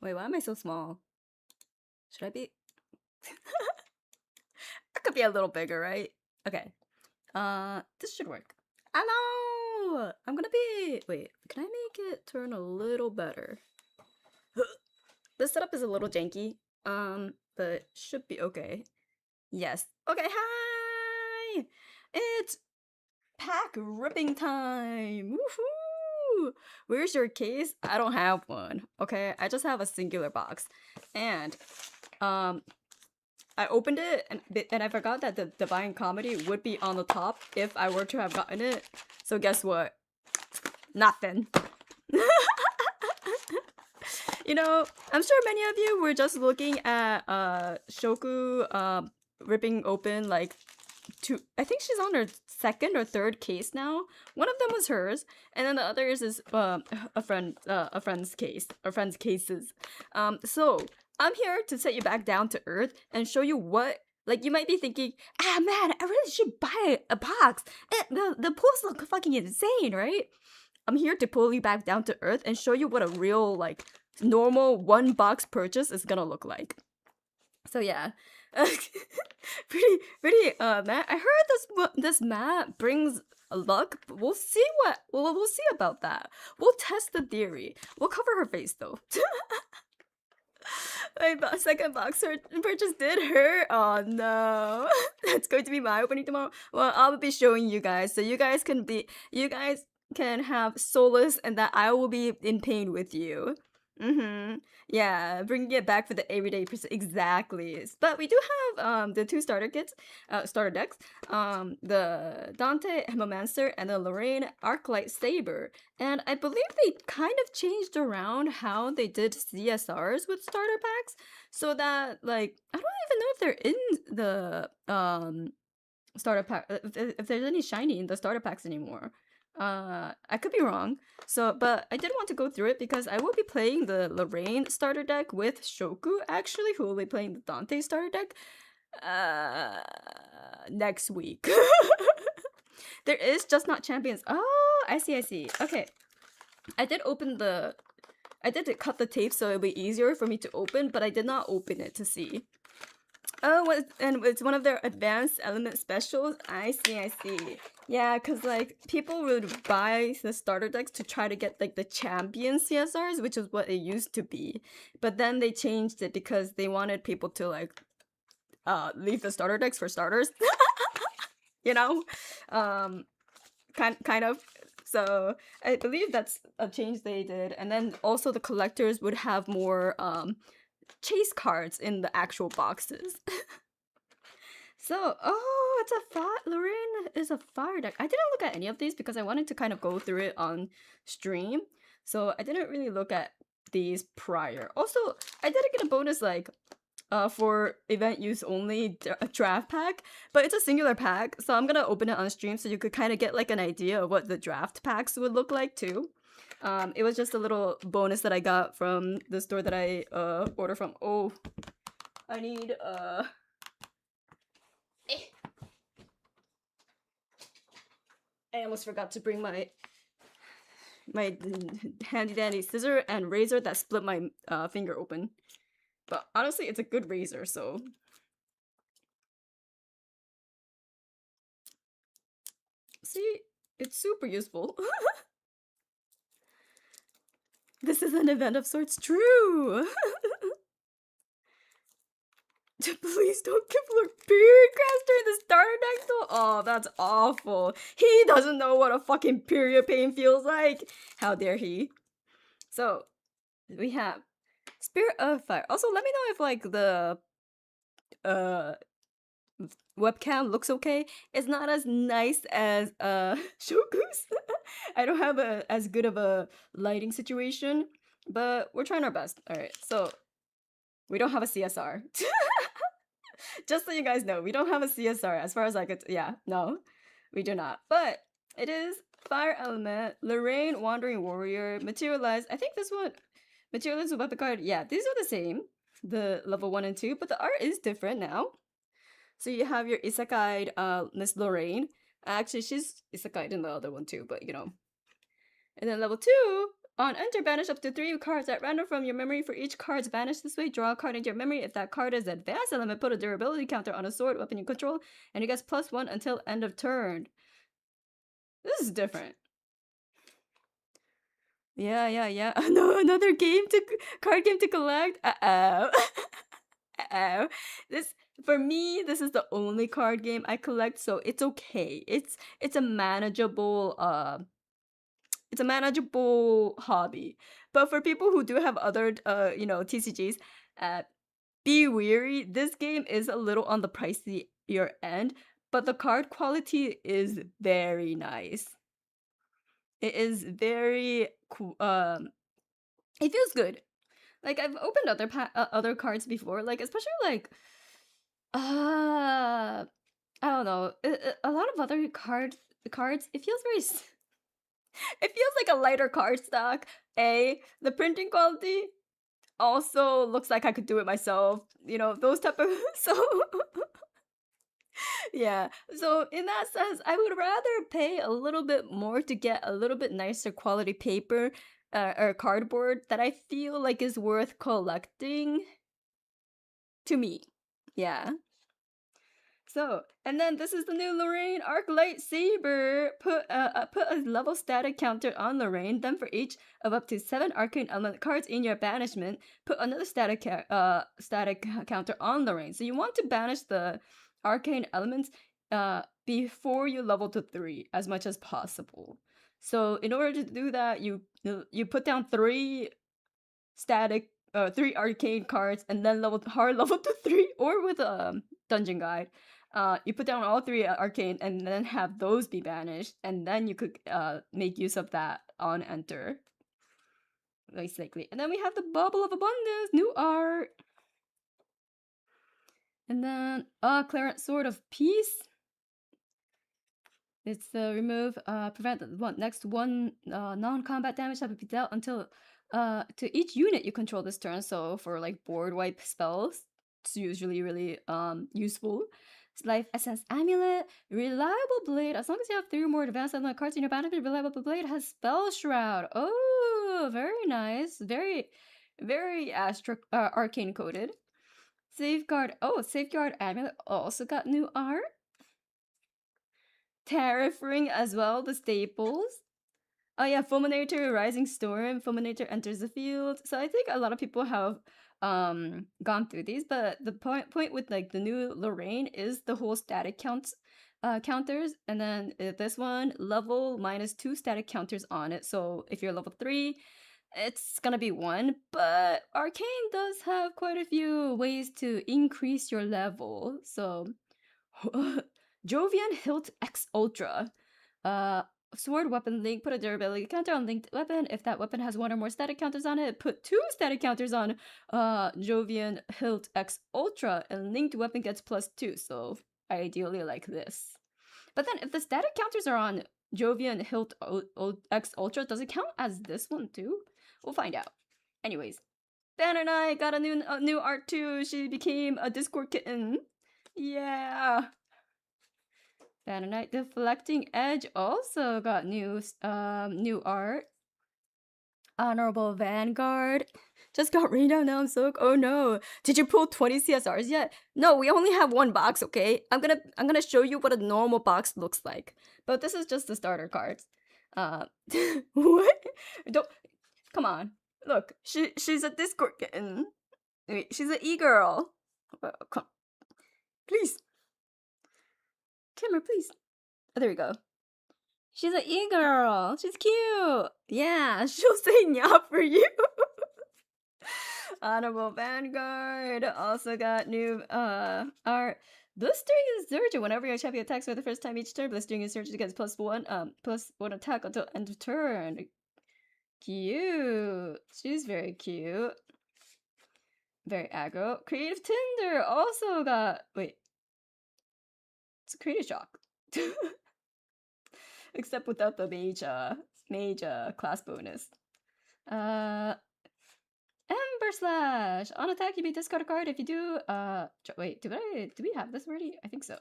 Wait, why am I so small? Should I be? I could be a little bigger, right? Okay. This should work. I know! I'm gonna be... Wait, can I make it turn a little better? This setup is a little janky, but should be okay. Yes. Okay, hi! It's pack ripping time! Woohoo! Where's your case? I don't have one, okay? I just have a singular box. And, I opened it and I forgot that the Divine Comedy would be on the top if I were to have gotten it. So guess what? Nothing. You know, I'm sure many of you were just looking at Shoku ripping open like I think she's on her second or third case now. One of them was hers, and then the others is a friend's case, or friend's cases. So I'm here to set you back down to earth and show you what. Like, you might be thinking, ah man, I really should buy a box. The pulls look fucking insane, right? I'm here to pull you back down to earth and show you what a real, like, normal one box purchase is gonna look like. So yeah. pretty Matt. I heard this mat brings luck, but we'll see we'll see about that. We'll test the theory. We'll cover her face though. My second box purchase did hurt. Oh no. That's going to be my opening tomorrow. Well, I'll be showing you guys, so you guys can have solace and that I will be in pain with you. Yeah, bringing it back for the everyday person. Exactly. But we do have the two starter decks. The Dante Hemomancer and the Lorraine Arclight Saber. And I believe they kind of changed around how they did CSRs with starter packs. So that, like, I don't even know if they're in the starter pack, if there's any shiny in the starter packs anymore. I could be wrong. So, but I did want to go through it because I will be playing the Lorraine starter deck with Shoku, actually, who will be playing the Dante starter deck next week. There is just not champions. Oh, I see. Okay. I did cut the tape so it'll be easier for me to open, but I did not open it to see. Oh, and it's one of their advanced element specials. I see. Yeah, because, like, people would buy the starter decks to try to get, like, the champion CSRs, which is what it used to be. But then they changed it because they wanted people to, like, leave the starter decks for starters. You know? Kind of. So, I believe that's a change they did. And then also the collectors would have more, chase cards in the actual boxes. So, oh, it's Lorraine is a fire deck. I didn't look at any of these because I wanted to kind of go through it on stream. So I didn't really look at these prior. Also, I did get a bonus, like, for event use only draft pack, but it's a singular pack. So I'm gonna open it on stream so you could kind of get, like, an idea of what the draft packs would look like too. It was just a little bonus that I got from the store that I ordered from. Oh, I need I almost forgot to bring my handy dandy scissor and razor that split my finger open. But honestly, it's a good razor, so. See, it's super useful. This is an event of sorts, true! Please don't give period caster in the starter deck though. Oh, that's awful. He doesn't know what a fucking period pain feels like. How dare he? So, we have Spirit of Fire. Also, let me know if, like, the webcam looks okay. It's not as nice as Shoku's. I don't have as good of a lighting situation, but we're trying our best. All right, so we don't have a CSR. Just so you guys know, we don't have a CSR as far as I could. Yeah, no, we do not. But it is Fire Element, Lorraine, Wandering Warrior, Materialize. I think this one, Materialize with Weapon Card. Yeah, these are the same, the level 1 and 2, but the art is different now. So you have your Isekai, Miss Lorraine. Actually, she's Isekai in the other one too, but you know. And then level 2, On enter, banish up to 3 cards at random from your memory. For each card's banished this way, draw a card into your memory. If that card is advanced element, put a durability counter on a sword weapon you control, and you get +1 until end of turn. This is different. Yeah. No, another card game to collect. Uh-oh. For me, this is the only card game I collect, so it's okay. It's a manageable hobby. But for people who do have other TCGs, be weary. This game is a little on the pricier end, but the card quality is very nice. It is very cool. It feels good. Like I've opened other cards before, like especially like I don't know, a lot of other cards. It feels very. It feels like a lighter card stock. The printing quality also looks like I could do it myself. You know, those type of so. Yeah. So in that sense, I would rather pay a little bit more to get a little bit nicer quality paper or cardboard that I feel like is worth collecting to me. Yeah. So, and then this is the new Lorraine Arc Lightsaber. Put a level static counter on Lorraine. Then for each of up to 7 arcane element cards in your banishment, put another static counter on Lorraine. So you want to banish the arcane elements before you level to 3 as much as possible. So in order to do that, you put down 3 static 3 arcane cards and then hard level to 3, or with a dungeon guide. You put down all 3 arcane and then have those be banished, and then you could make use of that on enter. Basically. And then we have the Bubble of Abundance, new art. And then Clarence Sword of Peace. It's remove prevent the next one non-combat damage that would be dealt until to each unit you control this turn. So for like board wipe spells, it's usually really useful. It's Life Essence Amulet, Reliable Blade. As long as you have 3 or more advanced element cards in your battlefield, Reliable Blade has Spell Shroud. Oh, very nice. Very, very arcane coded. Safeguard. Oh, Safeguard Amulet also got new art. Tariff Ring as well, the staples. Oh yeah, Fulminator, Rising Storm, Fulminator enters the field. So I think a lot of people have gone through these, but the point with like the new Lorraine is the whole static counters, and then this one level -2 static counters on it. So if you're level 3, it's gonna be 1, but Arcane does have quite a few ways to increase your level. So Jovian Hilt X Ultra. Sword weapon link, put a durability counter on linked weapon. If that weapon has 1 or more static counters on it, put 2 static counters on Jovian Hilt X Ultra, and linked weapon gets +2. So ideally like this. But then if the static counters are on Jovian Hilt X Ultra, does it count as this one too? We'll find out. Anyways, Banner Knight got a new art too. She became a Discord kitten. Yeah. Banner Knight Deflecting Edge also got new art. Honorable Vanguard just got rained out. Now I'm so oh no. Did you pull 20 CSRs yet? No, we only have 1 box, okay? I'm gonna show you what a normal box looks like. But this is just the starter cards. What? Don't come on. Look, she's a Discord kitten. Wait, she's an e-girl. Come. Please. Camera, please. Oh, there we go. She's an e-girl. She's cute. Yeah, she'll say nya for you. Honorable Vanguard also got new art. Blistering is Surgeon. Whenever your champion attacks for the first time each turn, Blistering is Surgeon gets +1 attack until end of turn. Cute. She's very cute. Very aggro. Creative Tinder also got it's a Creative Shock. Except without the mage class bonus. Ember Slash! On attack, you may discard a card. If you do, wait, do we have this already? I think so.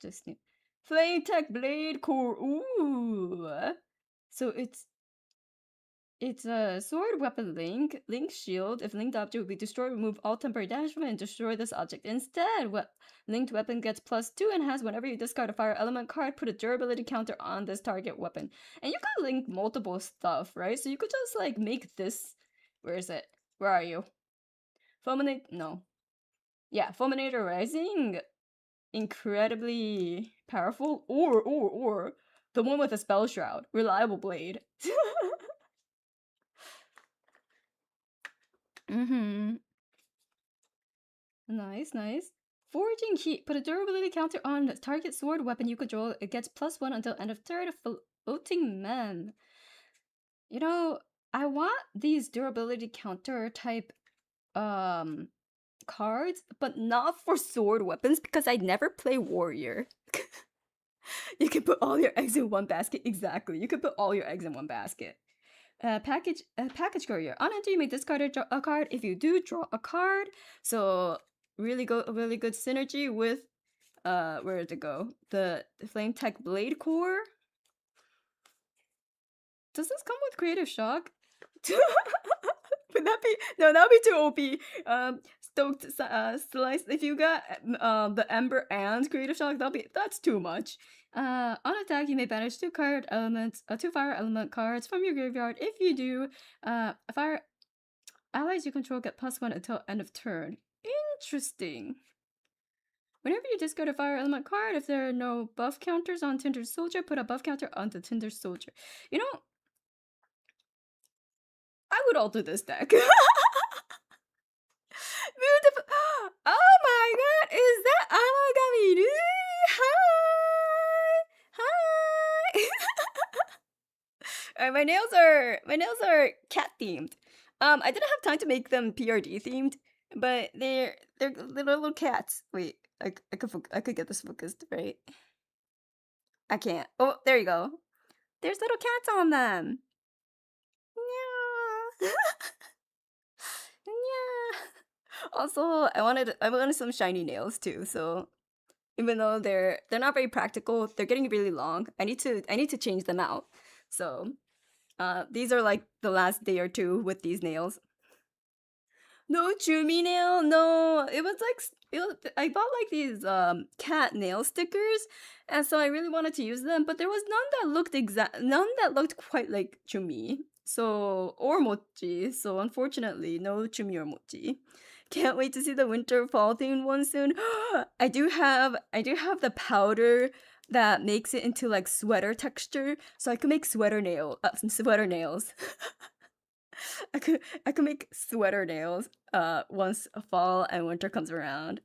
Just new. Flame Tech Blade Core. Ooh! So It's a sword weapon link. Link shield. If linked object will be destroyed, remove all temporary damage from it and destroy this object. Instead, linked weapon gets +2 and has whenever you discard a fire element card, put a durability counter on this target weapon. And you could link multiple stuff, right? So you could just like make this. Where is it? Where are you? Fulminate? No. Yeah, Fulminator Rising. Incredibly powerful. Or the one with a spell shroud. Reliable blade. Nice, nice. Forging Heat. Put a durability counter on the target sword weapon you control. It gets +1 until end of turn. Floating Man. You know, I want these durability counter type cards, but not for sword weapons because I never play warrior. You can put all your eggs in one basket. Exactly. You can put all your eggs in one basket. Package courier. On entry, you may discard a card. If you do, draw a card. So really good synergy with where did it go? The Flame Tech Blade Core. Does this come with Creative Shock? Would that be no? That would be too OP. Stoked Slice. If you got the Ember and Creative Shock, that's too much. On attack, you may banish two fire element cards from your graveyard. If you do, fire allies you control get +1 until end of turn. Interesting. Whenever you discard a fire element card, if there are no buff counters on Tinder Soldier, put a buff counter on the Tinder Soldier. You know, I would alter this deck. Beautiful. Oh my god, is that Amagami? Hi! Alright, my nails are cat themed. I didn't have time to make them PRD themed, but they're little cats. Wait, I could get this focused, right? I can't. Oh, there you go. There's little cats on them. Yeah. Yeah. Also, I wanted some shiny nails too. So even though they're not very practical, they're getting really long. I need to change them out. So these are like the last day or two with these nails. No Chumi nail. No, it was like I bought like these cat nail stickers, and so I really wanted to use them, but there was none that looked quite like Chumi. So or Mochi. So unfortunately, no Chumi or Mochi. Can't wait to see the winter fall themed one soon. I do have the powder that makes it into like sweater texture, so I can make sweater nails. I could make sweater nails once fall and winter comes around.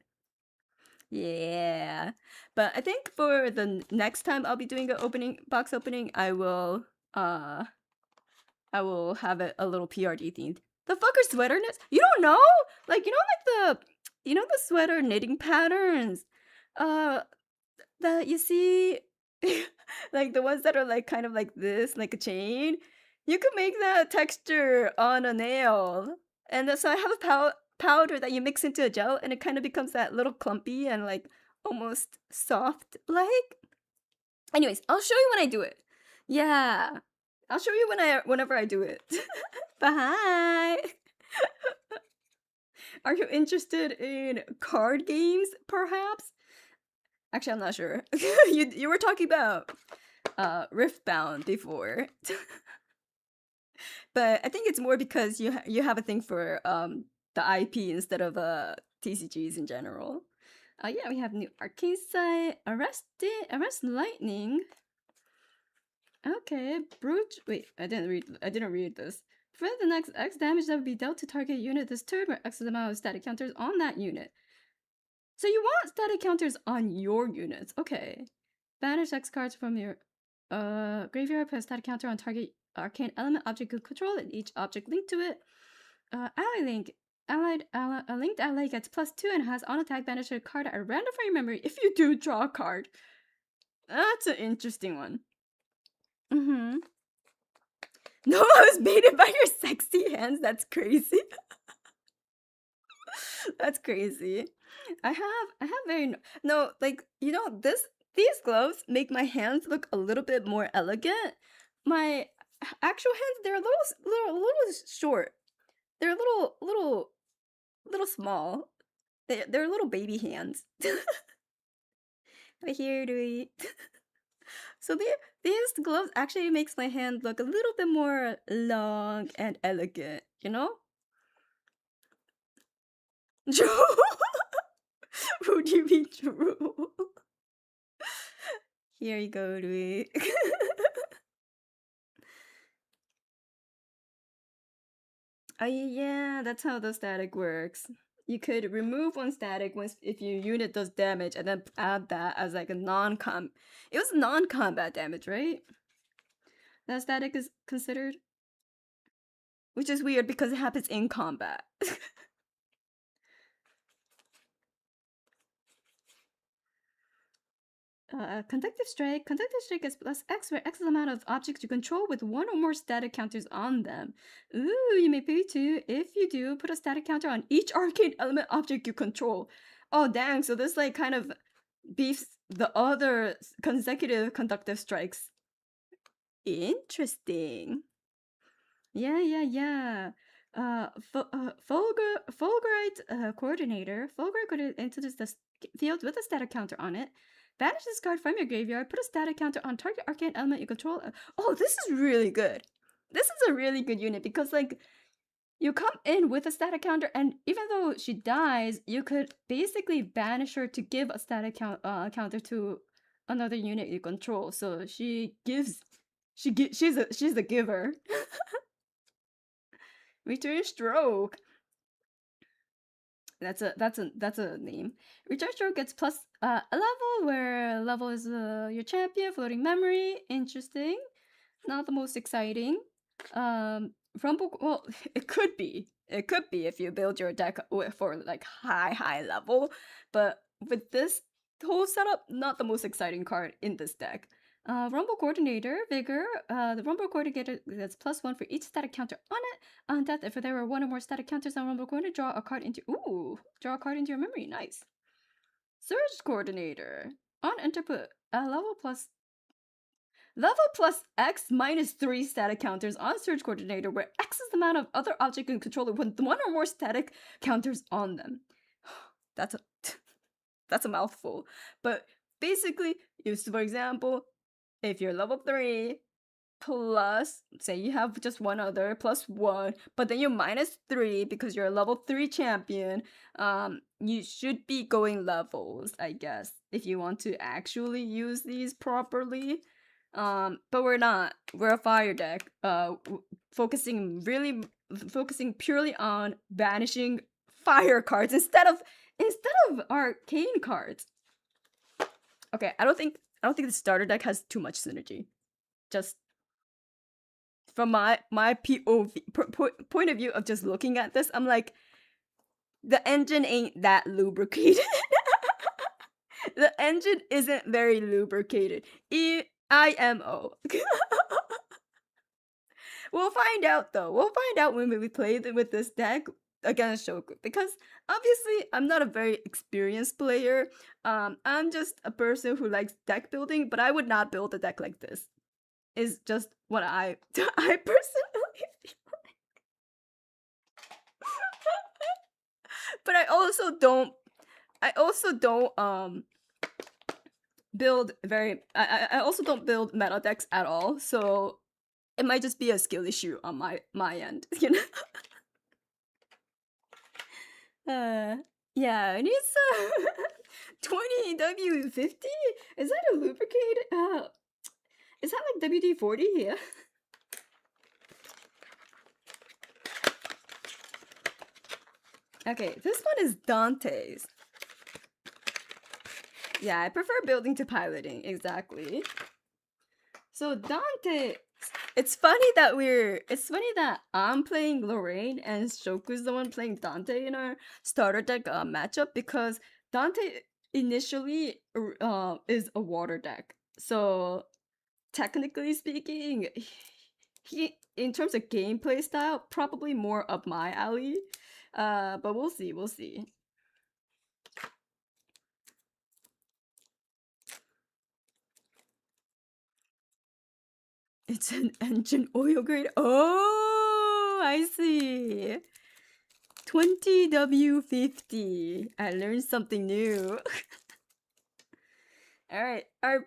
Yeah. But I think for the next time I'll be doing a box opening, I will have it a little PRD themed. The fuck are sweater knits? You don't know? Like the sweater knitting patterns that you see like the ones that are like kind of like this, like a chain. You could make that texture on a nail. And so I have a powder that you mix into a gel and it kind of becomes that little clumpy and like almost soft like. Anyways, I'll show you when I do it. Yeah. I'll show you whenever I do it. Bye. Are you interested in card games, perhaps? Actually, I'm not sure. you were talking about Riftbound before. But I think it's more because you have a thing for the IP instead of TCGs in general. Yeah, we have new arcane site, Arrest Lightning. Okay, Brute. Wait, I didn't read this. Prevent the next X damage that would be dealt to target unit this turn, where X is the amount of static counters on that unit. So you want static counters on your units. Okay. Banish X cards from your graveyard, put a static counter on target arcane element object you control and each object linked to it. Ally link. A linked ally gets +2 and has on attack banish a card at random from your memory if you do draw a card. That's an interesting one. Mm-hmm. No, I was baited by your sexy hands. That's crazy. That's crazy. I have very no like these gloves make my hands look a little bit more elegant. My actual hands, they're a little short. They're little small. They're little baby hands. But here do we. So these gloves actually makes my hand look a little bit more long and elegant, you know? Drew? Who do you mean Drew? Here you go, Louis. Oh yeah, that's how the static works. You could remove one static once if your unit does damage, and then add that as like a non-com. It was non-combat damage, right? That static is considered, which is weird because it happens in combat. Conductive strike. Conductive strike is plus X, where X is the amount of objects you control with one or more static counters on them. Ooh, you may pay 2. If you do, put a static counter on each arcane element object you control. Oh dang, so this like kind of beefs the other consecutive conductive strikes. Interesting. Yeah. Fulgurite coordinator. Fulgurite enters the field with a static counter on it. Banish this card from your graveyard. Put a static counter on target arcane element you control. Oh, this is really good. This is a really good unit because like you come in with a static counter, and even though she dies, you could basically banish her to give a static counter to another unit you control. So she gives. She's a giver. Return stroke. That's a name. Return stroke gets plus a level where level is your champion. Floating memory. Interesting. Not the most exciting. Rumble. Well, it could be. It could be if you build your deck for like high level, but with this whole setup, not the most exciting card in this deck. Rumble Coordinator, Vigor. The Rumble Coordinator gets +1 for each static counter on it. On death, if there were one or more static counters on Rumble Coordinator, draw a card into your memory. Nice. Surge Coordinator. On enter, put a level plus X -3 static counters on Surge Coordinator, where X is the amount of other object you control with one or more static counters on them. That's a mouthful. But basically, for example, if you're level 3 plus, say you have just one other +1, but then you're -3 because you're a level 3 champion, you should be going levels, I guess, if you want to actually use these properly. But we're not. We're a fire deck, focusing purely on banishing fire cards instead of arcane cards. Okay, I don't think the starter deck has too much synergy. Just from my POV point of view of just looking at this, I'm like, the engine ain't that lubricated. The engine isn't very lubricated. IMO. We'll find out though. We'll find out when we play with this deck against Shoku, because obviously I'm not a very experienced player. I'm just a person who likes deck building, but I would not build a deck like this. Is just what I personally feel like. But I also don't build I also don't build meta decks at all, so it might just be a skill issue on my end, you know. Yeah, it needs 20 W50. Is that a lubricated? Is that like WD-40 here? Okay, this one is Dante's. Yeah, I prefer building to piloting, exactly. So Dante, it's funny that I'm playing Lorraine and Shoku's the one playing Dante in our starter deck matchup, because Dante initially is a water deck. So technically speaking, he in terms of gameplay style, probably more up my alley. But we'll see. It's an engine oil grade. Oh, I see. 20W50. I learned something new. All right, our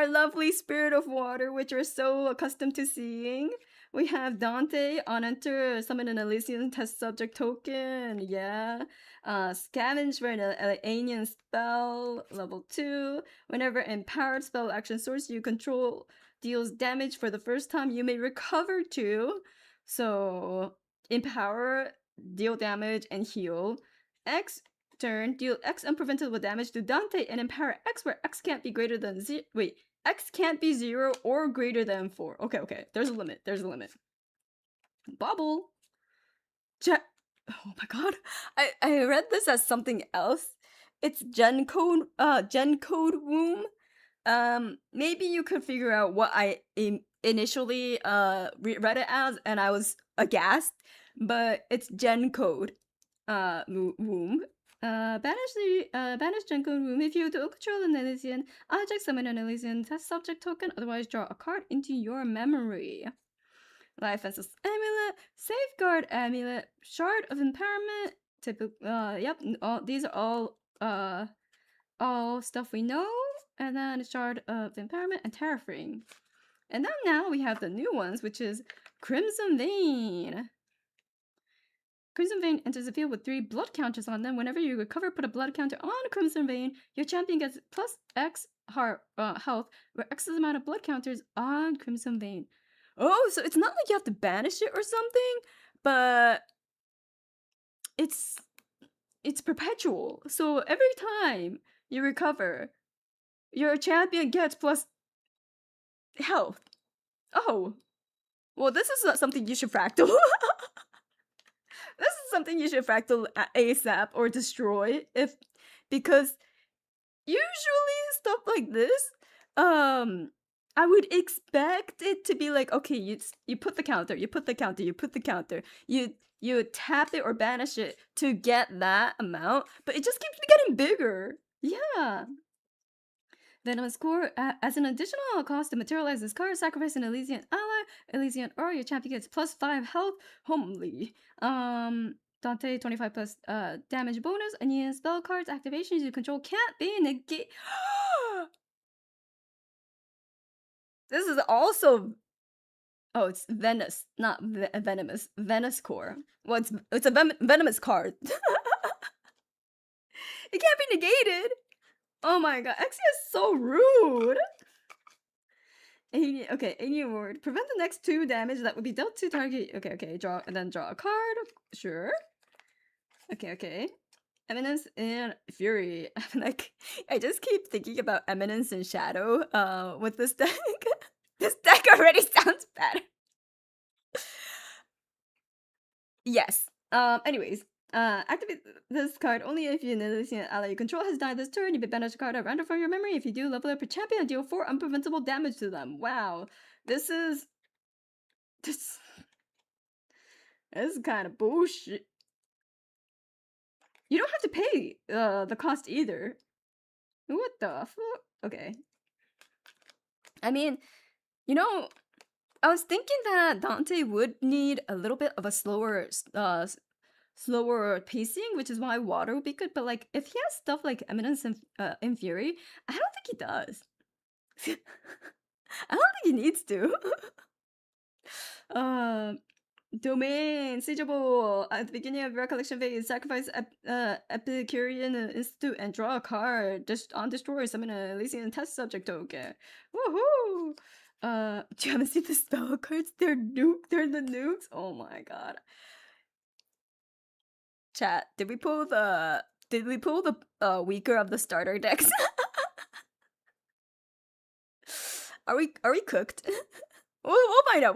lovely spirit of water, which we're so accustomed to seeing. We have Dante on enter, summon an Elysian test subject token. Yeah. Scavenge for an alien spell, level 2. Whenever empowered spell action source you control deals damage for the first time, you may recover 2. So, empower, deal damage, and heal. X turn, deal X unpreventable damage to Dante and empower X where X can't be greater than X can't be 0 or greater than 4. Okay. There's a limit. Bobble. Oh my god. I read this as something else. It's Gen code womb. Maybe you could figure out what I initially read it as, and I was aghast. But it's Gen code womb. Banish Gen code womb if you do control an Elysian object, summon an Elysian test subject token, otherwise draw a card into your memory. Life Essence Amulet, Safeguard Amulet, Shard of Empowerment, these are all stuff we know, and then Shard of Empowerment and Terrafring. And then now we have the new ones, which is Crimson Vein. Crimson Vein enters the field with 3 blood counters on them. Whenever you recover, put a blood counter on Crimson Vein. Your champion gets plus X health, where X is the amount of blood counters on Crimson Vein. Oh, so it's not like you have to banish it or something, but it's perpetual. So every time you recover, your champion gets plus health. Oh, well, this is not something you should fractal. This is something you should fractal ASAP or destroy because usually stuff like this, I would expect it to be like, okay, you put the counter, you tap it or banish it to get that amount, but it just keeps getting bigger. Yeah. Venomous Core, as an additional cost to materialize this card, sacrifice an Elysian ally, Elysian or your champion gets plus 5 health, homely. Dante 25 plus damage bonus, any spell cards activations you control can't be negated. This is also, oh, it's Venus, not venomous. Venus Core. Well, it's a venomous card. It can't be negated. Oh my god, Exia is so rude. Any word. Prevent the next 2 damage that would be dealt to target. Okay, draw a card. Sure. Okay. Eminence and Fury. Like, I just keep thinking about Eminence and Shadow with this deck. This deck already sounds better. Yes. Anyways, activate this card only if you Elysian ally you control has died this turn. You may banish a card at random from your memory. If you do, level up your champion and deal 4 unpreventable damage to them. Wow. This is kind of bullshit. You don't have to pay the cost either. What the fuck? Okay. I mean, I was thinking that Dante would need a little bit of a slower pacing, which is why water would be good. But like, if he has stuff like Eminence and Fury, I don't think he does. I don't think he needs to. Domain, Siegeable. At the beginning of recollection phase, sacrifice Epicurean Institute and draw a card. Just on destroy, summon an Elysian test subject token. Woohoo! Do you haven't seen the spell cards? They're the nukes. Oh my god. Chat, did we pull the weaker of the starter decks? Are we cooked? We'll find out.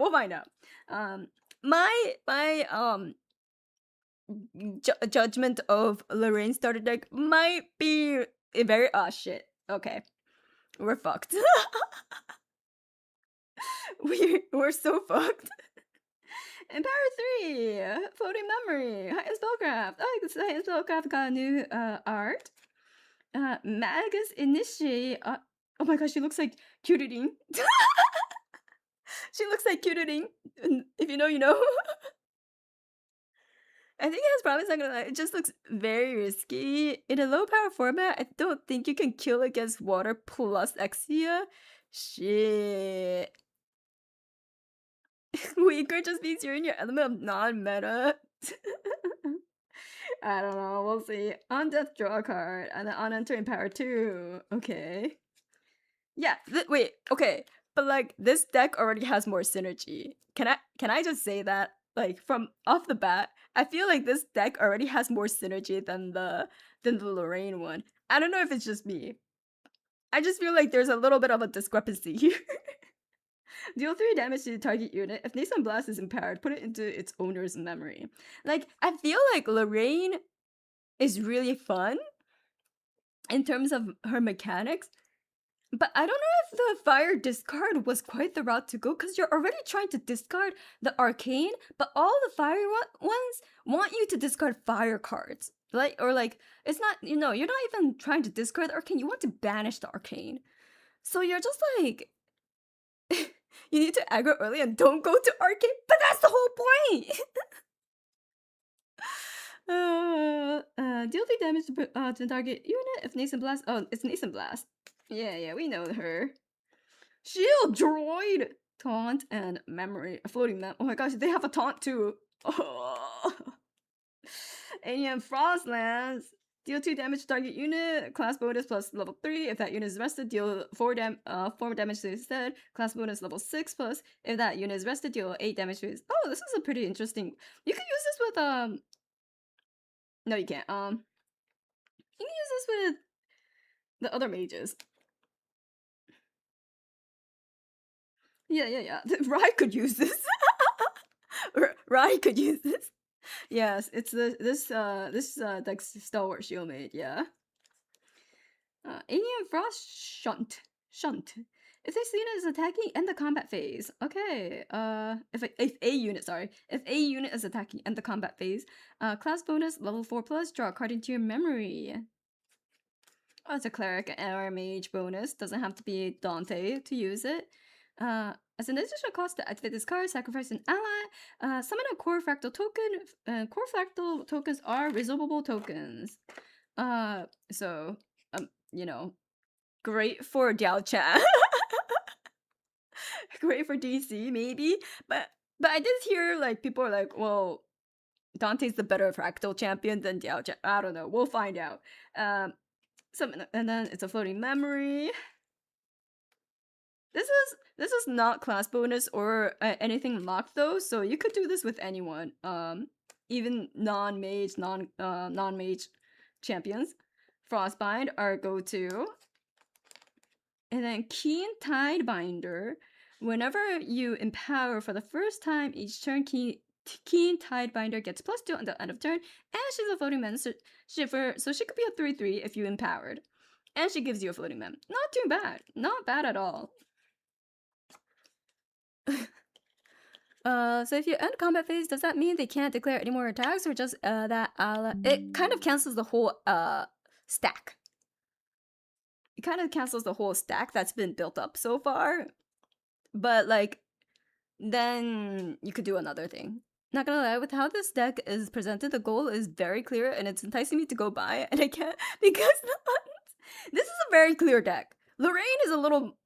My judgment of Lorraine's starter deck might be very shit. Okay, we're fucked. We're so fucked. Empower 3, floating memory, heightened spellcraft. Oh, this heightened spellcraft got a new art. Magus Initiate. Oh my gosh, she looks like Kyurinin. She looks like cutening. If you know, you know. I think it has promise, not gonna lie. It just looks very risky. In a low power format, I don't think you can kill against water plus Exia. Shit. Weaker just means you're in your element of non-meta. I don't know, we'll see. On death, draw a card, and then on entering power 2. Okay. Yeah, wait, okay. But like this deck already has more synergy. Can I just say that? Like from off the bat, I feel like this deck already has more synergy than the Lorraine one. I don't know if it's just me. I just feel like there's a little bit of a discrepancy here. Deal 3 damage to the target unit. If Nascent Blast is empowered, put it into its owner's memory. Like, I feel like Lorraine is really fun in terms of her mechanics, but I don't know if the fire discard was quite the route to go, because you're already trying to discard the arcane, but all the fire ones want you to discard fire cards. Like, it's not, you're not even trying to discard the arcane, you want to banish the arcane. So you're just like, you need to aggro early and don't go to arcane, but that's the whole point! Deal 3 damage to the target unit if Nascent Blast. Oh, it's Nascent Blast. Yeah, we know her. Shield droid! Taunt and memory. Floating them. Oh my gosh, they have a taunt too. Oh. Alien Frostlands. Deal 2 damage to target unit. Class bonus plus level 3. If that unit is rested, deal 4 damage to instead. Class bonus level 6 plus. If that unit is rested, deal 8 damage to his. Oh, this is a pretty interesting. You can use this with No, you can't. You can use this with the other mages. Yeah. Rai could use this. Rai could use this. Yes, it's this deck's stalwart shield mage. Yeah. Alien Frost Shunt. If this unit is attacking, end the combat phase. Okay. If a unit is attacking, end the combat phase. Class bonus level 4 plus. Draw a card into your memory. Oh, it's a cleric or mage bonus. Doesn't have to be Dante to use it. As an additional cost to activate this card, sacrifice an ally. Summon a core fractal token. Core fractal tokens are resolvable tokens. Great for Diao Chan. Great for DC, maybe. But I did hear like people are like, well, Dante's the better fractal champion than Diao Chan. I don't know. We'll find out. And then it's a floating memory. This is not class bonus or anything locked though, so you could do this with anyone. Even non-mage champions. Frostbind are go-to. And then Keen Tidebinder. Whenever you empower for the first time each turn, Keen Tidebinder gets +2 until end of turn, and she's a floating mem, so she could be a 3/3 if you empowered. And she gives you a floating mem. Not too bad. Not bad at all. So if you end combat phase, does that mean they can't declare any more attacks, or just that it kind of cancels the whole stack? It kind of cancels the whole stack that's been built up so far. But like, then you could do another thing. Not gonna lie, with how this deck is presented, the goal is very clear and it's enticing me to go buy it, and I can't because this is a very clear deck. Lorraine is a little,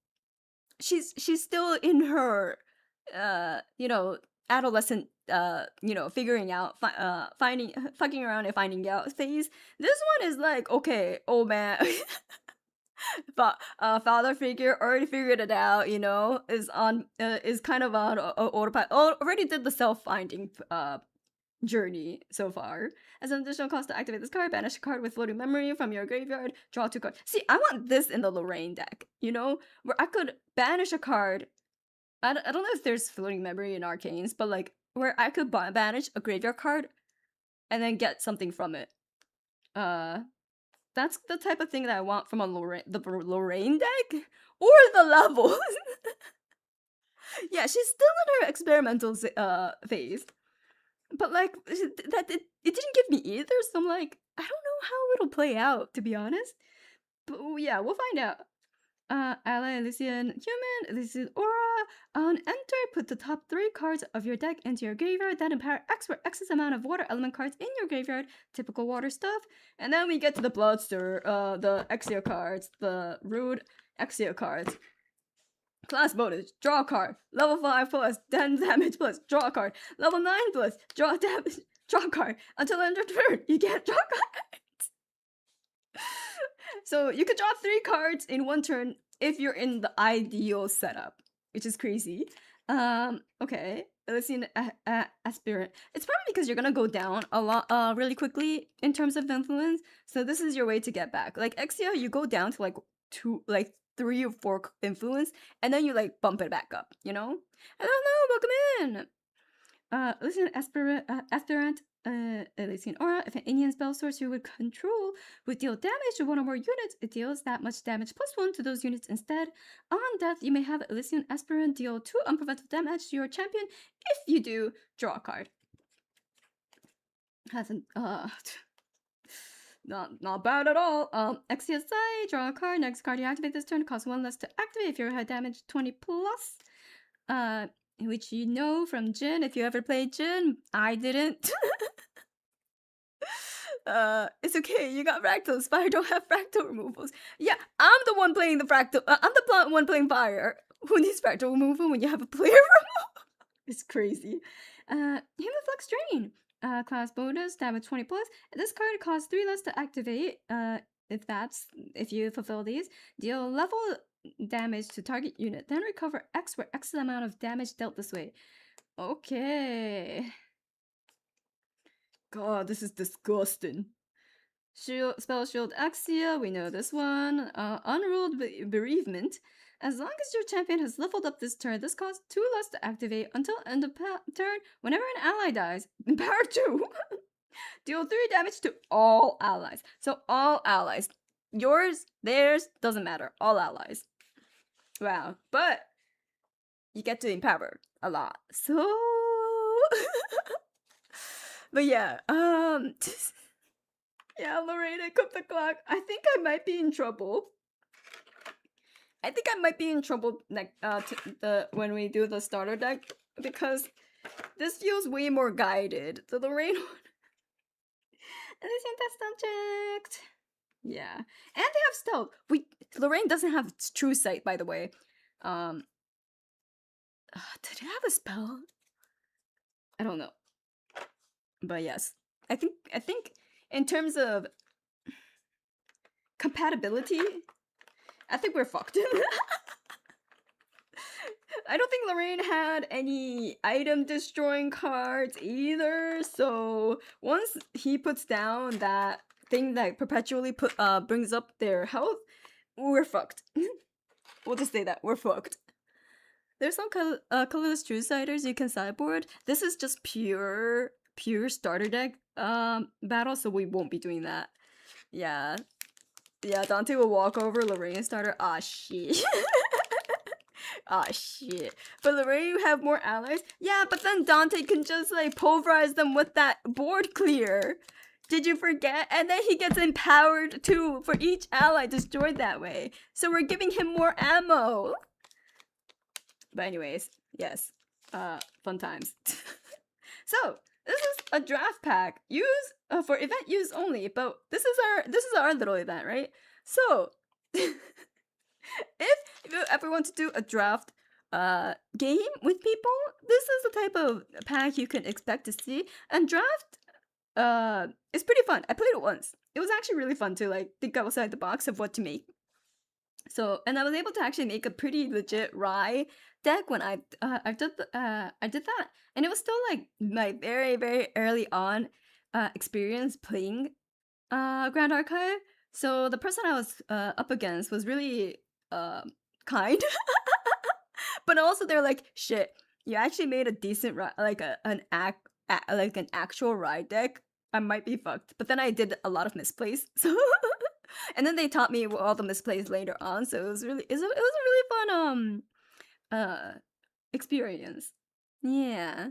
she's still in her adolescent figuring out fucking around and finding out phase. This one is like, okay, oh man. Father figure already figured it out, is kind of on autopilot. Already did the self-finding journey so far. As an additional cost to activate this card, banish a card with floating memory from your graveyard, draw 2 cards. See, I want this in the Lorraine deck, where I could banish a card. I don't know if there's floating memory in arcanes, but like where I could banish a graveyard card and then get something from it. That's the type of thing that I want from the Lorraine deck or the levels. Yeah, she's still in her experimental phase, but like it didn't give me either. So I'm like, I don't know how it'll play out, to be honest. But yeah, we'll find out. ally Elysian Human, Elysian Aura. On enter, put the top 3 cards of your deck into your graveyard, then empower X for X's amount of water element cards in your graveyard. Typical water stuff. And then we get to the Bloodstir, the Exia cards, the Rude Exia cards. Class bonus, draw a card. Level 5 plus 10 damage plus draw a card. Level 9 plus draw damage, draw a card. Until end of turn, you can't draw cards. So you could draw 3 cards in 1 turn if you're in the ideal setup, which is crazy. Okay, let's see an aspirant. It's probably because you're gonna go down a lot, really quickly in terms of influence. So this is your way to get back. Like Exia, you go down to like 3 or 4 influence, and then you like bump it back up, you know? I don't know, welcome in! Listen, aspirant, Elysian Aura. If an Indian spell source you would control would deal damage to 1 or more units, it deals that much damage plus 1 to those units instead. On death, you may have Elysian Aspirant deal 2 unpreventable damage to your champion. If you do, draw a card. Hasn't, not bad at all. XCSI, draw a card. Next card you activate this turn costs 1 less to activate if your head damage 20 plus. Which you know from Jin. If you ever played Jin, I didn't. It's okay. You got fractals. Fire don't have fractal removals. Yeah, I'm the one playing the fractal. I'm the one playing fire. Who needs fractal removal when you have a player removal? It's crazy. Hemiflux Drain. Class bonus, damage 20 plus. This card costs 3 less to activate. If you fulfill these, deal level damage to target unit, then recover X for X amount of damage dealt this way. Okay. God, this is disgusting. Spell Shield Axia, we know this one. Unruled Bereavement. As long as your champion has leveled up this turn, this costs 2 less to activate until end of turn. Whenever an ally dies, power 2. Deal 3 damage to all allies. So all allies. Yours, theirs, doesn't matter. All allies. Wow. But you get to empower a lot. So but yeah, yeah, Lorena, cut the clock. I think I might be in trouble. When we do the starter deck, because this feels way more guided. The Lorraine one. And this ain't that subject. Yeah. And they have stealth. Lorraine doesn't have true sight, by the way. Did it have a spell? I don't know. But yes. I think in terms of compatibility, I think we're fucked. I don't think Lorraine had any item destroying cards either, so once he puts down that thing that perpetually brings up their health, we're fucked. We'll just say that, we're fucked. There's some colorless Truesiders you can sideboard. This is just pure starter deck battle, so we won't be doing that. Yeah. Yeah, Dante will walk over Lorraine starter. Ah, shit. Ah, shit. But Lorraine, you have more allies? Yeah, but then Dante can just, like, pulverize them with that board clear. Did you forget? And then he gets empowered, too, for each ally destroyed that way. So we're giving him more ammo. But anyways, yes. Fun times. So, this is a draft pack. Use for event use only, but this is our little event, right? So if you ever want to do a draft game with people, this is the type of pack you can expect to see. And draft is pretty fun. I played it once. It was actually really fun to like think outside the box of what to make. So, and I was able to actually make a pretty legit Rye deck when I did that, and it was still like my very very early on experience playing Grand Archive. So the person I was up against was really kind, but also they're like, shit, you actually made a decent an actual Rye deck. I might be fucked, but then I did a lot of misplays, so. And then they taught me all the misplays later on, so it was a really fun experience. Yeah.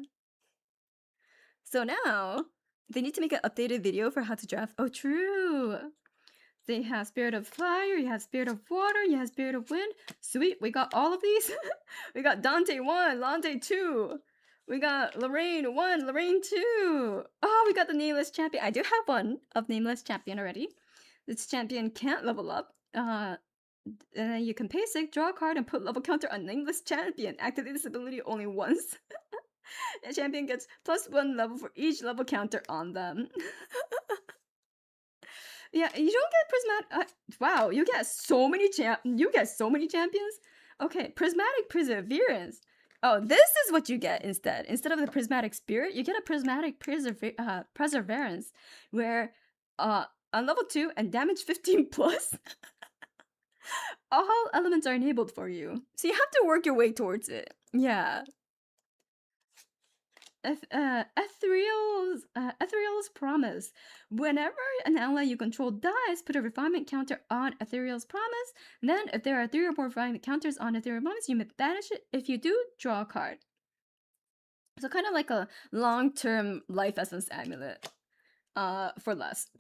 So now they need to make an updated video for how to draft. Oh, true. They have Spirit of Fire, you have Spirit of Water, you have Spirit of Wind. Sweet, we got all of these. We got Dante 1, Lante 2. We got Lorraine 1, Lorraine 2. Oh, we got the Nameless Champion. I do have one of Nameless Champion already. This champion can't level up. And then you can pay 6, draw a card, and put level counter on Nameless Champion. Activate this ability only once. The champion gets +1 level for each level counter on them. Yeah, you don't get prismatic. Wow, you get so many champions. Okay, prismatic perseverance. Oh, this is what you get instead. Instead of the prismatic spirit, you get a prismatic perseverance, where on level 2 and damage 15 plus, all elements are enabled for you. So you have to work your way towards it. Yeah. Ethereal's Promise. Whenever an ally you control dies, put a refinement counter on Ethereal's Promise. Then, if there are 3 or more refinement counters on Ethereal Promise, you may banish it. If you do, draw a card. So kind of like a long-term life essence amulet. For less.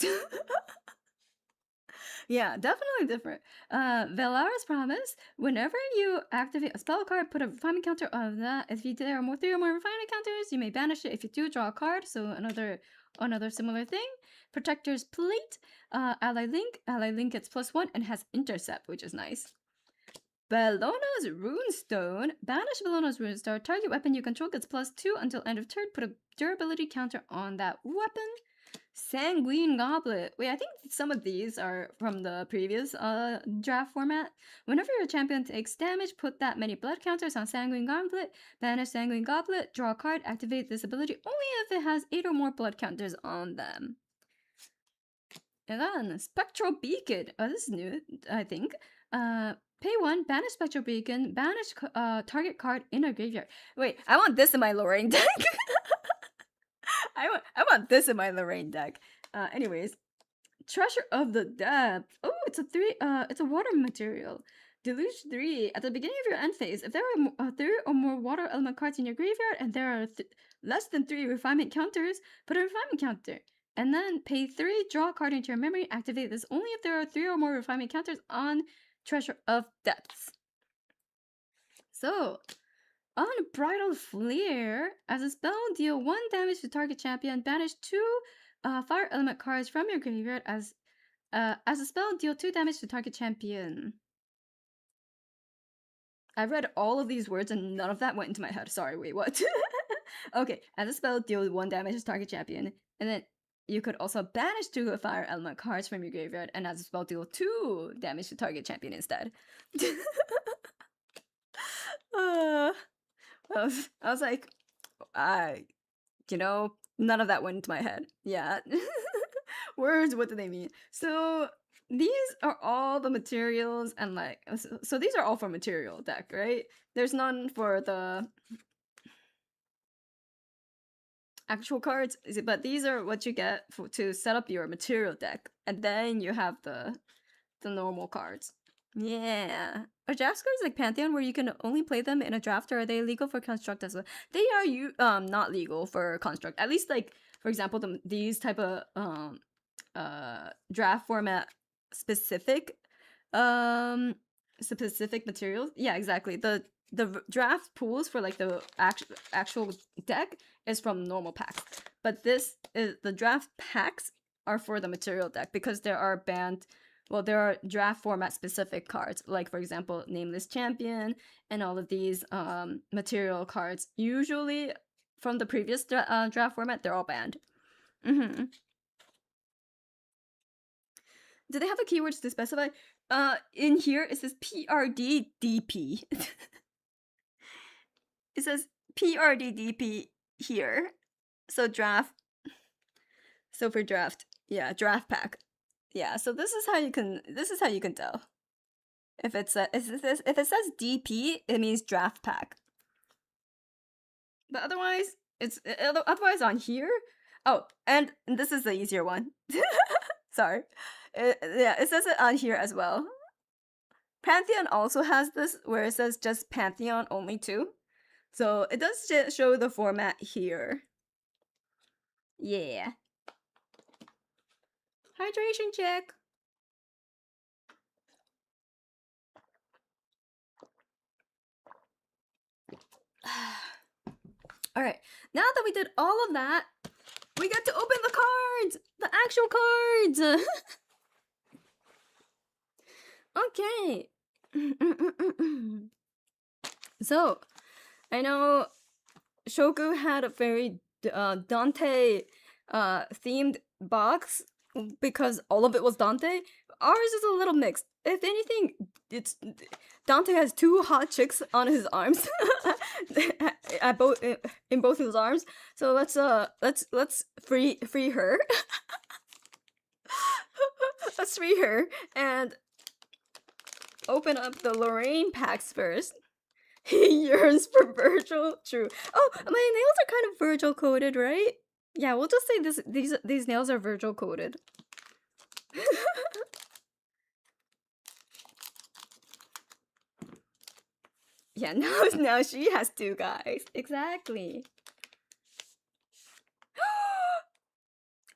Yeah, definitely different. Valara's Promise. Whenever you activate a spell card, put a refinement counter on that. If there are 3 or more refinement counters, you may banish it. If you do, draw a card. So another similar thing. Protector's Plate. Ally Link. Ally Link gets +1 and has Intercept, which is nice. Bellona's Runestone. Banish Bellona's Runestone. Target weapon you control gets +2 until end of turn. Put a durability counter on that weapon. Sanguine Goblet. Wait, I think some of these are from the previous draft format. Whenever your champion takes damage, put that many blood counters on Sanguine Goblet. Banish Sanguine Goblet, draw a card, activate this ability only if it has 8 or more blood counters on them. And then Spectral Beacon. Oh, this is new, I think. Pay 1, banish Spectral Beacon, banish target card in a graveyard. Wait, I want this in my Lorraine deck. I want this in my Lorraine deck. Anyways, Treasure of the Depth. Oh, it's a water material. Deluge 3. At the beginning of your end phase, if there are 3 or more water element cards in your graveyard and there are less than 3 refinement counters, put a refinement counter. And then pay 3, draw a card into your memory. Activate this only if there are 3 or more refinement counters on Treasure of Depths. So, Unbridled Flare. As a spell, deal 1 damage to target champion. Banish 2 fire element cards from your graveyard. As a spell, deal 2 damage to target champion. I read all of these words and none of that went into my head. Sorry, wait, what? Okay, as a spell, deal 1 damage to target champion. And then you could also banish 2 fire element cards from your graveyard. And as a spell, deal 2 damage to target champion instead. I was like, none of that went into my head. Yeah. Words, what do they mean? So these are all the materials and so these are all for material deck, right? There's none for the actual cards, but these are what you get to set up your material deck. And then you have the normal cards. Yeah. Are draft cards like Pantheon where you can only play them in a draft, or are they legal for Construct as well? They are not legal for Construct. At least, like, for example, these type of draft format specific materials. Yeah, exactly. The draft pools for like the actual deck is from normal packs. But the draft packs are for the material deck because there are there are draft format specific cards, like for example, Nameless Champion and all of these material cards. Usually from the previous draft format, they're all banned. Do they have the keywords to specify? In here, it says PRD DP. It says PRD DP here. So draft. So for draft, yeah, draft pack. Yeah, so this is how you can tell. If it says DP, it means draft pack. But otherwise, otherwise on here. Oh, and this is the easier one. Sorry. Yeah, it says it on here as well. Pantheon also has this where it says just Pantheon only too. So it does show the format here. Yeah. Hydration check. Alright, now that we did all of that, we get to open the cards! The actual cards! Okay. So, I know Shoku had a very Dante themed box because all of it was Dante. Ours is a little mixed. If anything, it's Dante has two hot chicks on his arms, in both his arms. So let's free her. Let's free her and open up the Lorraine packs first. He yearns for Virgil. True. Oh, my nails are kind of Virgil coded, right? Yeah, we'll just say these nails are Virgil coded. Yeah, now she has two guys. Exactly.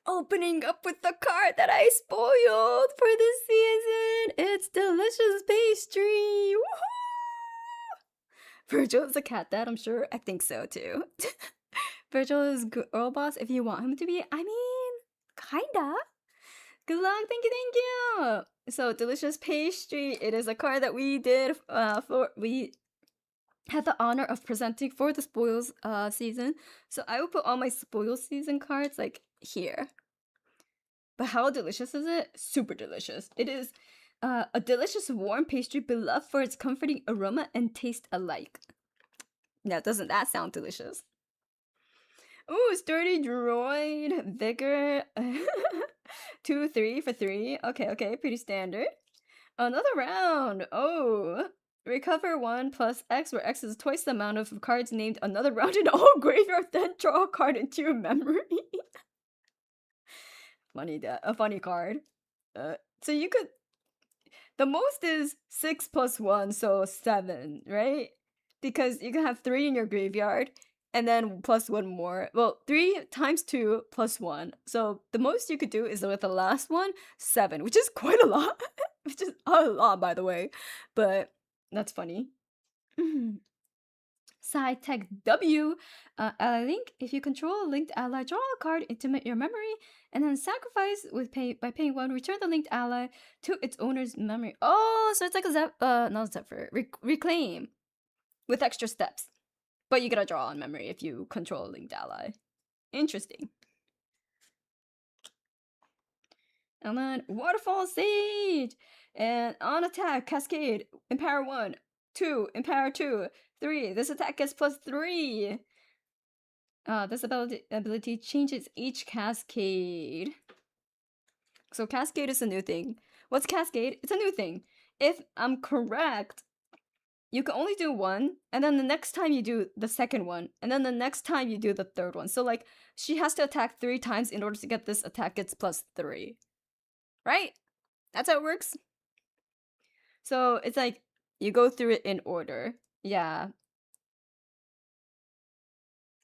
Opening up with the card that I spoiled for this season. It's delicious pastry. Woohoo! Virgil is a cat dad, I'm sure. I think so too. Virgil is girl boss if you want him to be. I mean, kinda. Good luck. Thank you. So delicious pastry. It is a card that we did we had the honor of presenting for the spoils season. So I will put all my spoils season cards like here. But how delicious is it? Super delicious. It is a delicious warm pastry beloved for its comforting aroma and taste alike. Now, doesn't that sound delicious? Ooh, sturdy droid, vigor, 2, 3 for 3. Okay, pretty standard. Another round. Oh, recover 1 plus X, where X is twice the amount of cards named another round in all graveyard. Then draw a card into your memory. A funny card. So you could. The most is 6 plus 1, so 7, right? Because you can have 3 in your graveyard. And then plus 1 more. Well, 3 times 2 plus 1. So the most you could do is with the last one, 7, which is quite a lot. Which is a lot, by the way. But that's funny. Side tech W. Ally link. If you control a linked ally, draw a card into your memory, and then sacrifice by paying 1. Return the linked ally to its owner's memory. Oh, so it's like a not Zephyr. Reclaim with extra steps. But you gotta draw on memory if you control a linked ally. Interesting. And then Waterfall Sage! And on attack, Cascade, Empower 1, 2, Empower 2, 3. This attack gets plus 3. This ability changes each Cascade. So Cascade is a new thing. What's Cascade? It's a new thing. If I'm correct, you can only do 1, and then the next time you do the second one, and then the next time you do the third one. So, like, she has to attack 3 times in order to get this attack gets plus 3. Right? That's how it works. So, it's like, you go through it in order. Yeah.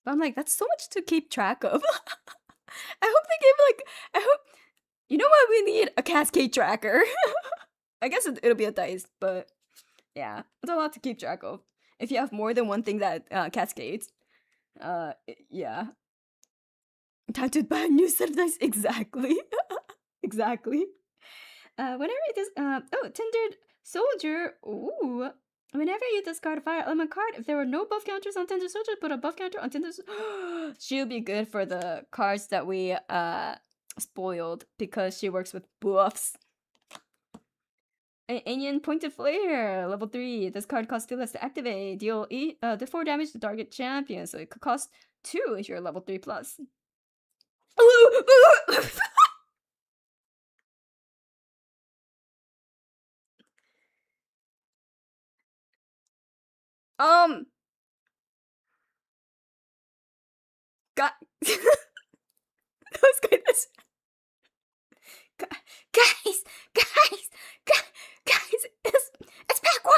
But I'm like, that's so much to keep track of. I hope they gave, you know what? We need a Cascade tracker. I guess it'll be a dice, but... yeah, it's a lot to keep track of. If you have more than one thing that cascades. Yeah. Time to buy a new set of dice. Exactly. Exactly. Whenever it is... Tindered Soldier. Ooh. Whenever you discard a fire element card, if there were no buff counters on Tindered Soldier, put a buff counter on Tindered Soldier. She'll be good for the cards that we spoiled because she works with buffs. Onion Pointed Flare, level 3. This card costs 2 less to activate. Deal 4 damage to target champion, so it could cost 2 if you're level 3 plus. God. Let's get this. Guys, it's pack 1.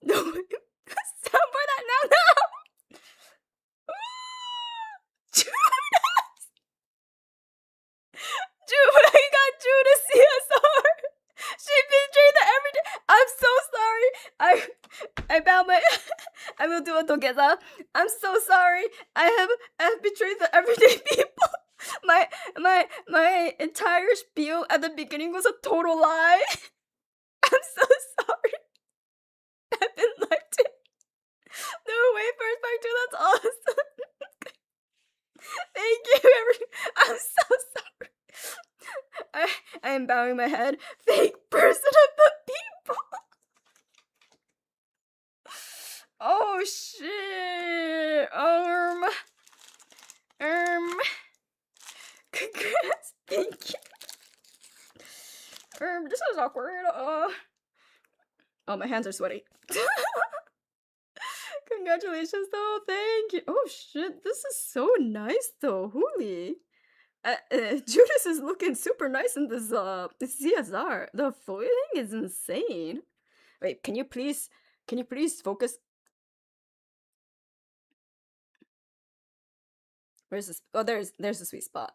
No, stop for that now. Jude, I got Jude CSR. She betrayed the everyday. I'm so sorry. I bow my. I'm 두어 도게자. I'm so sorry. I have betrayed the everyday people. My entire spiel at the beginning was a total lie. I'm so sorry. I've been lied to. No way, first back to that's awesome. Thank you, I'm so sorry. I am bowing my head. Fake person of the people. Oh shit. Congrats. Thank you. This is awkward. Oh, my hands are sweaty. Congratulations, though. Thank you. Oh shit, this is so nice, though. Holy. Judas is looking super nice in this CSR. The foiling is insane. Wait, can you please focus? Where's this? Oh, there's a sweet spot.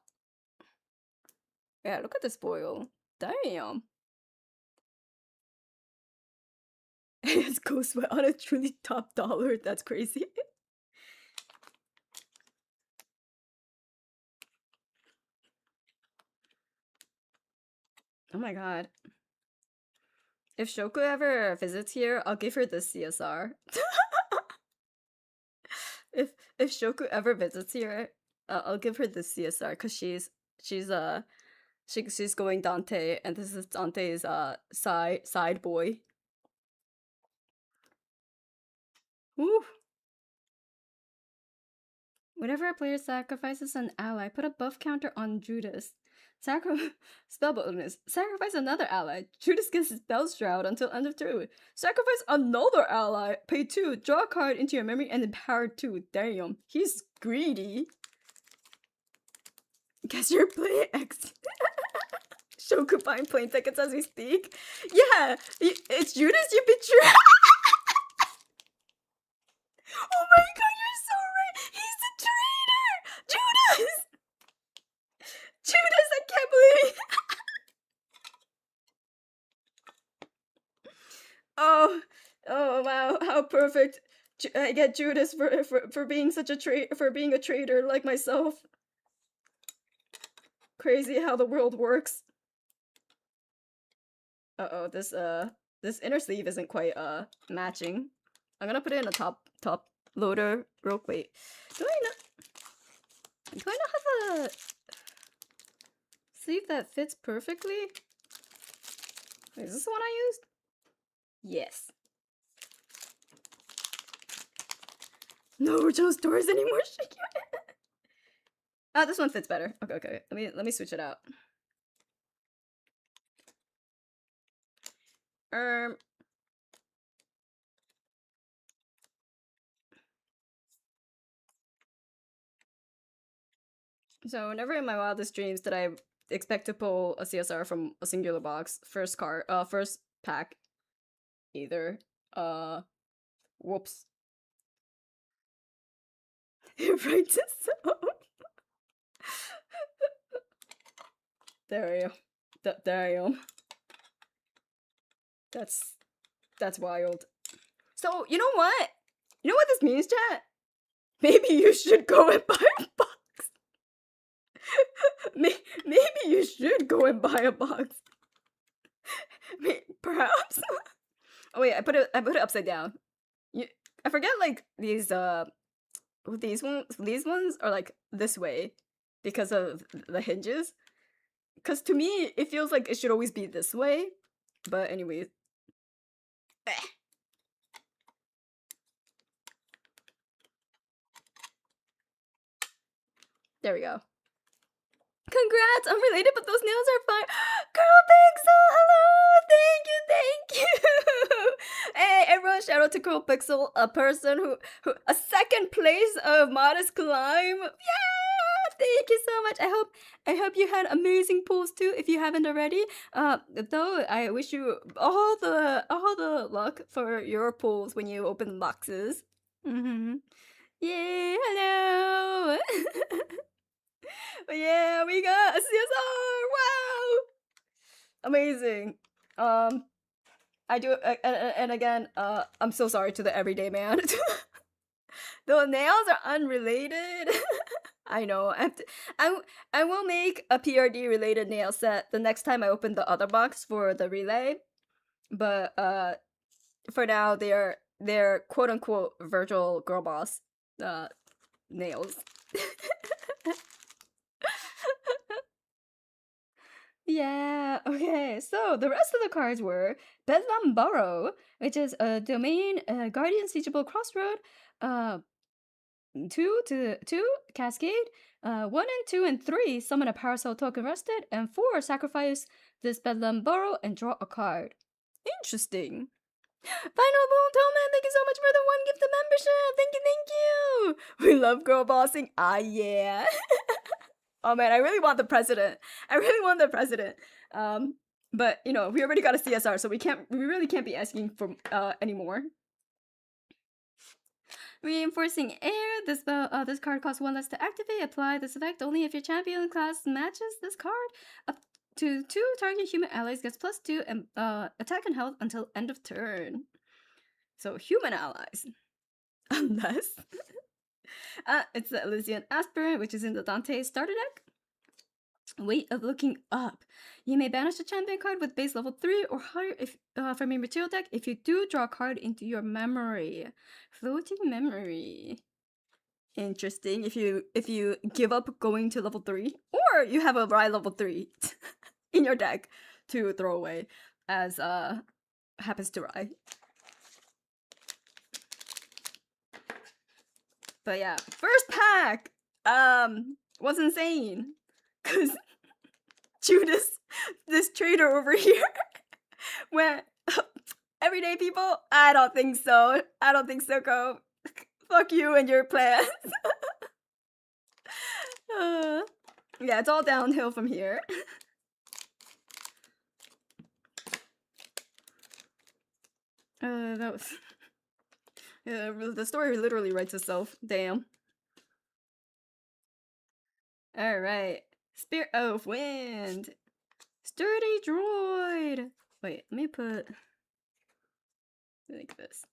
Yeah, look at this foil. Damn. It's Ghost Sweat on a truly top dollar. That's crazy. Oh my god. If Shoku ever visits here, I'll give her this CSR. if Shoku ever visits here, I'll give her this CSR because she's going Dante, and this is Dante's side boy. Woo. Whenever a player sacrifices an ally, put a buff counter on Judas. Spell bonus. Sacrifice another ally. Judas gets his Spell Shroud until end of turn. Sacrifice another ally. Pay 2. Draw a card into your memory and empower 2. Damn. He's greedy. Guess you're playing X. Shoku buying plane tickets as we speak. Yeah, it's Judas you betray. Oh my god, you're so right. He's the traitor. Judas. Judas, I can't believe it. Oh wow, how perfect. I get Judas for being such a being a traitor like myself. Crazy how the world works. Uh-oh, this inner sleeve isn't quite matching. I'm gonna put it in a top loader real quick. Do I not have a sleeve that fits perfectly? Wait, is this the one I used? Yes. No original stories anymore. Ah, this one fits better. Okay. Let me switch it out. So never in my wildest dreams did I expect to pull a CSR from a singular box. First pack. Either. Whoops. Right to so. There I am. There I am. That's wild. So, you know what? You know what this means, chat? Maybe you should go and buy a box. Maybe you should go and buy a box. Perhaps. Oh wait, I put it upside down. I forget like these ones are like this way because of the hinges. Cause to me it feels like it should always be this way. But anyways. There we go. Congrats! Unrelated, but those nails are fine. Girl Pixel, hello! Thank you! Hey, everyone, shout out to Girl Pixel, a person who a second place of Modest Climb. Yeah! Thank you so much. I hope you had amazing pulls too, if you haven't already. Though I wish you all the luck for your pulls when you open boxes. Yay, hello! But yeah, we got a CSR! Wow! Amazing. I do, and again, I'm so sorry to the everyday man. The nails are unrelated. I know. I will make a PRD related nail set the next time I open the other box for the relay. But for now they're quote unquote virtual girl boss nails. Yeah, okay. So the rest of the cards were Bedlam Burrow, which is a domain guardian siegeable crossroad, 2 Cascade, 1 and 2 and 3 summon a power cell token rested, and 4 sacrifice this Bedlam Burrow and draw a card. Interesting. Final Boom Toman, thank you so much for the 1 gift of membership. Thank you. We love girl bossing. Ah, yeah. Oh man, I really want the president. But you know, we already got a CSR, so we really can't be asking for anymore. Reinforcing air. This card costs 1 less to activate. Apply this effect only if your champion class matches this card. Up to 2 target human allies gets +2 and attack and health until end of turn. So human allies, unless it's the Elysian Aspirant, which is in the Dante starter deck. Weight of Looking Up. You may banish a champion card with base level 3 or higher if from your material deck if you do draw a card into your memory. Floating memory. Interesting. If you give up going to level 3, or you have a Rye level 3 in your deck to throw away, as happens to Rye. But yeah, first pack was insane. Cause Judas, this trader over here, went, everyday people? I don't think so, Go. Fuck you and your plans. Yeah, it's all downhill from here. That was... the story literally writes itself. Damn. Alright. Spirit of Wind. Sturdy Droid. Wait, let me put... like this.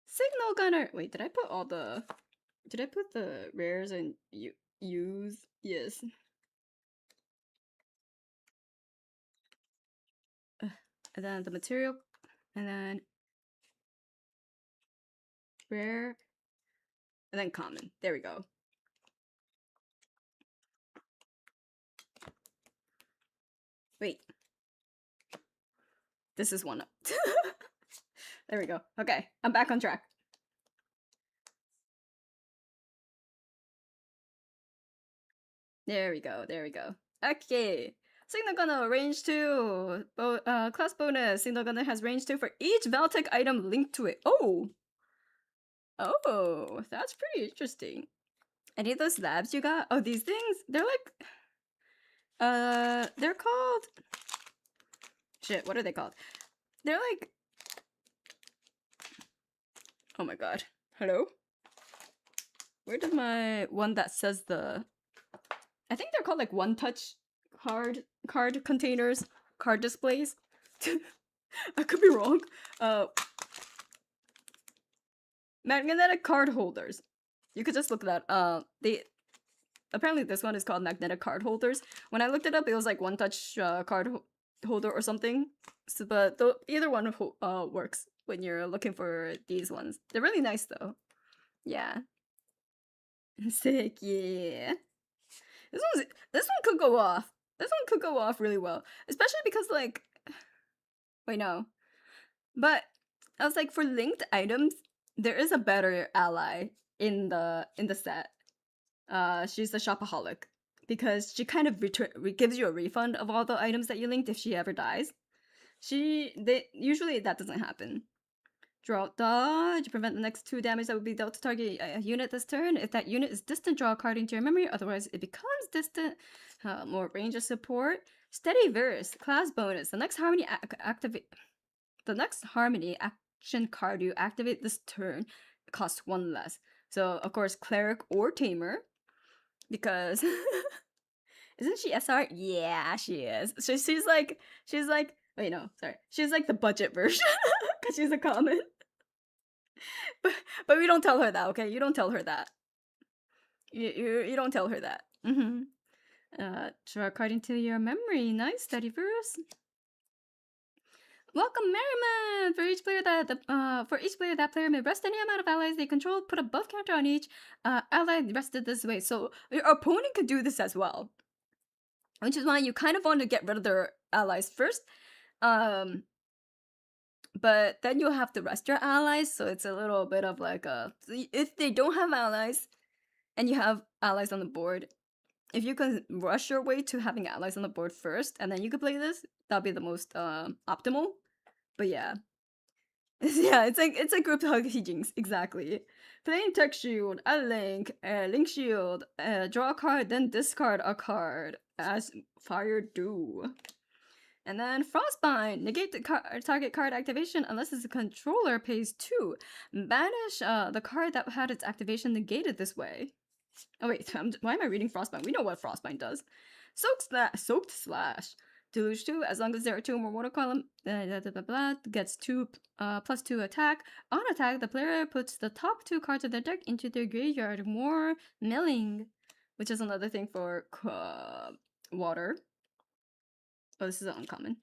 Signal Gunner. Wait, did I put all the... Did I put the rares and use? Yes. And then the material. And then... rare. And then common. There we go. Wait. This is one up. There we go. Okay, I'm back on track. There we go. Okay. Signal Gunner, range 2. Class bonus. Signal Gunner has range 2 for each Valtech item linked to it. Oh! Oh, that's pretty interesting. Any of those labs you got? Oh, these things? They're like... they're called... Shit, what are they called? They're like... Oh my god. Hello? Where did my one that says the... I think they're called like one-touch card containers, card displays. I could be wrong. Magnetic card holders. You could just look that. Apparently this one is called magnetic card holders. When I looked it up, it was like one-touch card holder or something. So, but either one works when you're looking for these ones. They're really nice though. Yeah. Sick, yeah. This one could go off. This one could go off really well, especially because like, wait no, but I was like for linked items, there is a better ally in the set. She's the shopaholic because she kind of gives you a refund of all the items that you linked if she ever dies. Usually that doesn't happen. Draw dodge. Prevent the next 2 damage that would be dealt to target a unit this turn. If that unit is distant, draw a card into your memory. Otherwise, it becomes distant. More range of support. Steady verse. Class bonus. The next harmony action card you activate this turn costs 1 less. So of course, cleric or tamer, because isn't she SR? Yeah, she is. So she's like. Wait, no, sorry. She's like the budget version because she's a common. but we don't tell her that, okay? You don't tell her that. You don't tell her that. Draw a card into your memory. Nice, study verse. Welcome, Merriman! For each player that player may rest any amount of allies they control, put a buff counter on each ally rested this way. So your opponent could do this as well, which is why you kind of want to get rid of their allies first. But then you'll have to rest your allies, so it's a little bit of like if they don't have allies and you have allies on the board, if you can rush your way to having allies on the board first and then you can play this, that'll be the most optimal. But yeah. Yeah, it's like group hug jinx, exactly. Playing tech shield, a link shield, draw a card, then discard a card as fire do. And then Frostbind, negate the target card activation unless its controller pays 2. Banish the card that had its activation negated this way. Oh wait, why am I reading Frostbind? We know what Frostbind does. Soaked Slash. Deluge 2, as long as there are 2 or more water column, gets 2 plus 2 attack. On attack, the player puts the top 2 cards of their deck into their graveyard. More milling, which is another thing for water. Oh, this is uncommon.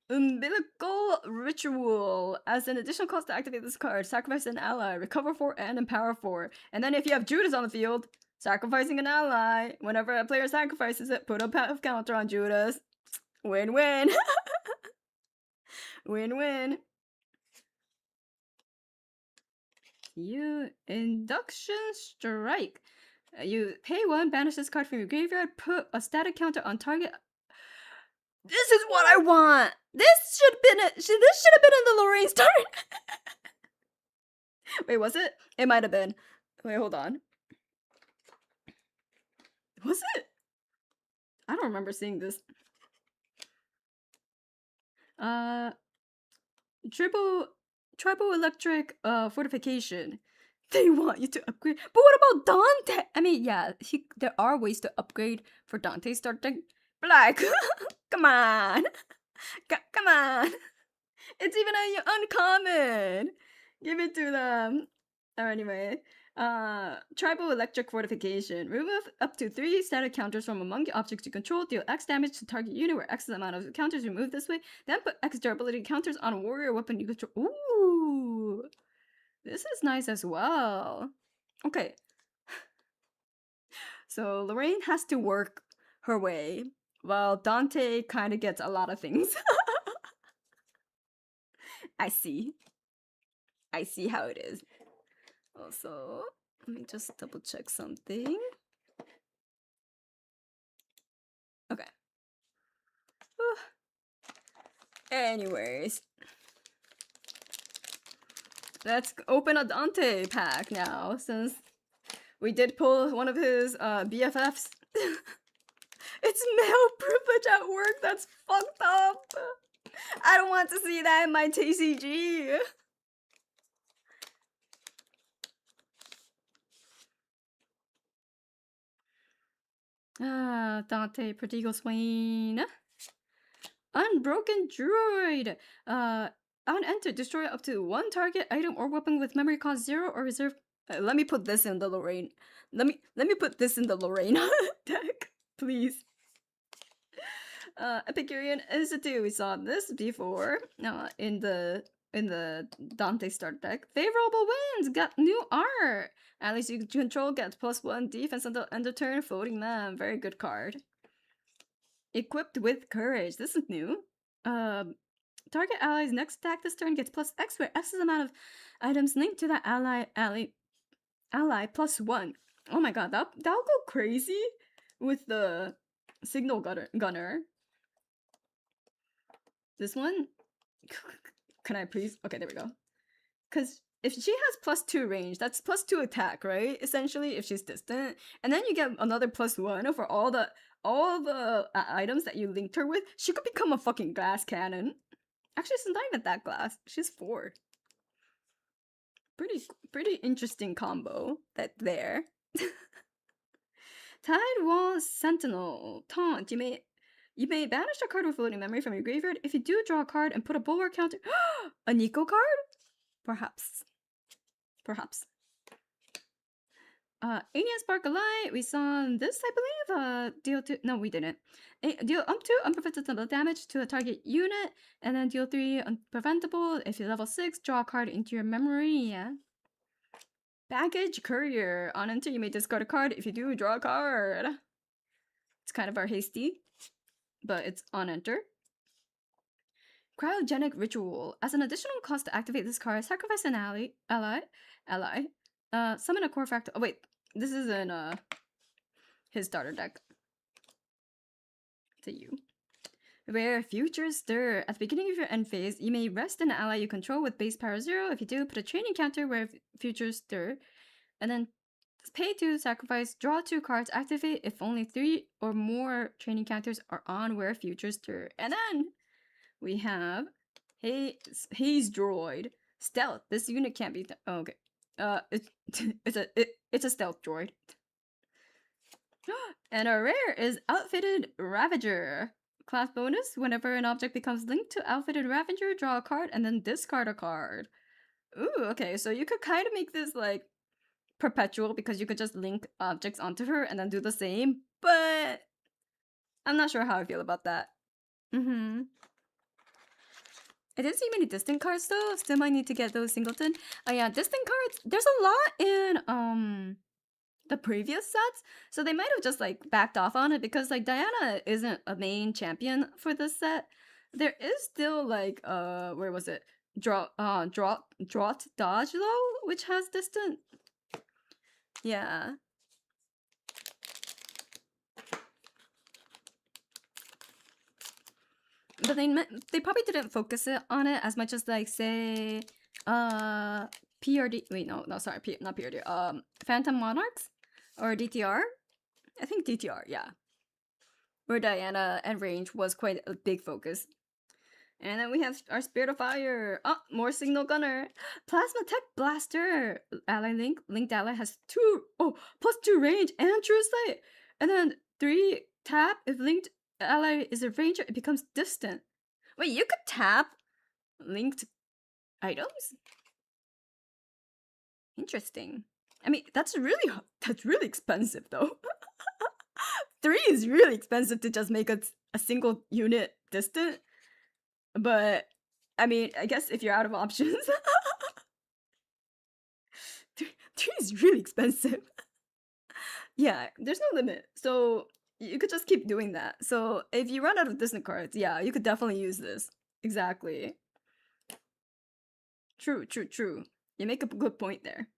Umbilical Ritual. As an additional cost to activate this card, sacrifice an ally, recover 4 and empower 4. And then if you have Judas on the field, sacrificing an ally. Whenever a player sacrifices it, put a buff counter on Judas. Win-win. Win-win. You Induction Strike. You pay 1, banish this card from your graveyard, put a static counter on target. This is what I want. This should have been in the Lorraine's turn. Wait, was it? It might have been. Wait, hold on. Was it? I don't remember seeing this. Triple electric fortification. They want you to upgrade. But what about Dante? I mean, yeah, there are ways to upgrade for Dante starting. Black. Come on. Come on. It's even an uncommon. Give it to them. Oh, anyway. Tribal Electric Fortification. Remove up to 3 static counters from among the objects you control. Deal X damage to target unit where X is the amount of counters removed this way. Then put X durability counters on a warrior weapon you control. Ooh! This is nice as well. Okay. So Lorraine has to work her way, while Dante kind of gets a lot of things. I see how it is. Also, let me just double check something. Okay. Anyways, let's open a Dante pack now, since we did pull one of his BFFs. It's male privilege at work. That's fucked up. I don't want to see that in my TCG. Dante Prodigal Swain. Unbroken Druid. On enter, destroy up to 1 target item or weapon with memory cost 0 or reserve. Let me put this in the Lorraine. Let me put this in the Lorraine deck, please. Epicurean Institute. We saw this before. In the Dante start deck. Favorable wins. Got new art. Allies you control get +1 defense until end of turn. Floating them. Very good card. Equipped with courage. This is new. Target ally's next attack this turn gets +X, where X is the amount of items linked to that ally +1. Oh my god, that'll go crazy with the signal gunner. This one, can I please? Okay, there we go. Because if she has +2 range, that's +2 attack, right? Essentially, if she's distant, and then you get another +1 for all the items that you linked her with. She could become a fucking glass cannon. Actually, she's not even that glass. She's 4. Pretty interesting combo there. Tide Wall Sentinel. Taunt. You may banish a card with floating memory from your graveyard. If you do, draw a card and put a bulwark counter. A Nico card? Perhaps. Perhaps. Alien Spark of Light, we saw this, I believe. Deal 2. No, we didn't. Deal up to unpreventable damage to a target unit, and then deal 3 unpreventable. If you're level 6, draw a card into your memory. Yeah. Baggage Courier. On enter, you may discard a card. If you do, draw a card. It's kind of our hasty, but it's on enter. Cryogenic Ritual. As an additional cost to activate this card, sacrifice an ally. Summon a core factor. Oh wait, this is in his starter deck. To you. Rare Future Stir. At the beginning of your end phase, you may rest an ally you control with base power 0. If you do, put a training counter where Future Stir, and then pay to sacrifice, draw 2 cards, activate if only 3 or more training counters are on where Future Stir. And then we have Haze Droid. Stealth. This unit can't be oh, okay. It's a stealth droid. And our rare is Outfitted Ravager. Class bonus, whenever an object becomes linked to Outfitted Ravager, draw a card and then discard a card. Ooh, okay, so you could kind of make this like perpetual because you could just link objects onto her and then do the same, but I'm not sure how I feel about that. I didn't see many distant cards though. Still might need to get those singleton. Oh yeah, distant cards. There's a lot in the previous sets, so they might have just like backed off on it because like Diana isn't a main champion for this set. There is still like where was it? Draught Dodge though, which has distant. Yeah. But they probably didn't focus on it as much as like say PRD. Wait, no, sorry, not PRD. Phantom Monarchs or DTR. I think DTR, yeah. Where Diana and range was quite a big focus. And then we have our Spirit of Fire. Oh, more Signal Gunner. Plasma Tech Blaster. Ally link. Linked ally has +2 range and True Sight. And then 3 tap. If linked ally is a ranger, it becomes distant. Wait, you could tap linked items? Interesting. I mean, that's really expensive though. 3 is really expensive to just make a single unit distant. But I mean, I guess if you're out of options, 3 is really expensive. Yeah, there's no limit. So you could just keep doing that. So if you run out of distant cards, yeah, you could definitely use this. Exactly. True. You make a good point there.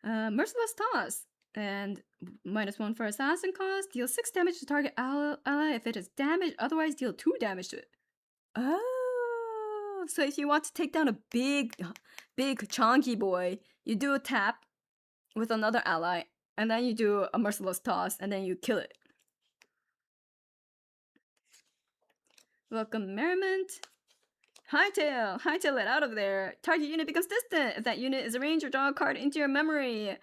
Merciless Toss. And -1 for assassin cost. Deal 6 damage to target ally if it is damaged. Otherwise, deal 2 damage to it. Oh, so if you want to take down a big chonky boy, you do a tap with another ally, and then you do a Merciless Toss, and then you kill it. Welcome Merriment. Hightail it out of there. Target unit becomes distant. If that unit is a ranger, draw a card into your memory.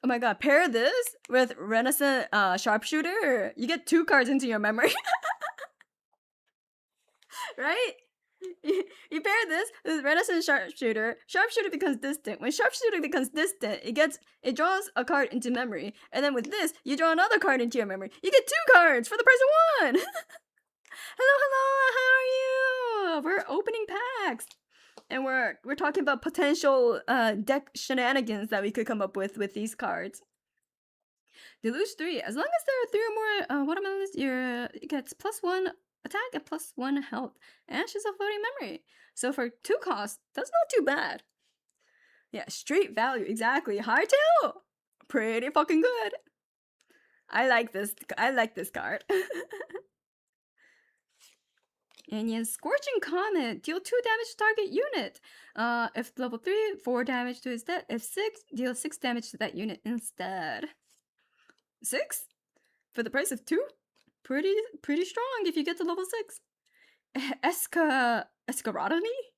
Oh my god, pair this with Renaissance Sharpshooter. You get 2 cards into your memory. Right? You pair this with Renaissance Sharpshooter. Sharpshooter becomes distant. When Sharpshooter becomes distant, it draws a card into memory. And then with this, you draw another card into your memory. You get 2 cards for the price of 1! Hello, how are you? We're opening packs. And we're talking about potential deck shenanigans that we could come up with these cards. Deluge 3. As long as there are 3 or more watermelons, it gets +1 attack and +1 health. And she's a floating memory. So for 2 costs, that's not too bad. Yeah, straight value, exactly. Hightail! Pretty fucking good. I like this card. And yes, Scorching Comet. Deal 2 damage to target unit. If level 3, 4 damage to his death. If 6, deal 6 damage to that unit instead. 6? For the price of 2? Pretty strong if you get to level 6. Escarotomy?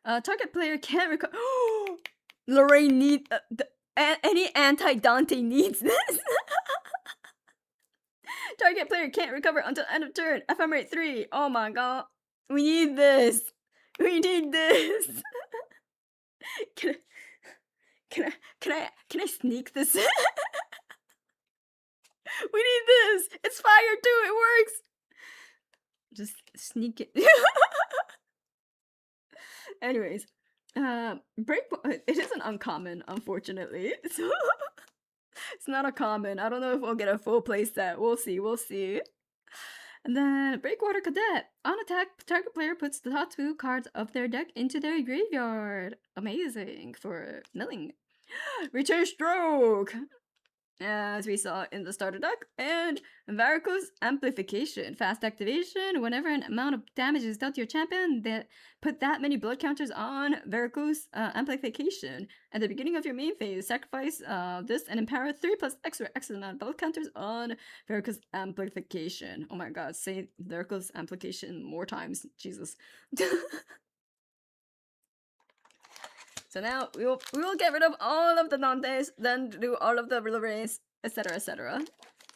Target player can't recover. Lorraine needs any anti-Dante needs this. Target player can't recover until end of turn. Ephemerate 3. Oh my god. We need this. We need this. Can I, can I sneak this in? We need this. It's fire too. It works. Just sneak it. Anyways, break. It isn't uncommon, unfortunately. So it's not a common. I don't know if we'll get a full play set. We'll see. We'll see. And then Breakwater Cadet. On attack, target player puts the top 2 cards of their deck into their graveyard. Amazing for milling. Return Stroke! As we saw in the starter deck. And Varicose Amplification. Fast activation. Whenever an amount of damage is dealt to your champion, that put that many blood counters on Varicose Amplification. At the beginning of your main phase, sacrifice this and empower 3 plus extra amount of blood counters on Varicose Amplification. Oh my god, say Varicose Amplification more times. Jesus. So now we will get rid of all of the Dantes, then do all of the Lorraines, etc., etc.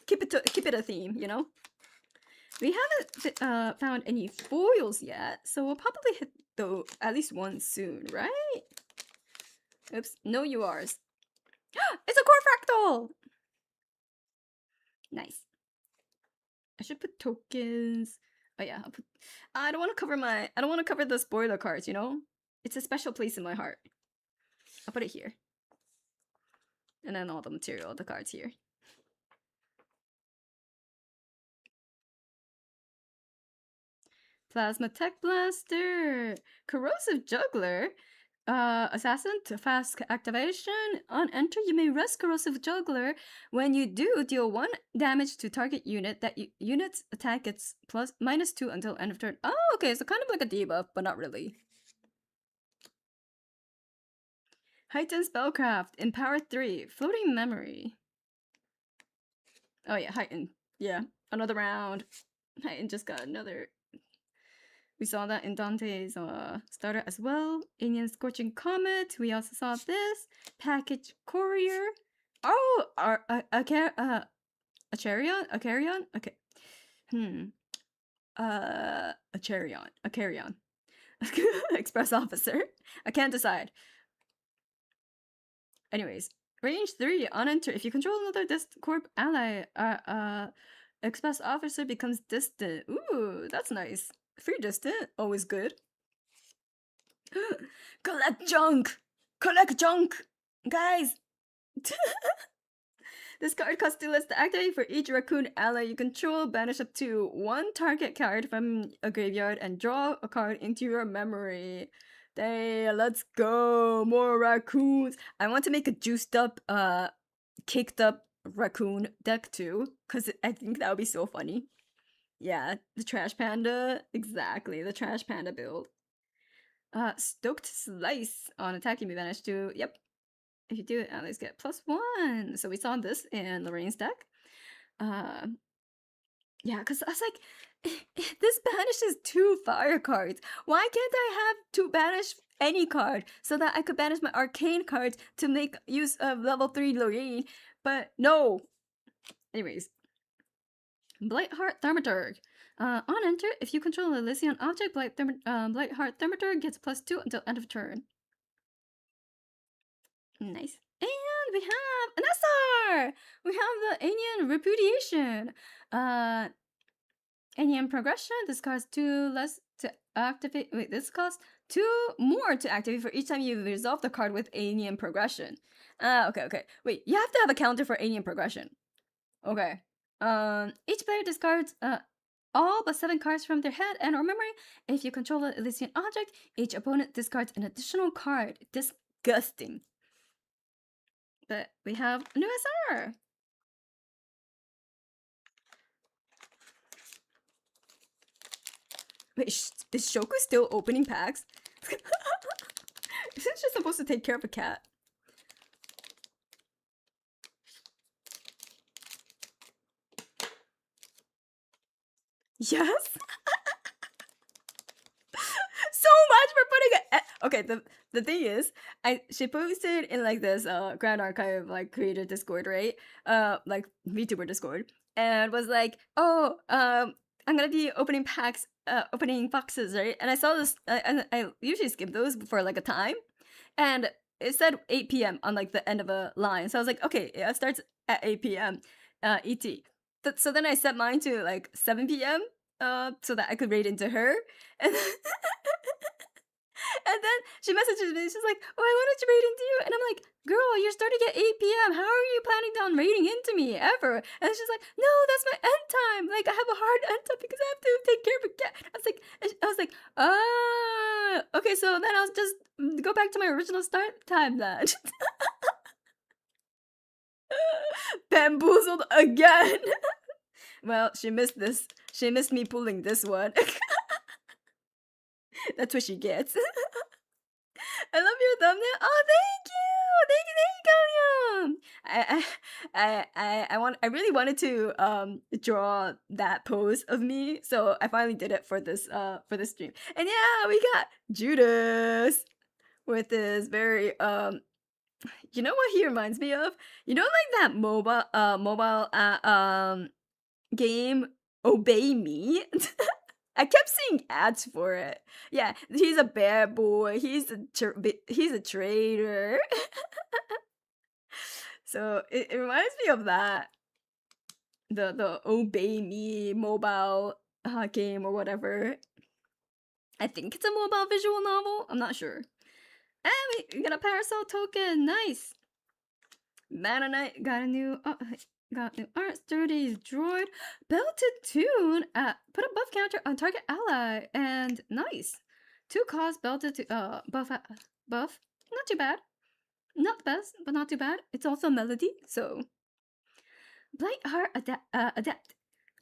Keep it a theme, you know. We haven't found any foils yet, so we'll probably hit at least one soon, right? Oops, no URs. It's a core fractal. Nice. I should put tokens. Oh yeah, I'll put. I don't want to cover the spoiler cards, you know. It's a special place in my heart. I'll put it here. And then all the material, the cards here. Plasma Tech Blaster! Corrosive Juggler! Assassin to fast activation. On enter, you may rest Corrosive Juggler. When you do, deal 1 damage to target unit. That unit's attack gets -2 until end of turn. Oh, okay, so kind of like a debuff, but not really. Heightened Spellcraft, Empower 3, Floating Memory. Oh yeah, Heightened. Yeah, another round. Heightened just got another. We saw that in Dante's starter as well. Alien Scorching Comet. We also saw this. Package Courier. Oh, Acharion? Okay. Acharion. Express Officer. I can't decide. Anyways, range 3 on enter. If you control another Corp ally, Express Officer becomes distant. Ooh, that's nice. Free distant, always good. Collect junk! Collect junk! Guys! This card costs 2 less to activate for each raccoon ally you control. Banish up to 1 target card from a graveyard and draw a card into your memory. Hey, let's go! More raccoons! I want to make a juiced up, caked up raccoon deck too, because I think that would be so funny. Yeah, the Trash Panda. Exactly, the Trash Panda build. Stoked Slice. On attack, you may banish 2. Yep. If you do it, allies get +1. So we saw this in Lorraine's deck. Yeah, because I was like, this banishes 2 fire cards. Why can't I have to banish any card so that I could banish my arcane cards to make use of level 3 Lorraine? But no. Anyways. Blightheart Thaumaturg. On enter, if you control a Elysian object, Blightheart Thaumaturg gets +2 until end of turn. Nice. And we have an SR! We have the Alien Repudiation. Alien Progression. This costs 2 less to activate. Wait, this costs 2 more to activate for each time you resolve the card with Alien Progression. Okay. Wait, you have to have a counter for Alien Progression. Okay. Each player discards all but 7 cards from their hand and or memory. If you control an Elysian object, each opponent discards an additional card. Disgusting. But we have a new SR. Wait, is Shoku still opening packs? Isn't she supposed to take care of a cat? Yes? So much for putting it. Okay, the thing is, she posted in like this Grand Archive like creator Discord, right? Like VTuber Discord, and was like, oh, I'm gonna be opening packs opening boxes, right? And I saw this, and I usually skip those for like a time, and it said 8 p.m. on like the end of a line. So I was like, okay, it starts at 8 p.m. ET. So then I set mine to like 7 p.m. So that I could read into her, and and then she messages me. She's like, "Oh, I wanted to read into you," and I'm like, "Girl, you're starting at 8 p.m. How are you planning on reading into me ever?" And she's like, "No, that's my end time. Like, I have a hard end time because I have to take care of a cat." I was like, "Ah, okay." So then I'll just go back to my original start time then. Bamboozled again. Well, she missed this. She missed me pulling this one. That's what she gets. I love your thumbnail. Oh, thank you, Kalyam. I really wanted to draw that pose of me, so I finally did it for this stream. And yeah, we got Judas with this very you know what he reminds me of? You know, like that mobile game Obey Me. I kept seeing ads for it. Yeah, he's a bad boy. He's a traitor. So it reminds me of that. The Obey Me mobile game or whatever. I think it's a mobile visual novel. I'm not sure. And we got a parasol token. Nice. Mana Knight got a new art. Sturdy droid. Belted tune. Put a buff counter on target ally. And nice. 2 cost belted to buff. Not too bad. Not the best, but not too bad. It's also melody, so Blightheart adept.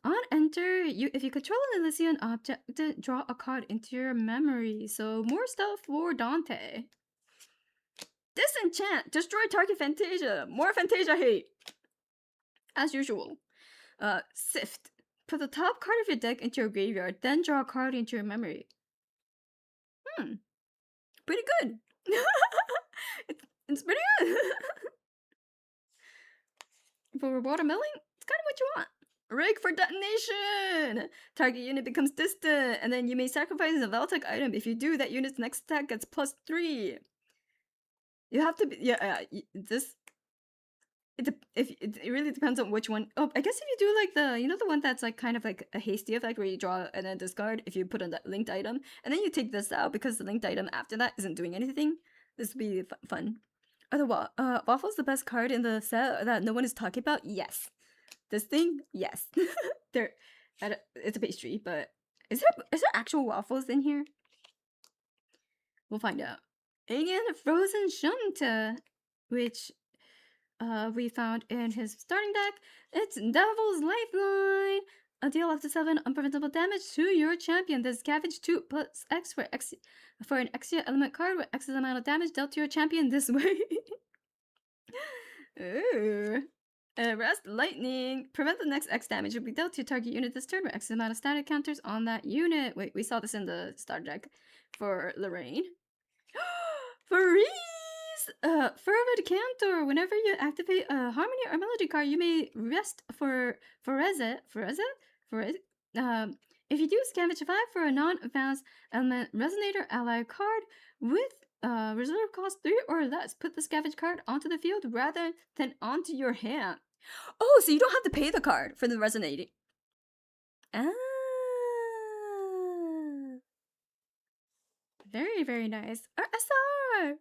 On enter, if you control an Elysian object, draw a card into your memory. So more stuff for Dante. Disenchant. Destroy target Fantasia. More Fantasia hate. As usual. Sift. Put the top card of your deck into your graveyard, then draw a card into your memory. Pretty good. It's pretty good. For watermelon, it's kind of what you want. Rig for detonation! Target unit becomes distant, and then you may sacrifice a Veltec item. If you do, that unit's next attack gets +3. You have to be, it really depends on which one. Oh, I guess if you do like the one that's like kind of like a hasty effect where you draw and then discard, if you put on that linked item, and then you take this out because the linked item after that isn't doing anything, this would be fun. Waffle's the best card in the set that no one is talking about? Yes. This thing? Yes. It's a pastry, but is there actual waffles in here? We'll find out. Again, Frozen Shunta, which we found in his starting deck. It's Devil's Lifeline. Deal up to 7 unpreventable damage to your champion. Then scavenge 2 plus X for an extra element card with X amount of damage dealt to your champion this way. Ooh. Rest Lightning. Prevent the next X damage will be dealt to your target unit this turn with X amount of static counters on that unit. Wait, we saw this in the starter deck for Lorraine. Freeze! Fervid Cantor. Whenever you activate a Harmony or Melody card, you may rest for Forezet. If you do scavenge 5 for a non-advanced element resonator ally card with reserve cost 3 or less, put the scavenge card onto the field rather than onto your hand. Oh, so you don't have to pay the card for the resonating. Ah. Very, very nice. SR!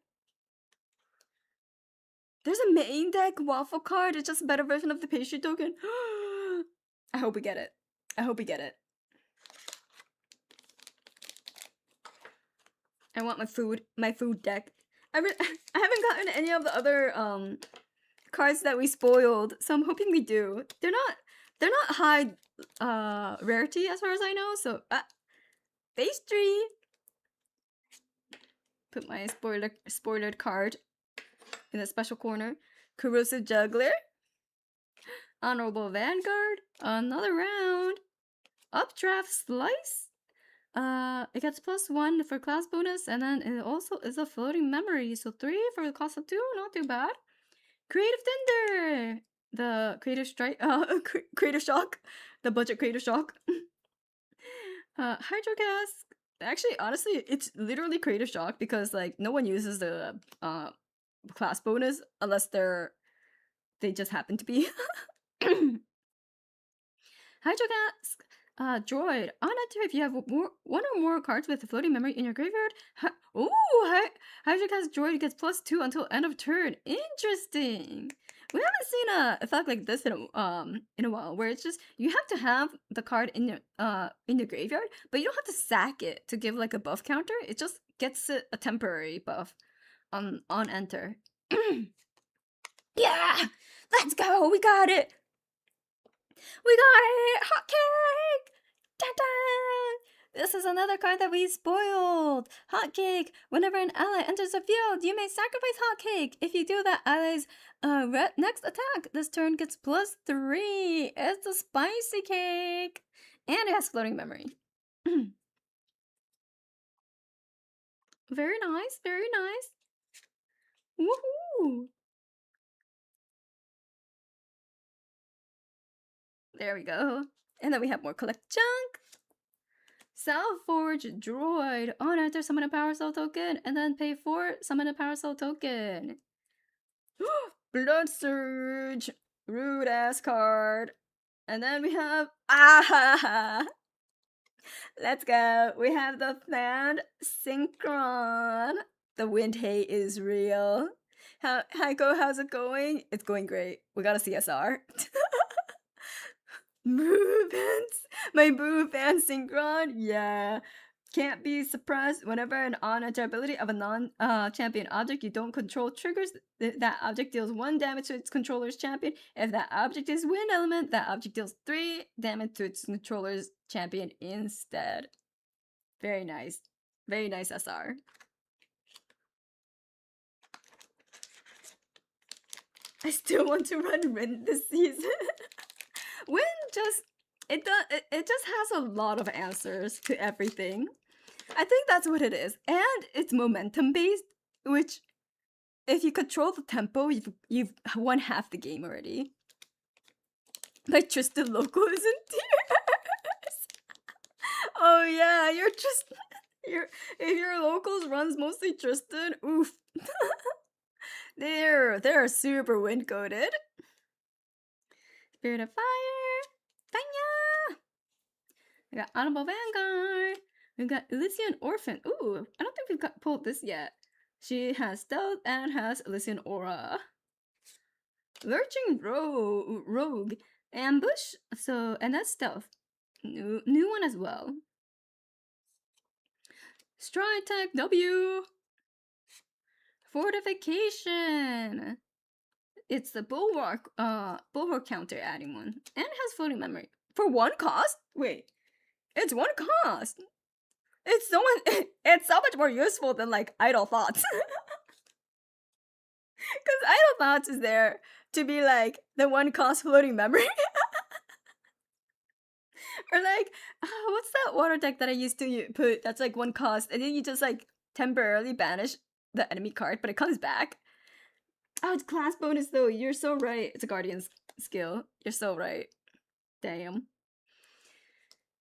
There's a main deck waffle card. It's just a better version of the pastry token. I hope we get it. I hope we get it. I want my food deck. I haven't gotten any of the other cards that we spoiled, so I'm hoping we do. They're not high rarity as far as I know. So pastry. Put my spoilered card in a special corner. Corrosive Juggler. Honorable Vanguard. Another round. Updraft Slice. It gets +1 for class bonus, and then it also is a floating memory. So 3 for the cost of 2, not too bad. Creative Tender. The Creative Strike. Creative Shock. The budget Creative Shock. Hydrogas. Actually, honestly, it's literally Creative Shock because like no one uses the class bonus unless they just happen to be. Hydrogas. Droid. On enter if you have one or more cards with floating memory in your graveyard. Hydrogas droid gets +2 until end of turn. Interesting. We haven't seen a effect like this in a while, where it's just you have to have the card in your graveyard, but you don't have to sack it to give like a buff counter. It just gets it a temporary buff on enter. Yeah, let's go. We got it. We got it! Hot cake! Ta-da! This is another card that we spoiled! Hot cake! Whenever an ally enters the field, you may sacrifice hot cake. If you do that ally's next attack, this turn gets +3. It's a spicy cake! And it has floating memory. Very nice, very nice. Woohoo! There we go. And then we have more collect junk. Salforge droid. On enter, summon a power soul token, and then pay 4, summon a power soul token. Blood Surge. Rude ass card. And then we have let's go. We have the Fan Synchron. The wind hate is real. Heiko, how's it going? It's going great. We got a CSR. Movements. My Boo Fan Synchron. Yeah. Can't be suppressed whenever an on-enter ability of a non-champion object you don't control triggers. That object deals 1 damage to its controller's champion. If that object is wind element, that object deals 3 damage to its controller's champion instead. Very nice. Very nice SR. I still want to run Wind this season. Wind just it just has a lot of answers to everything. I think that's what it is, and it's momentum based, which if you control the tempo, you've won half the game already. My Tristan local is in tears. Oh yeah, if your locals runs mostly Tristan, oof. They're super wind coded. Spirit of Fire, Fire. I got Honorable Vanguard. We've got Elysian Orphan. Ooh, I don't think we've pulled this yet. She has Stealth and has Elysian Aura. Lurching Rogue. Ambush. So, and that's Stealth. New one as well. Stride Tech W. Fortification. It's the Bulwark counter adding one. And it has floating memory. For 1 cost? Wait. It's 1 cost. It's so much more useful than like Idle Thoughts. Because Idle Thoughts is there to be like the 1 cost floating memory. Or like, what's that water deck that I used to put that's like 1 cost, and then you just like temporarily banish the enemy card, but it comes back. Oh, it's class bonus though. You're so right. It's a Guardian's skill. You're so right. Damn.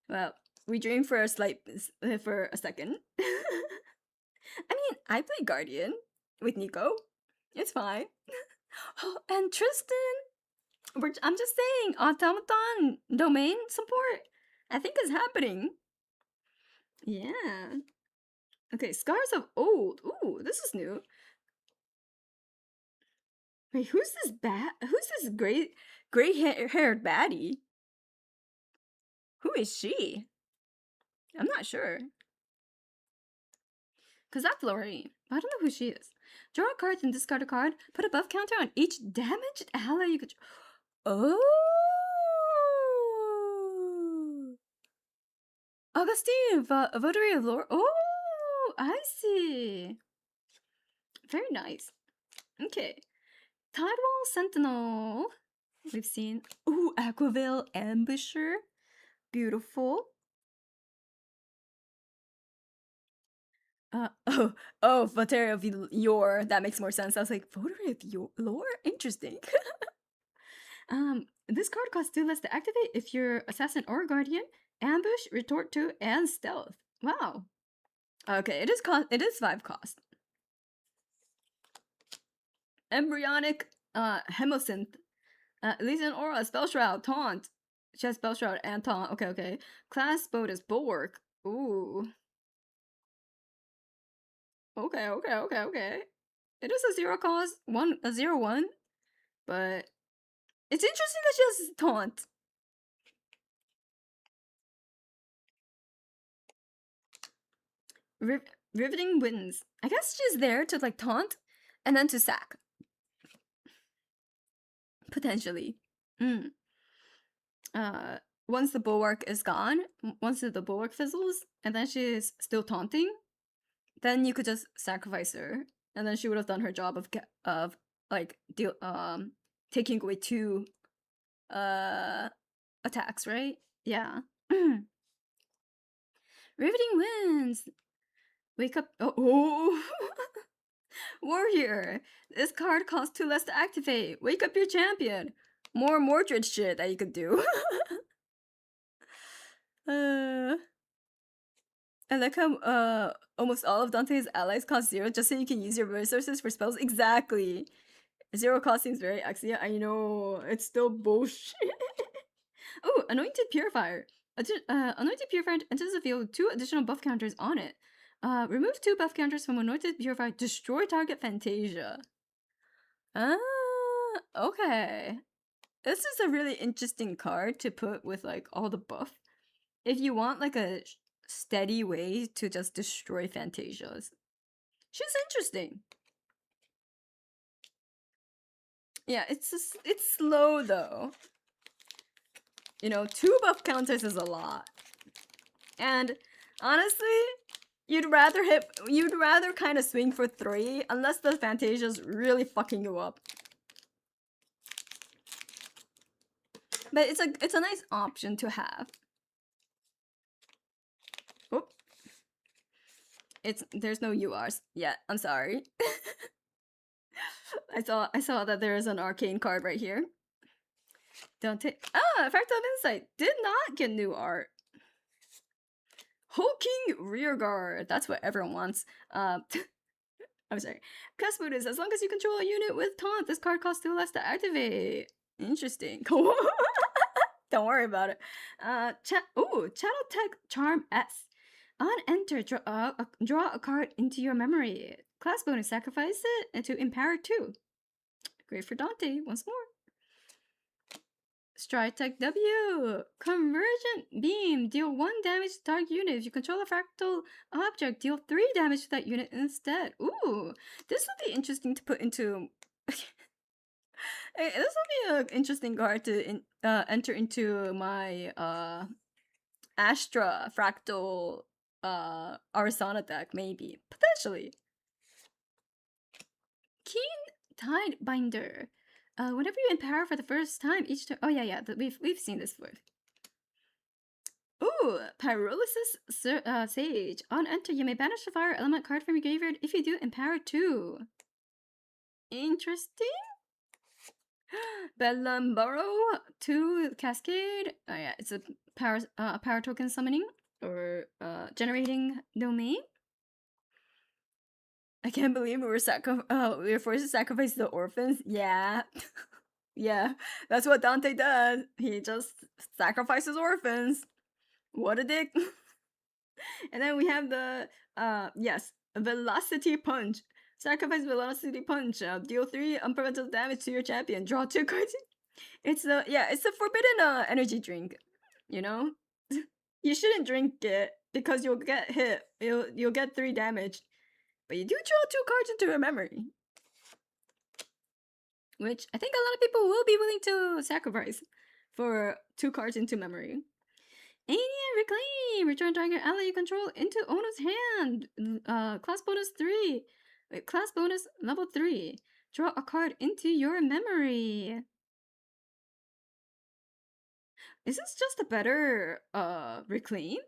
Well, we dreamed for a second. I mean, I play Guardian with Nico. It's fine. Oh, and Tristan. I'm just saying, Automaton domain support, I think is happening. Yeah. Okay, Scars of Old. Ooh, this is new. Wait, who's this gray-haired baddie? Who is she? I'm not sure. Cause that's Lorraine. I don't know who she is. Draw a card and discard a card. Put a buff counter on each damaged ally you could. Oh, Augustine, Votary of Lore. Oh, I see. Very nice. Okay, Tidewall Sentinel. We've seen. Ooh, Aquaville Ambusher. Beautiful. Votary of Yore. That makes more sense. I was like, Votary of Lore? Interesting. This card costs 2 less to activate if you're assassin or guardian, ambush, retort 2, and stealth. Wow. Okay, it is 5 cost. Embryonic Hemosynth. Elysian Aura, Spell Shroud, Taunt. She has Spell Shroud and Taunt. Okay. Class Bonus, Bulwark. Ooh. Okay. It is a 0 cost, 0/1, but it's interesting that she has Taunt. Riveting Winds. I guess she's there to like taunt and then to sack. Potentially. Once the bulwark is gone, once the bulwark fizzles, and then she's still taunting, then you could just sacrifice her, and then she would have done her job of like taking away 2 attacks, right? Yeah. Riveting Winds. Wake up. Oh. Warrior. This card costs 2 less to activate. Wake up your champion. More Mordred shit that you could do. I like how almost all of Dante's allies cost 0 just so you can use your resources for spells. Exactly. 0 cost seems very Axia. I know. It's still bullshit. Oh, Anointed Purifier. Anointed Purifier enters the field with 2 additional buff counters on it. Remove 2 buff counters from Anointed Purifier. Destroy target Fantasia. Okay. This is a really interesting card to put with like all the buff. If you want like a steady way to just destroy Fantasias. She's interesting. Yeah, it's slow though. You know, 2 buff counters is a lot. And honestly, you'd rather kind of swing for 3 unless the Fantasia's really fucking you up. But it's a nice option to have. Oh. There's no URs yet. I'm sorry. I saw that there is an arcane card right here. Don't take Fractal Insight did not get new art. Hulking Rearguard. That's what everyone wants. I'm sorry. Class Buddhist, as long as you control a unit with taunt, this card costs 2 less to activate. Interesting. Don't worry about it. Chattel Tech Charm S. On enter, draw a card into your memory. Class bonus, sacrifice it and to empower 2. Great for Dante, once more. Strike Tech W. Convergent Beam. Deal 1 damage to target unit. If you control a fractal object, deal 3 damage to that unit instead. Ooh, this would be interesting to put into... This would be an interesting card to enter into my Astra Fractal Arsana deck, maybe. Potentially. Keen Tide Binder. Whenever you empower for the first time each turn... Oh, yeah, we've seen this before. Ooh, Pyrolysis Sage. On enter, you may banish a fire element card from your graveyard. If you do, empower 2. Interesting. Belambaro 2 Cascade. Oh yeah, it's a power token summoning or generating domain. I can't believe we were forced to sacrifice the orphans. Yeah. Yeah, that's what Dante does. He just sacrifices orphans. What a dick. And then we have the Velocity Punch. Sacrifice Velocity Punch. Deal 3 unpreventable damage to your champion. Draw 2 cards. It's a forbidden energy drink. You know, you shouldn't drink it because you'll get hit. You'll get 3 damage, but you do draw 2 cards into your memory, which I think a lot of people will be willing to sacrifice for 2 cards into memory. Alien Reclaim. Return target ally you control into owner's hand. Class bonus 3. Wait, class bonus level 3. Draw a card into your memory. Is this just a better Reclaim?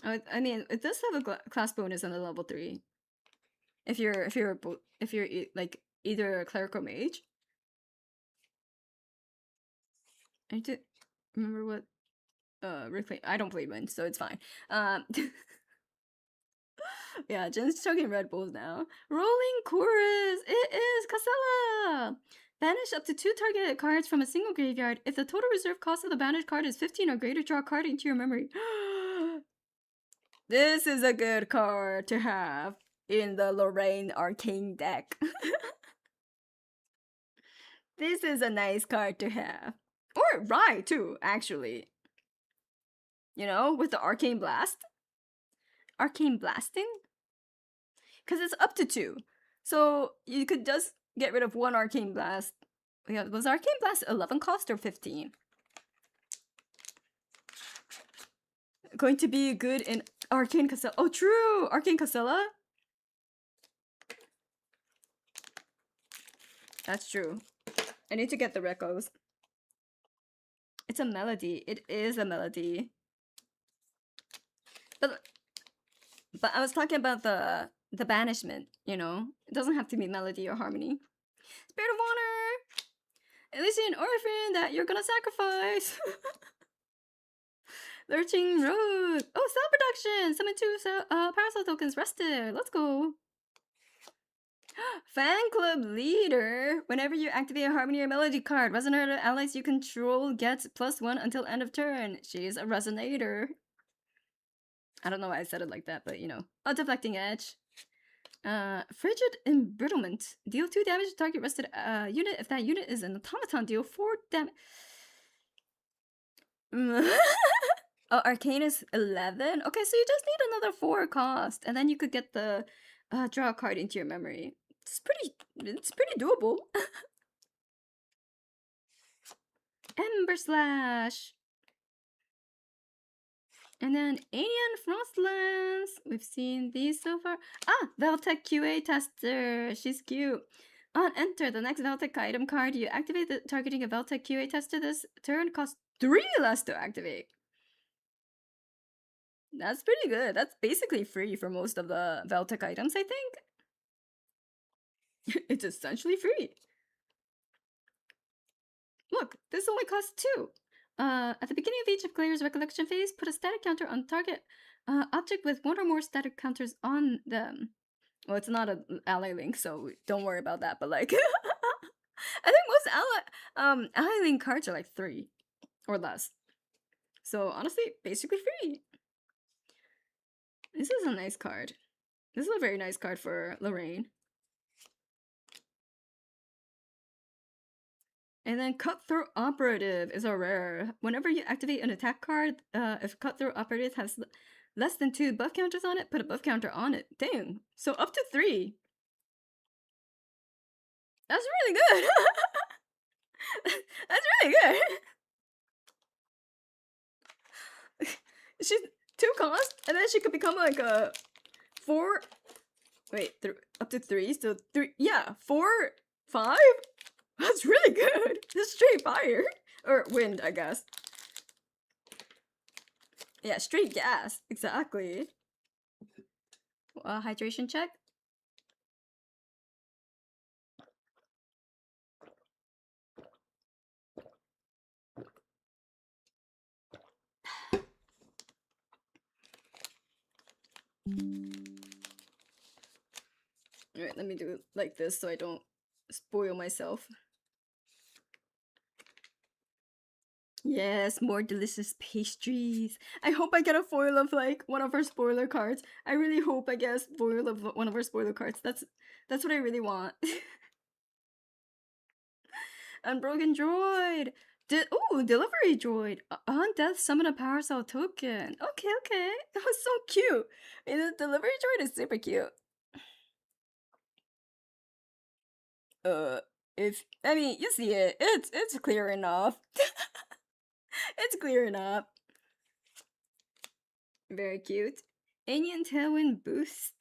I mean, it does have a class bonus on the level 3. If you're like either a cleric or mage. I need to remember what reclaim. I don't play Wind, so it's fine. Yeah, Jen's chugging Red Bulls now. Rolling Chorus! It is Casella! Banish up to 2 targeted cards from a single graveyard. If the total reserve cost of the banished card is 15 or greater, draw a card into your memory. This is a good card to have in the Lorraine Arcane deck. This is a nice card to have. Or Rai too, actually. You know, with the Arcane Blast. Arcane Blasting? Because it's up to 2. So you could just get rid of 1 Arcane Blast. Yeah, was Arcane Blast 11 cost or 15? Going to be good in Arcane Casella. Oh, true! Arcane Casella? That's true. I need to get the recos. It's a melody. It is a melody. But I was talking about the banishment, you know? It doesn't have to be melody or harmony. Spirit of Honor! Elysian Orphan that you're gonna sacrifice! Lurching Road! Oh, cell production! Summon 2 parasol tokens rested. Let's go! Fan Club Leader! Whenever you activate a Harmony or Melody card, Resonator allies you control gets +1 until end of turn. She's a Resonator. I don't know why I said it like that, but you know. A Deflecting Edge. Frigid Embrittlement. Deal 2 damage to target rested unit. If that unit is an automaton, deal 4 damage. Oh, Arcane is 11? Okay, so you just need another 4 cost. And then you could get the draw a card into your memory. It's pretty doable. Ember Slash. And then Alien Frostlands. We've seen these so far. Ah, Veltec QA Tester. She's cute. On enter the next Veltec item card, you activate the targeting a Veltec QA Tester this turn. Costs 3 less to activate. That's pretty good. That's basically free for most of the Veltec items, I think. It's essentially free. Look, this only costs 2. At the beginning of each player's recollection phase, put a static counter on target object with 1 or more static counters on them. Well, it's not an ally link, so don't worry about that, but like... I think most ally link cards are like 3 or less. So honestly, basically free. This is a nice card. This is a very nice card for Lorraine. And then Cutthroat Operative is a rare. Whenever you activate an attack card, if Cutthroat Operative has less than 2 buff counters on it, put a buff counter on it. Dang. So up to 3. That's really good. That's really good. She's 2 cost, and then she could become like a 4. Wait, up to 3. So 3. Yeah, 4, 5. That's really good. Just straight fire. Or wind, I guess. Yeah, straight gas. Exactly. Hydration check. Alright, let me do it like this so I don't spoil myself. Yes, more delicious pastries. I hope I get a foil of like one of our spoiler cards. I really hope I get a foil of one of our spoiler cards. That's what I really want. Unbroken Droid. Delivery Droid. On death, summon a power cell token. Okay. That was so cute. And the delivery droid is super cute. I mean, you see it. It's clear enough. It's clear enough. Very cute. Alien Tailwind Boost.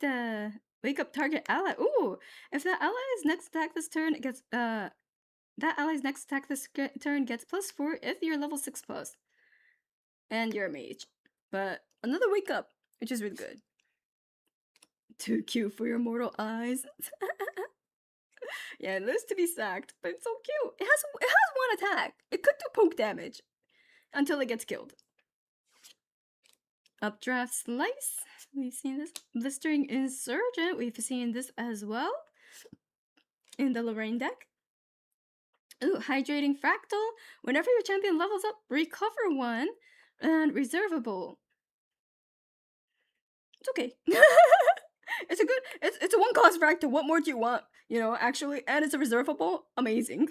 Wake up target ally. Ooh! If that ally's next attack this turn, it gets that ally's next attack this turn gets +4 if you're level 6+. And you're a mage. But another wake up, which is really good. Too cute for your mortal eyes. Yeah, it lives to be sacked, but it's so cute. It has one attack. It could do poke damage until it gets killed. Updraft Slice. We've seen this. Blistering Insurgent. We've seen this as well in the Lorraine deck. Ooh, Hydrating Fractal. Whenever your champion levels up, recover one. And Reservable. It's okay. It's a good, it's a 1-cost fractal. What more do you want? You know, actually, and it's a reservable. Amazing.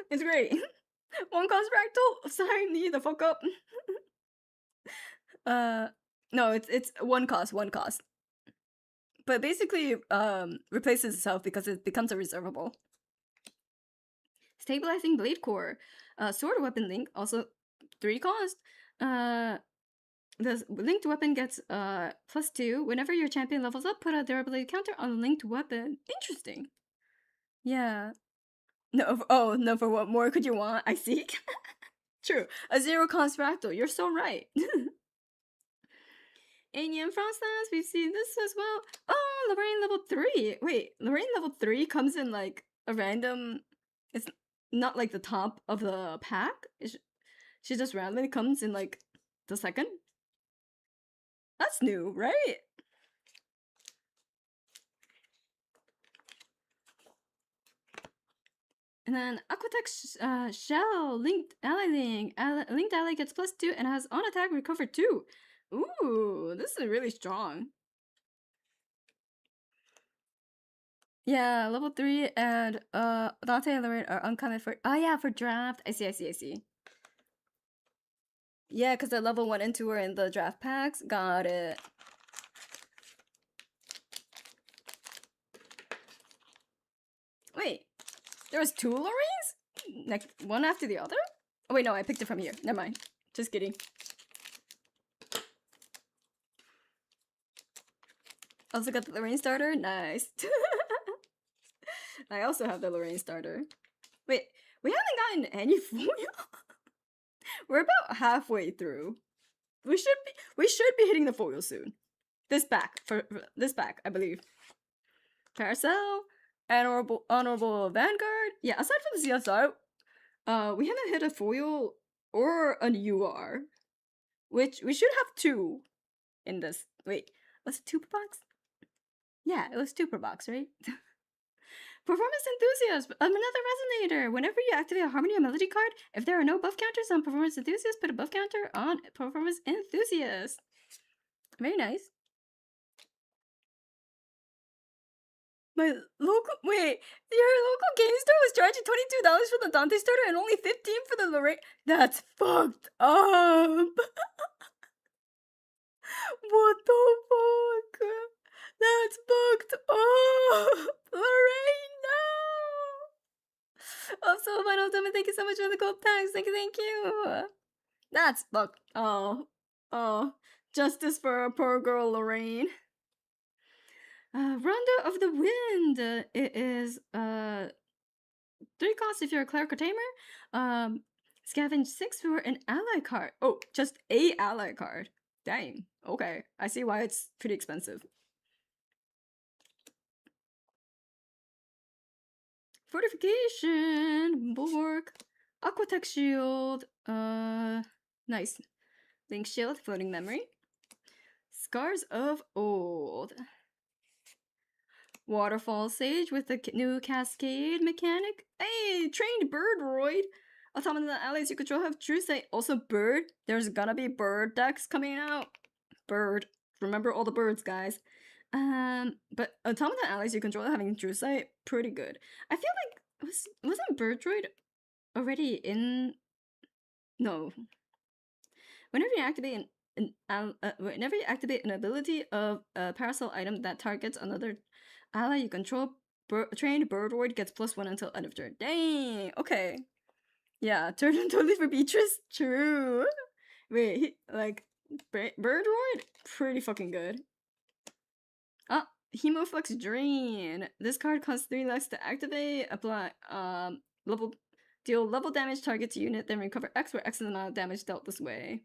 It's great. 1-cost fractal. Sign me the fuck up. No, it's 1 cost. But basically, replaces itself because it becomes a reservable. Stabilizing Blade Core. Sword Weapon Link, also 3 cost. The linked weapon gets +2. Whenever your champion levels up, put a durability counter on the linked weapon. Interesting. Yeah. No, oh, no, for what more could you want? I see. True. A 0-cost fractal. You're so right. Alien Frostlands, we've seen this as well. Oh, Lorraine level 3. Wait, Lorraine level 3 comes in like a random... It's not like the top of the pack. She just randomly comes in like the second. That's new, right? And then Aquatech Shell, Linked Ally Link. Linked Ally gets +2 and has on attack recover 2. Ooh, this is really strong. Yeah, level 3 and Dante and Lorraine are uncommon for... Oh yeah, for draft. I see. Yeah, because the level 1 and 2 are in the draft packs. Got it. Wait, there was 2 Lorraines? Like, one after the other? Oh wait, no, I picked it from here. Never mind. Just kidding. Also got the Lorraine starter? Nice. I also have the Lorraine starter. Wait, we haven't gotten any foil? We're about halfway through. We should be hitting the foil soon. This pack, for this pack, I believe. Paracel, Honorable Vanguard. Yeah, aside from the CSR, we haven't hit a foil or an UR. Which we should have 2 in this. Wait, was it 2 per box? Yeah, it was 2 per box, right? Performance Enthusiast, another resonator. Whenever you activate a Harmony or Melody card, if there are no buff counters on Performance Enthusiast, put a buff counter on Performance Enthusiast. Very nice. My local, wait, your local game store was charging $22 for the Dante starter and only $15 for the Lorraine. That's fucked up. What the fuck? That's fucked up. Lorraine, no. Also, Final Ultimate, thank you so much for the gold packs. Thank you. That's fucked. Oh. Justice for our poor girl, Lorraine. Ronda of the Wind. It is 3 costs if you're a cleric or tamer. Scavenge 6 for an ally card. Oh, just a ally card. Dang. Okay, I see why it's pretty expensive. Fortification, Bulwark, Aquatech Shield. Nice. Link Shield, Floating Memory. Scars of Old. Waterfall Sage with the new Cascade mechanic. Hey, Trained Bird Roid. Automaton allies you control have True Sight. Also Bird. There's gonna be Bird decks coming out. Bird. Remember all the birds, guys. But Automaton allies you control having True Sight, pretty good. I feel like wasn't Bird Droid already in? No. Whenever you activate an ability of a Parasol item that targets another ally you control, trained Birdroid gets +1 until end of turn. Dang. Okay. Yeah, turn totally for Beatrice. True. Wait, Birdroid, pretty fucking good. Hemoflux Drain. This card costs 3 less to activate. Apply deal level damage target to unit, then recover X, where X is the amount of damage dealt this way.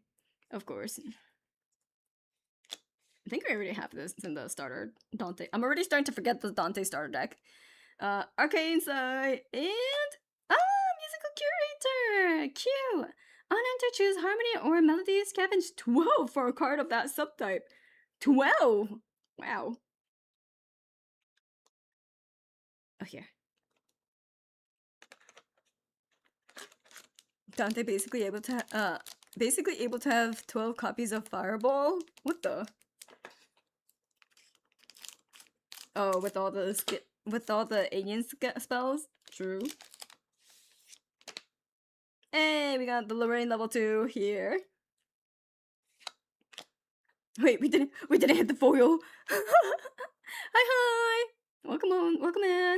Of course. I think we already have this in the starter Dante. I'm already starting to forget the Dante starter deck. Arcane Side and musical curator. Q. On enter, choose harmony or melody. Scavenge 12 for a card of that subtype. 12. Wow. Oh, here. Dante basically able to have 12 copies of Fireball. What the? Oh, with all the alien spells. True. Hey, we got the Lorraine level 2 here. Wait, we didn't hit the foil. Hi. Welcome in.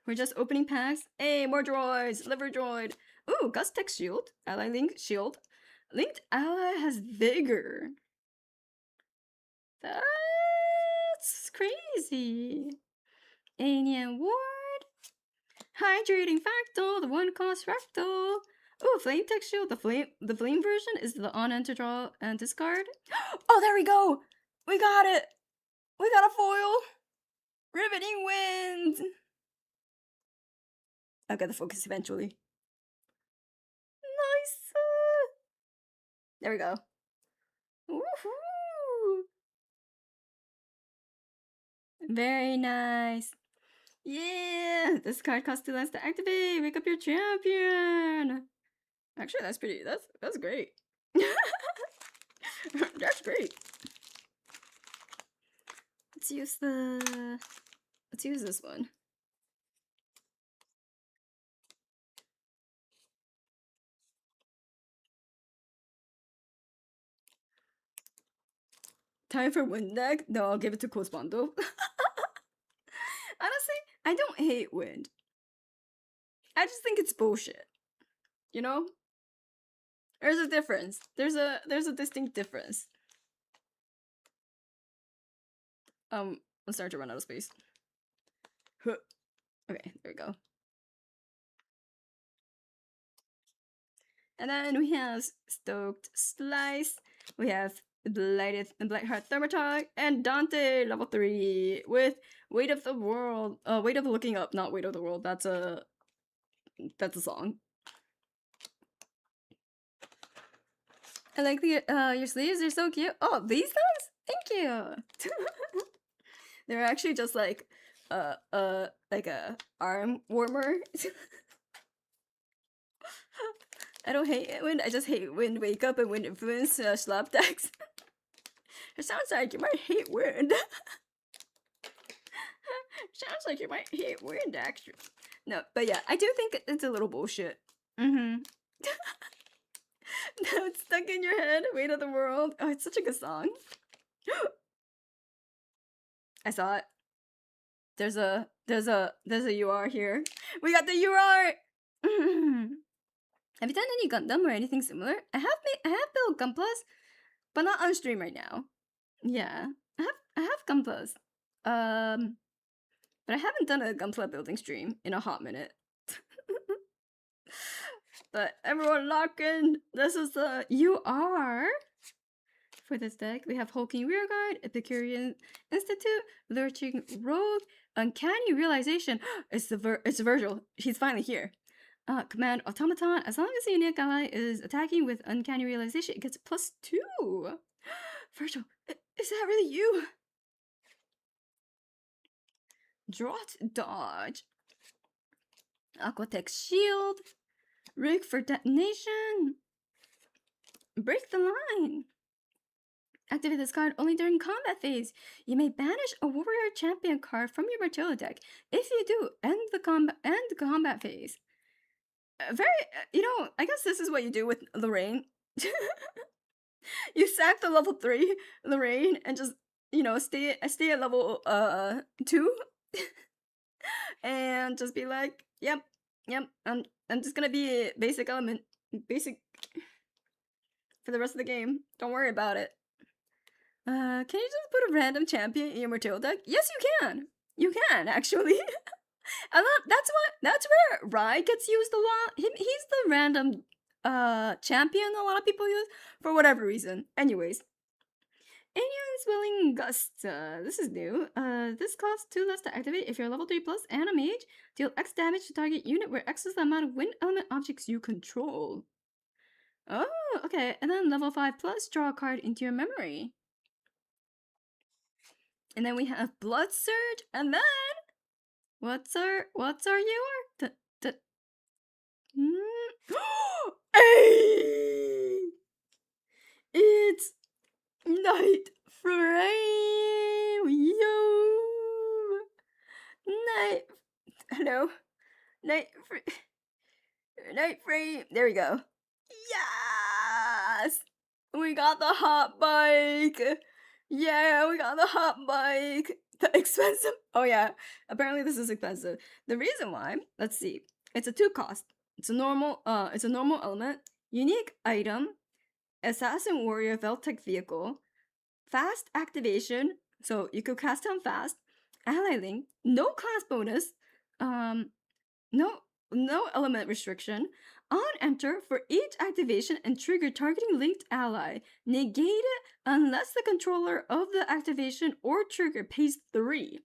We're just opening packs. Hey, more droids. Liver droid. Ooh, Gust Tech Shield. Ally Link Shield. Linked ally has vigor. That's crazy. Alien Ward. Hydrating Fractal. The one cost Fractal. Ooh, Flame Tech Shield. The flame version is the on enter draw and discard. Oh, there we go. We got it. We got a foil. Riveting Winds. I'll get the focus eventually. Nice. There we go. Woohoo! Very nice. Yeah, this card costs 2 lands to activate. Wake up your champion. Actually, that's pretty. That's great. That's great. Let's use this one. Time for wind deck? No, I'll give it to Correspondent. Honestly, I don't hate wind. I just think it's bullshit. You know? There's a difference. There's a distinct difference. I'm starting to run out of space. Okay, there we go. And then we have Stoked Slice. We have Blightheart Thermatog, and Dante level 3 with Weight of the World. Weight of Looking Up, not Weight of the World. That's a song. I like your sleeves. They're so cute. Oh, these ones? Thank you. They're actually just like a arm warmer. I don't hate wind. I just hate wind wake up and wind influence slap decks. It sounds like you might hate wind. Sounds like you might hate wind, actually. No, but yeah, I do think it's a little bullshit. Now it's stuck in your head. Weight of the World. Oh, it's such a good song. I saw it. There's a UR here. We got the UR. Have you done any Gundam or anything similar? I have built Gunplas, but not on stream right now. Yeah, I have Gunplas. But I haven't done a Gunpla building stream in a hot minute. But everyone lock in. This is the UR for this deck. We have Hulking Rearguard, Epicurean Institute, Lurching Rogue, Uncanny Realization. It's Virgil. He's finally here. Command Automaton. As long as the unique ally is attacking with Uncanny Realization, it gets +2. Virgil, is that really you? Draught Dodge. Aquatech Shield. Rig for Detonation. Break the Line. Activate this card only during combat phase. You may banish a warrior champion card from your Martello deck. If you do, end the combat phase. I guess this is what you do with Lorraine. You sack the level 3 Lorraine and just, stay at level 2. And just be like, yep, I'm just gonna be basic for the rest of the game. Don't worry about it. Can you just put a random champion in your Martello deck? Yes, you can. You can, actually. That's where Rai gets used a lot. He's the random champion a lot of people use for whatever reason. Anyways, Alien's Willing Gust. This is new. This costs 2 less to activate if you're level 3 plus and a mage. Deal X damage to target unit where X is the amount of wind element objects you control. Oh, okay. And then level 5 plus, draw a card into your memory. And then we have Blood Surge, and then what's our UR? Hey! It's Night Frame! Yo! Hello? Night Frame. There we go. Yes! We got the hot bike! Yeah, we got the hot bike! The expensive. Oh yeah, apparently this is expensive. The reason why, let's see. It's a 2 cost. It's a normal element, unique item, assassin warrior Veltec vehicle, fast activation, so you could cast them fast, ally link, no class bonus, no element restriction. On enter, for each activation and trigger targeting linked ally, negate it unless the controller of the activation or trigger pays 3.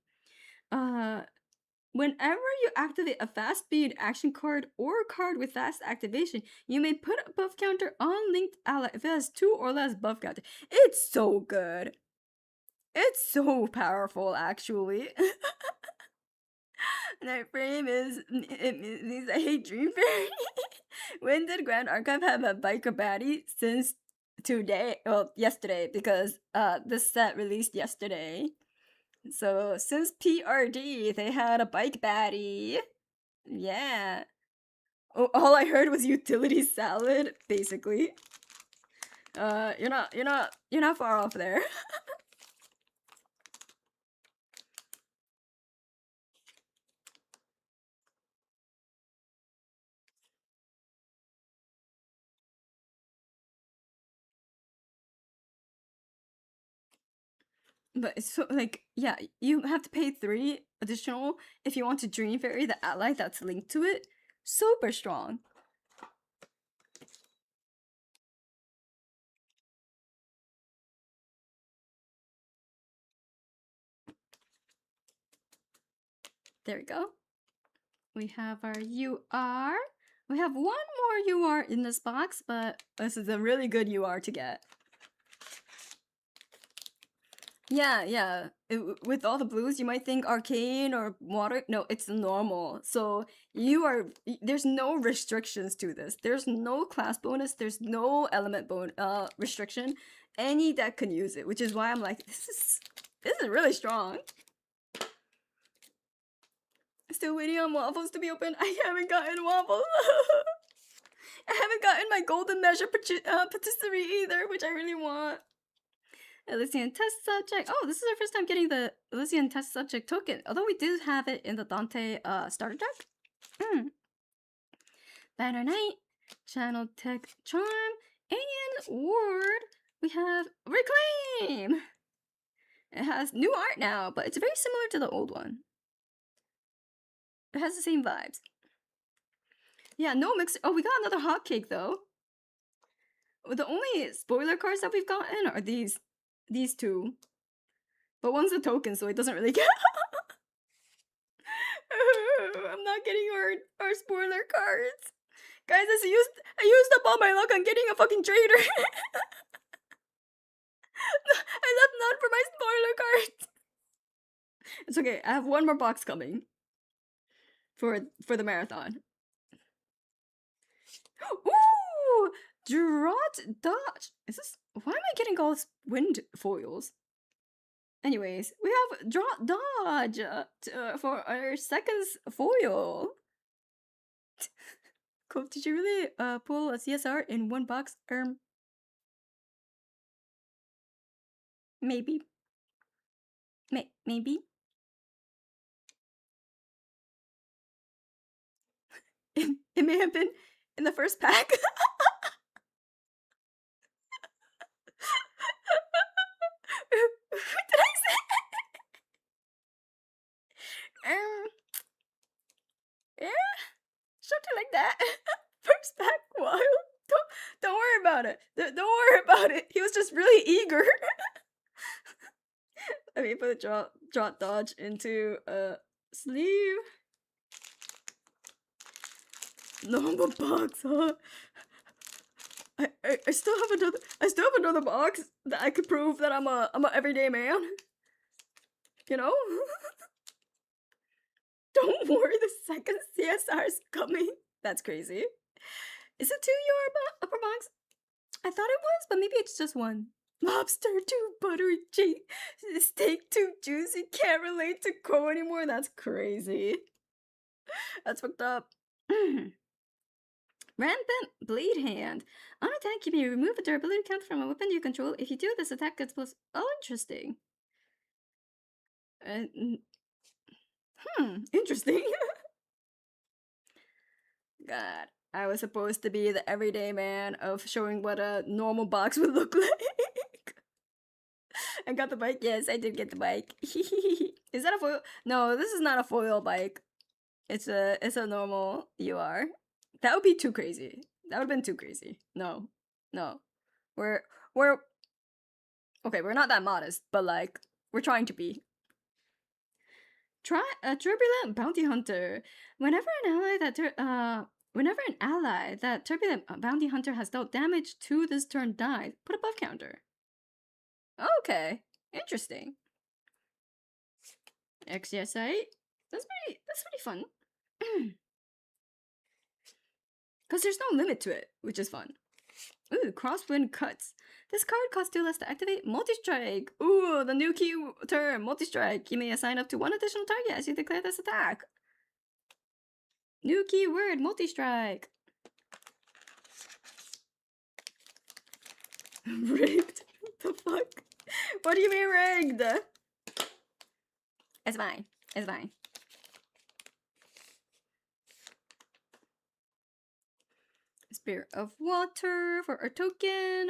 Whenever you activate a fast speed action card or card with fast activation, you may put a buff counter on linked ally if it has 2 or less buff counter. It's so good. It's so powerful, actually. Night Frame it means I hate Dream Fairy. When did Grand Archive have a biker baddie? Since today, well, yesterday, because this set released yesterday. So since PRD, they had a bike baddie. Yeah. Oh, all I heard was utility salad, basically. You're not far off there. But it's so, like, yeah, you have to pay 3 additional if you want to Dream Fairy the ally that's linked to it. Super strong. There we go. We have our UR. We have one more UR in this box, but this is a really good UR to get. Yeah. With all the blues, you might think arcane or water. No, it's normal. So there's no restrictions to this. There's no class bonus. There's no element restriction. Any deck can use it, which is why I'm like, this is really strong. Still waiting on waffles to be open. I haven't gotten waffles. I haven't gotten my golden measure patisserie either, which I really want. Elysian test subject. Oh, this is our first time getting the Elysian test subject token. Although we do have it in the Dante starter deck. Banner Knight, Channel Tech Charm, Alien Ward. We have Reclaim. It has new art now, but it's very similar to the old one. It has the same vibes. Yeah, no mix. Oh, we got another hotcake though. The only spoiler cards that we've gotten are these 2. But one's a token, so it doesn't really count. I'm not getting our spoiler cards. Guys, I used up all my luck on getting a fucking trader. I left none for my spoiler cards. It's okay, I have one more box coming. For the marathon. Ooh! Draught Dodge. Is this? Why am I getting all this wind foils? Anyways, we have Draught Dodge for our second foil. Cool. Did you really pull a CSR in one box? Maybe. Maybe. It may have been in the first pack. What did I say? Yeah, something like that. First pack wild. Don't worry about it. Don't worry about it. He was just really eager. Let me put a drop dodge into a sleeve. Normal box, huh? I still have another box that I could prove that I'm a everyday man. You know? Don't worry, the second CSR is coming. That's crazy. Is it 2 your upper box? I thought it was, but maybe it's just one. Lobster too buttery, steak too juicy, can't relate to crow anymore. That's crazy. That's fucked up. Rampant Blade Hand. On attack, you may remove a durability count from a weapon you control. If you do, this attack gets plus. Oh, interesting. Interesting. God, I was supposed to be the everyday man of showing what a normal box would look like. I got the bike. Yes, I did get the bike. Is that a foil? No, this is not a foil bike. It's a normal UR. That would be too crazy. That would have been too crazy. No. We're okay, we're not that modest, but like we're trying to be. Try a turbulent bounty hunter. Whenever an ally that turbulent bounty hunter has dealt damage to this turn dies, put a buff counter. Okay, interesting. XCSI. That's pretty fun. Because there's no limit to it, which is fun. Ooh, crosswind cuts. This card costs 2 less to activate. Multi-strike. Ooh, the new key term, multi-strike. You may assign up to 1 additional target as you declare this attack. New keyword, multi-strike. Rigged? What the fuck? What do you mean rigged? It's fine. It's fine. Spirit of Water for a token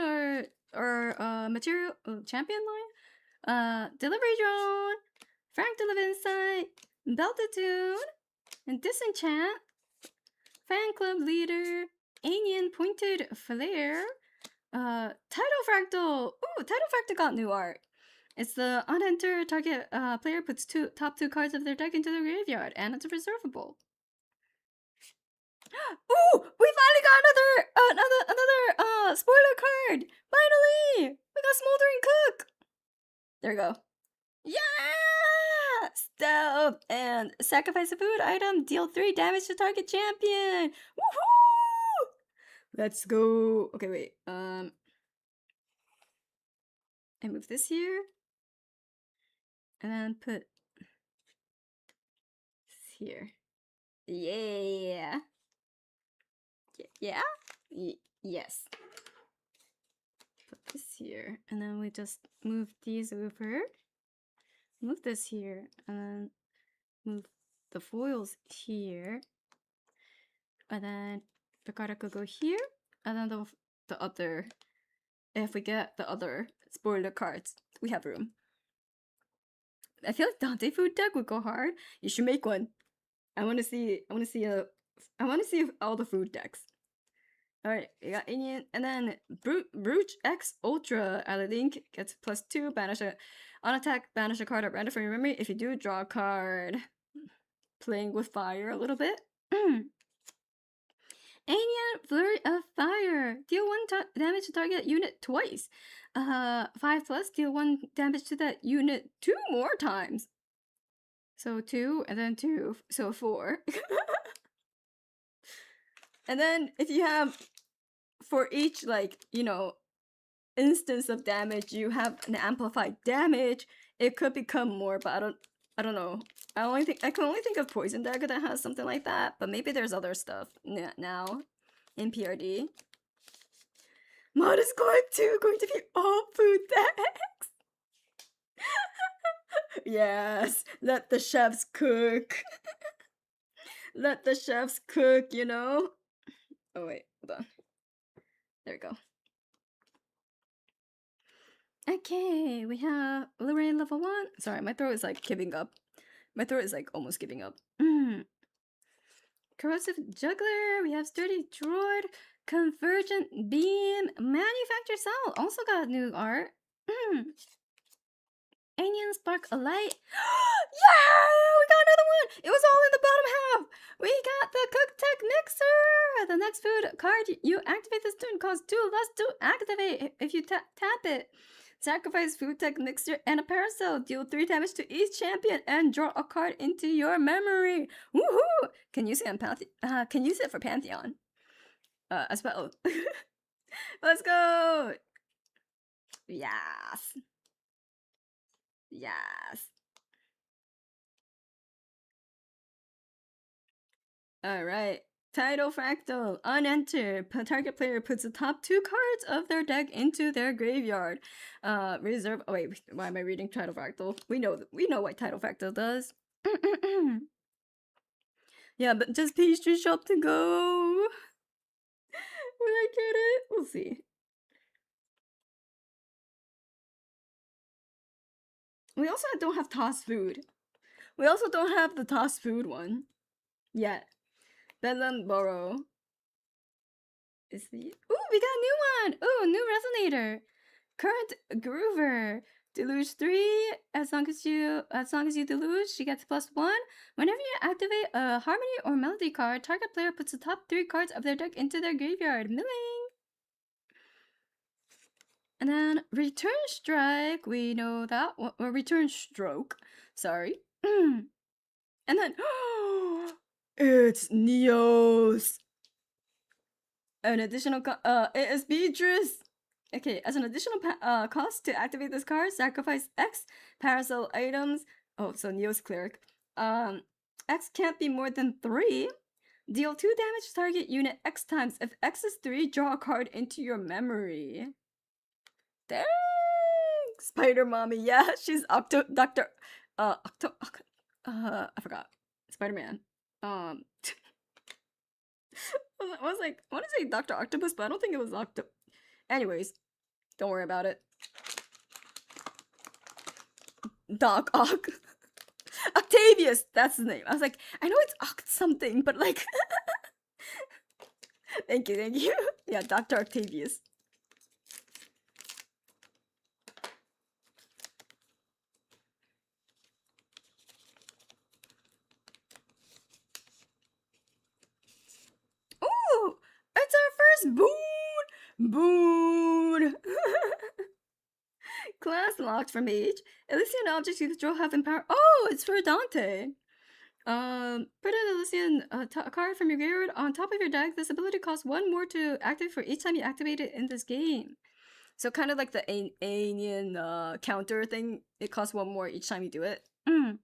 or material champion line. Delivery Drone, Fractal of Insight, Beltitude, and Disenchant, Fan Club Leader, Alien Pointed Flare, Tidal Fractal. Ooh, Tidal Fractal got new art. It's the on enter target player puts top 2 cards of their deck into the graveyard, and it's a reservable. Ooh, we finally got another spoiler card. Finally, we got Smoldering Cook. There we go. Yeah, stealth and sacrifice a food item. Deal 3 damage to target champion. Woohoo! Let's go. Okay, wait. I move this here, and then put this here. Yeah. Yeah? Yes. Put this here, and then we just move these over. Move this here, and then move the foils here. And then the card could go here, and then the other. If we get the other spoiler cards, we have room. I feel like Dante food deck would go hard. You should make one. I want to see all the food decks. Alright, we got Indian, and then Brooch X Ultra at a link gets +2, banish a on attack, banish a card at random from your memory. If you do, draw a card. Playing with fire a little bit. Alien Flurry of Fire. Deal 1 damage to target unit twice. 5+, deal 1 damage to that unit 2 more times. So 2, and then 2, so 4. And then if you have, for each, like, you know, instance of damage, you have an amplified damage, it could become more, but I don't know. I can only think of Poison Dagger that has something like that, but maybe there's other stuff now in PRD. Mod is going to be all food decks. Yes, let the chefs cook. Let the chefs cook, you know? Oh wait, hold on. There we go. Okay, we have Lorraine level 1. Sorry, my throat is like giving up. My throat is like almost giving up. Corrosive Juggler, we have Sturdy Droid, Convergent Beam, Manufacture Cell, also got new art. Alien Spark a Light. Yeah! We got another one! It was all in the bottom half! We got the Cook Tech Mixer! The next food card you activate this turn costs 2 less to activate if you tap it. Sacrifice Food Tech Mixer and a Parasol. Deal 3 damage to each champion and draw a card into your memory. Woohoo! Can use it for Pantheon. As well. Let's go! Yes. Yes. Alright. Title Fractal. On enter, target player puts the top 2 cards of their deck into their graveyard. Reserve. Oh wait, why am I reading Title Fractal? We know what Title Fractal does. Yeah, but just pastry shop to go. Will I get it? We'll see. We also don't have tossed food. We also don't have the tossed food one yet. Bedlam Burrow. Is the ooh, we got a new one! Ooh, new resonator. Current Groover. Deluge 3. As long as you deluge, she gets +1. Whenever you activate a harmony or melody card, target player puts the top 3 cards of their deck into their graveyard. Milling. And then Return Strike, we know that. Or Return Stroke. Sorry. And then it's Neos. An additional it is Beatrice. Okay, as an additional cost to activate this card, sacrifice X Parasol items. Oh, so Neos Cleric. X can't be more than 3. Deal 2 damage to target unit X times. If X is 3, draw a card into your memory. Dang! Spider Mommy, yeah, she's I forgot. Spider-Man. I was like, I want to say Dr. Octopus, but I don't think it was Octopus. Anyways, don't worry about it. Doc Ock. Octavius, that's his name. I was like, I know it's Oct something, but like... Thank you. Yeah, Dr. Octavius. Ooh! It's our first boon! Class locked from Mage. Elysian objects you control have empower. Oh, it's for Dante. Put an Elysian card from your graveyard on top of your deck. This ability costs 1 more to activate for each time you activate it in this game. So kind of like the alien counter thing. It costs 1 more each time you do it. But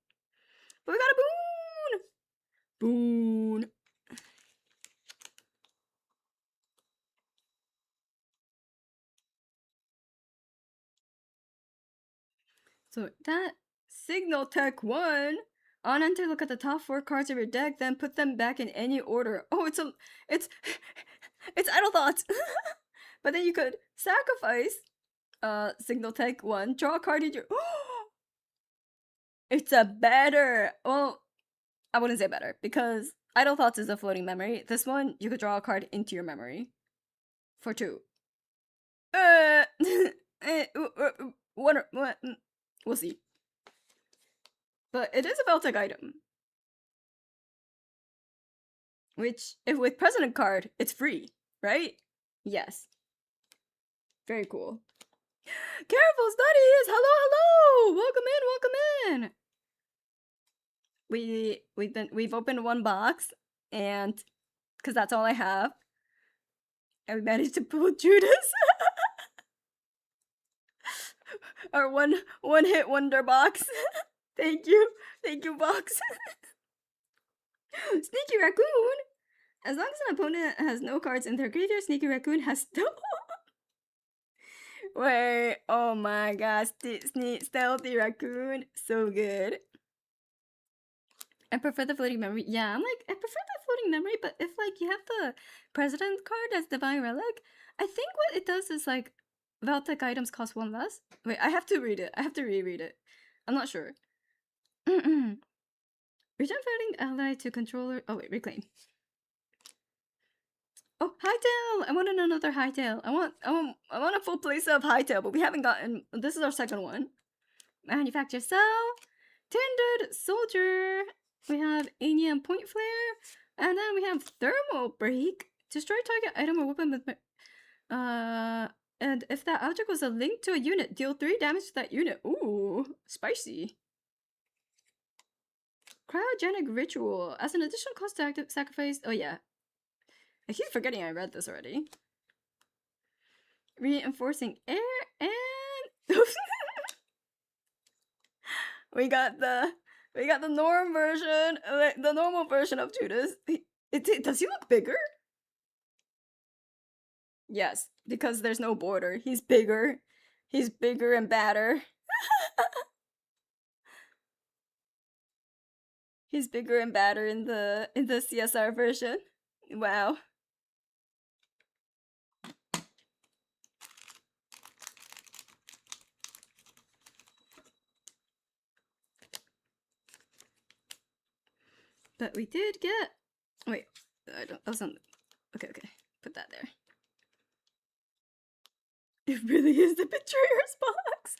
we got a boon! So that Signal Tech 1. On enter, look at the top 4 cards of your deck, then put them back in any order. Oh, it's Idle Thoughts. But then you could sacrifice Signal Tech 1, draw a card in your... It's a better... Well, I wouldn't say better, because Idle Thoughts is a floating memory. This one, you could draw a card into your memory. For 2. We'll see. But it is a Veltec item. Which, if with President card, it's free, right? Yes. Very cool. Careful studies! Hello! Welcome in! We've opened 1 box, and because that's all I have. And we managed to pull Judas. Our one hit wonder box. Thank you, box. Sneaky Raccoon. As long as an opponent has no cards in their graveyard, Sneaky Raccoon has no. Wait, oh my gosh, Stealthy Raccoon, so good. I prefer the floating memory. Yeah, I'm like, I prefer the floating memory, but if like you have the President card as Divine Relic, I think what it does is like Veltec items cost 1 less. Wait, I have to read it. I have to reread it. I'm not sure. Return fighting ally to controller. Oh wait, reclaim. Oh, Hightail! I wanted another Hightail. I want a full playset of Hightail, but we haven't gotten. This is our second one. Manufacture Cell, Tendered Soldier, we have Anian Point Flare, and then we have Thermal Break. Destroy target item or weapon with and if that object was a link to a unit, deal 3 damage to that unit. Ooh, spicy. Cryogenic Ritual. As an additional cost to active sacrifice. Oh yeah. I keep forgetting I read this already. Reinforcing air and we got the norm version, the normal version of Judas. Does he look bigger? Yes, because there's no border. He's bigger. He's bigger and badder. He's bigger and badder in the CSR version. Wow. But we did get. Wait, I wasn't. Okay, put that there. It really is the Betrayer's box.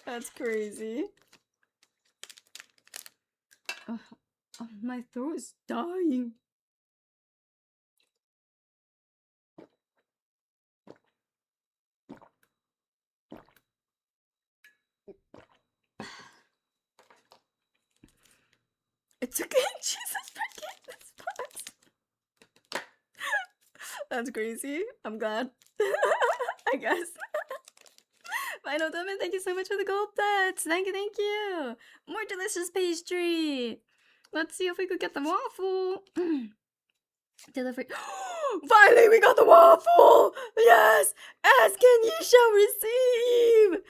That's crazy. Oh, my throat is dying. It's okay, Jesus, forget this box. That's crazy. I'm glad. I guess. Final Domain, thank you so much for the gold bets. Thank you. More delicious pastry. Let's see if we could get the waffle. Delivery. Finally, we got the waffle! Yes! Ask and ye shall receive!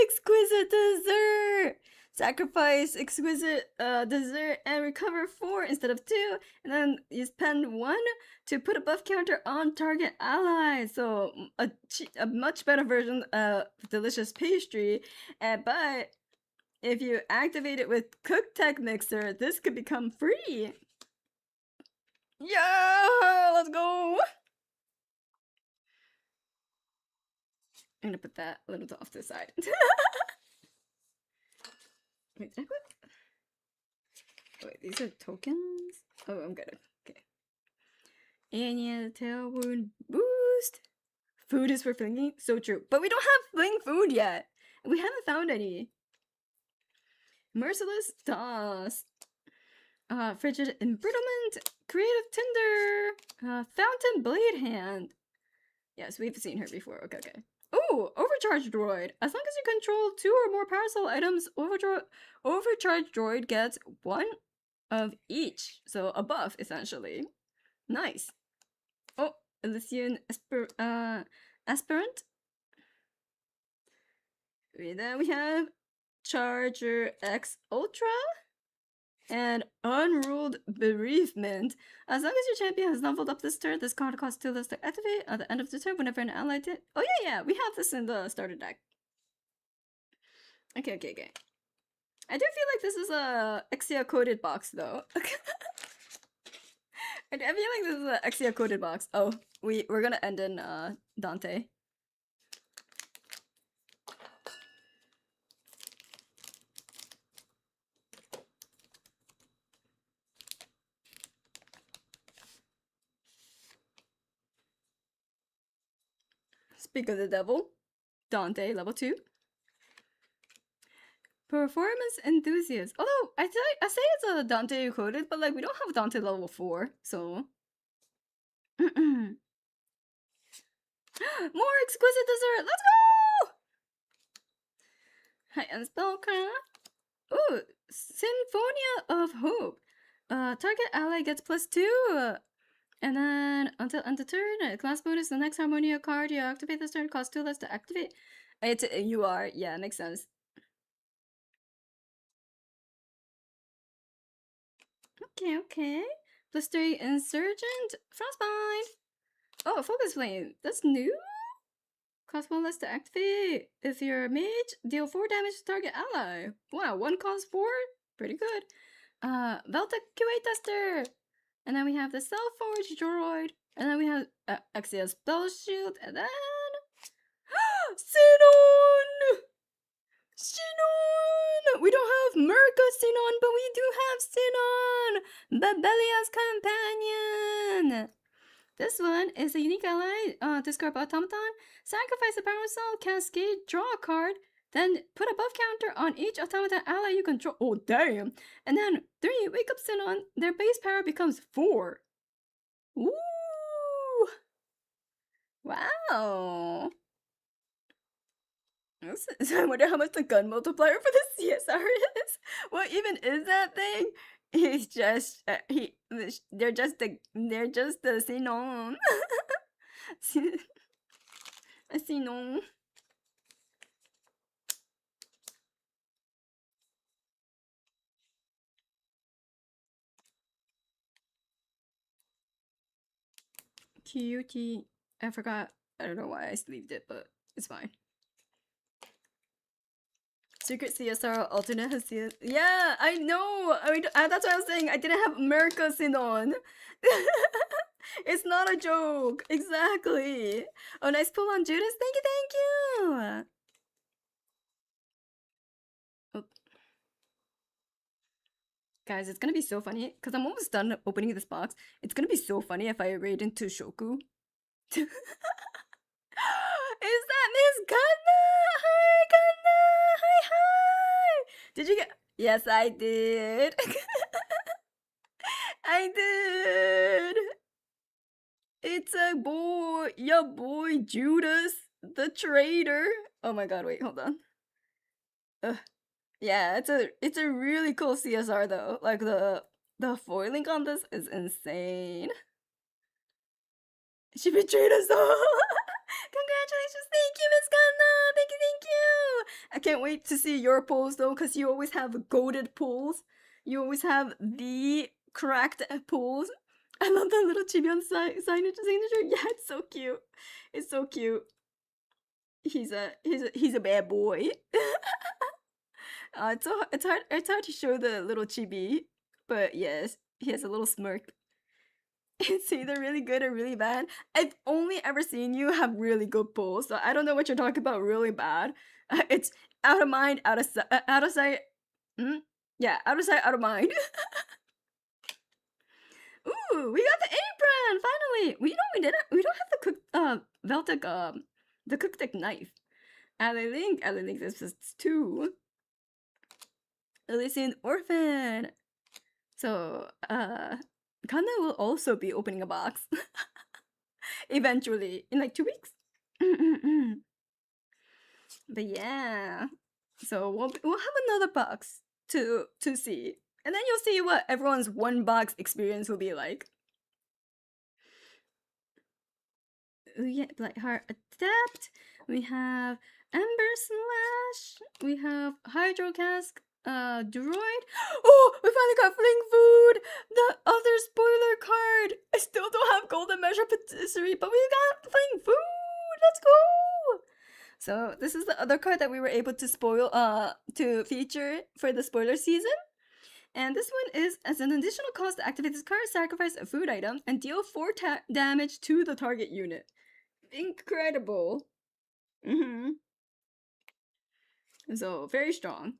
Exquisite dessert! Sacrifice exquisite dessert and recover 4 instead of 2. And then you spend 1 to put a buff counter on target ally. So a much better version of delicious pastry. But if you activate it with Cook Tech Mixer, this could become free. Yeah, let's go. I'm gonna put that a little off to the side. Wait, did I put? Wait, these are tokens? Oh, I'm good. Okay. Annual tail wound boost. Food is for flinging. So true. But we don't have fling food yet. We haven't found any. Merciless toss. Frigid embrittlement. Creative tinder. Fountain blade hand. Yes, we've seen her before. Okay. Ooh, overcharge droid. As long as you control 2 or more power cell items, overcharge droid gets 1 of each. So a buff, essentially. Nice. Oh, Elysian aspirant. Then we have Charger X Ultra and Unruled Bereavement. As long as your champion has leveled up this turn, this card costs 2 less to activate at the end of the turn whenever an ally did. Oh yeah, we have this in the starter deck. Okay. I do feel like this is a Exia coded box though. I feel like this is an Exia coded box. Oh, we're gonna end in Dante. Speak of the devil. Dante, level 2. Performance enthusiast. Although I say it's a Dante coded, but like we don't have Dante level 4, so. More exquisite dessert. Let's go! High-end spellcraft. Ooh, Symphonia of Hope. Target ally gets +2. And then until end of turn, class bonus. The next Harmonia card you activate this turn costs 2 less to activate. Yeah, makes sense. Okay. +3 Insurgent, Frostbind. Oh, Focus Flame. That's new. Cost 1 less to activate. If you're a mage, deal 4 damage to target ally. Wow, 1 cost 4? Pretty good. Velta QA Tester. And then we have the Self-Forge droid. And then we have Exia Spell Shield. And then Sinon! Sinon! We don't have Merca-Sinon, but we do have Sinon! Babelia's companion! This one is a unique ally, discard automaton, sacrifice a power cell, cascade, draw a card, then put a buff counter on each automaton ally you control. Oh, damn! And then 3, wake up Sinon, their base power becomes 4. Woo! Wow! I wonder how much the gun multiplier for the CSR is. What even is that thing? He's just they're just the Sinon. Sinon. Cutie. I forgot. I don't know why I sleeved it, but it's fine. Secret CSR alternate has CS. Yeah, I know. I mean, that's what I was saying. I didn't have Merca-Sinon. It's not a joke. Exactly. Oh, nice pull on Judas. Thank you, thank you. Oh. Guys, it's gonna be so funny because I'm almost done opening this box. It's gonna be so funny if I raid into Shoku. Is that Miss Gunna? Hi, Gunna! Hi, hi! Did you get... Yes, I did. I did. It's a boy, your boy Judas, the traitor. Oh my god, wait, hold on. Yeah, it's a really cool CSR though. Like the foiling on this is insane. She betrayed us all. Congratulations, thank you, Miss Gunna. Thank you, thank you. I can't wait to see your pulls though, because you always have goated pulls. You always have the cracked pulls. I love that little chibi on signature. Yeah, it's so cute. It's so cute. He's a bad boy. It's hard to show the little chibi, but yes, he has a little smirk. It's either really good or really bad. I've only ever seen you have really good pulls, so I don't know what you're talking about. Really bad. It's out of mind, out of sight. Yeah, out of sight, out of mind. Ooh, we got the apron finally. We don't have the cooked Veltec the cooked knife. Ally Link this is 2. Elysian Orphan. So Kanda will also be opening a box eventually in like 2 weeks. But yeah, so we'll have another box to see, and then you'll see what everyone's 1 box experience will be like. We get Blackheart Adapt. We have Ember Slash. We have Hydro Cask. Droid. Oh, we finally got Fling Food. The other spoiler card. I still don't have Golden Measure Patisserie, but we got Fling Food. Let's go. So this is the other card that we were able to spoil. To feature for the spoiler season. And this one is, as an additional cost to activate this card, sacrifice a food item and deal 4 damage to the target unit. Incredible. So, very strong.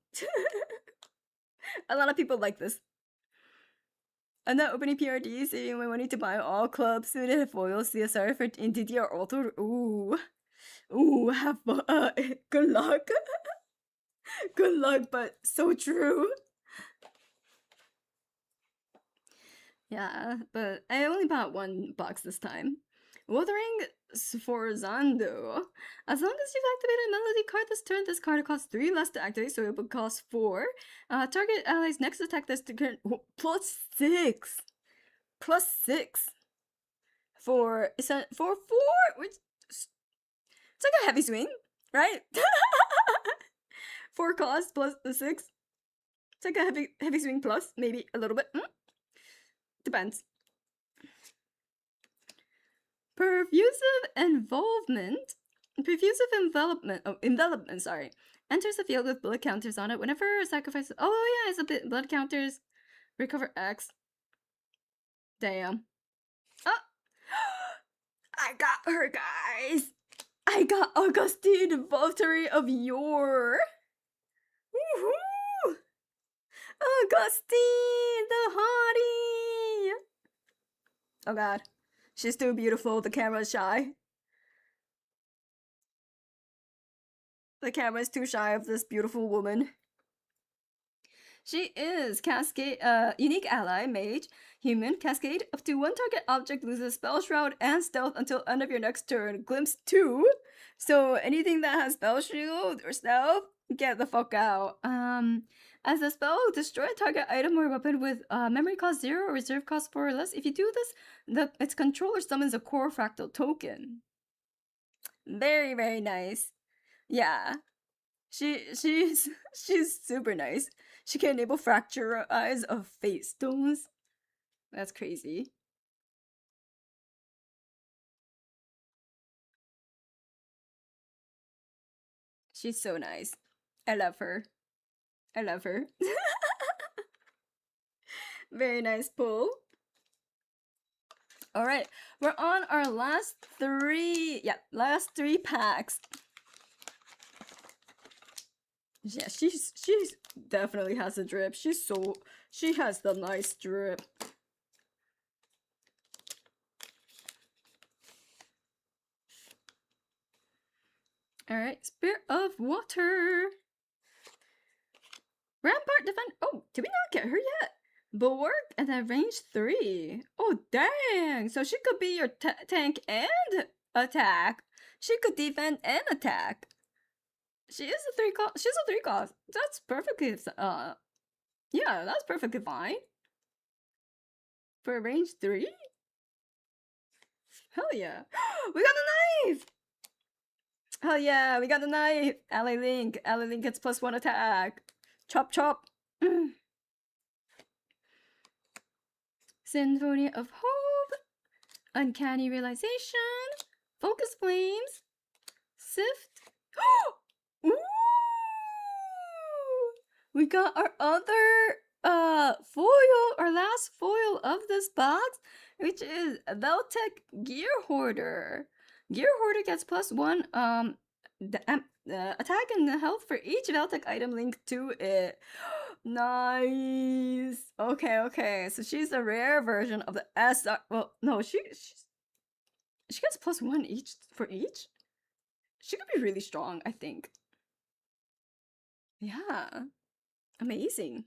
A lot of people like this. I'm not opening PRD, saving my money to buy all clubs, suited foil, CSR for NTTR Alter. Ooh. Ooh, have good luck. Good luck, but so true. Yeah, but I only bought 1 box this time. Wuthering Sforzando. As long as you've activated a melody card this turn, this card costs 3 less to activate, so it will cost 4. Target allies next attack this turn plus 6. Plus 6. For 4, which it's like a heavy swing, right? 4 cost plus the 6. It's like a heavy swing plus, maybe a little bit. Depends. Perfusive envelopment. Sorry. Enters the field with blood counters on it. Whenever sacrifices. Oh yeah, it's a bit blood counters. Recover X. Damn. Oh, I got her, guys. I got Augustine Valtteri of Yore. Augustine, the hottie! Oh god. She's too beautiful, the camera's shy. The camera's too shy of this beautiful woman. She is Cascade, unique ally, mage, human, Cascade. Up to one target object loses Spell Shroud and Stealth until end of your next turn. Glimpse 2. So anything that has Spell Shield or Stealth, get the fuck out. As a spell, destroy target item or weapon with memory cost 0 or reserve cost 4 or less. If you do this, its controller summons a core fractal token. Very, very nice. Yeah. She's super nice. She can enable fracture eyes of fate stones. That's crazy. She's so nice. I love her. I love her. Very nice pull. All right, we're on our last three packs. Yeah, she's definitely has a drip. She has the nice drip. All right, Spirit of Water. Rampart defend. Oh, did we not get her yet? Bulwark and then range 3. Oh dang! So she could be your tank and attack. She could defend and attack. She is a 3 cost. She's a 3 cost. That's perfectly yeah, that's perfectly fine. For range 3? Hell yeah. We got a knife! Hell yeah, we got a knife! Ally Link. Ally Link gets +1 attack. Chop chop. Symphony of Hope. Uncanny Realization. Focus Flames. Sift. Ooh! We got our other foil, our last foil of this box, which is Veltec Gear Hoarder. Gear Hoarder gets +1 attack and health for each Veltec item linked to it. Nice. Okay. So she's a rare version of the SR. Well, no, she gets +1 each for each. She could be really strong, I think. Yeah. Amazing.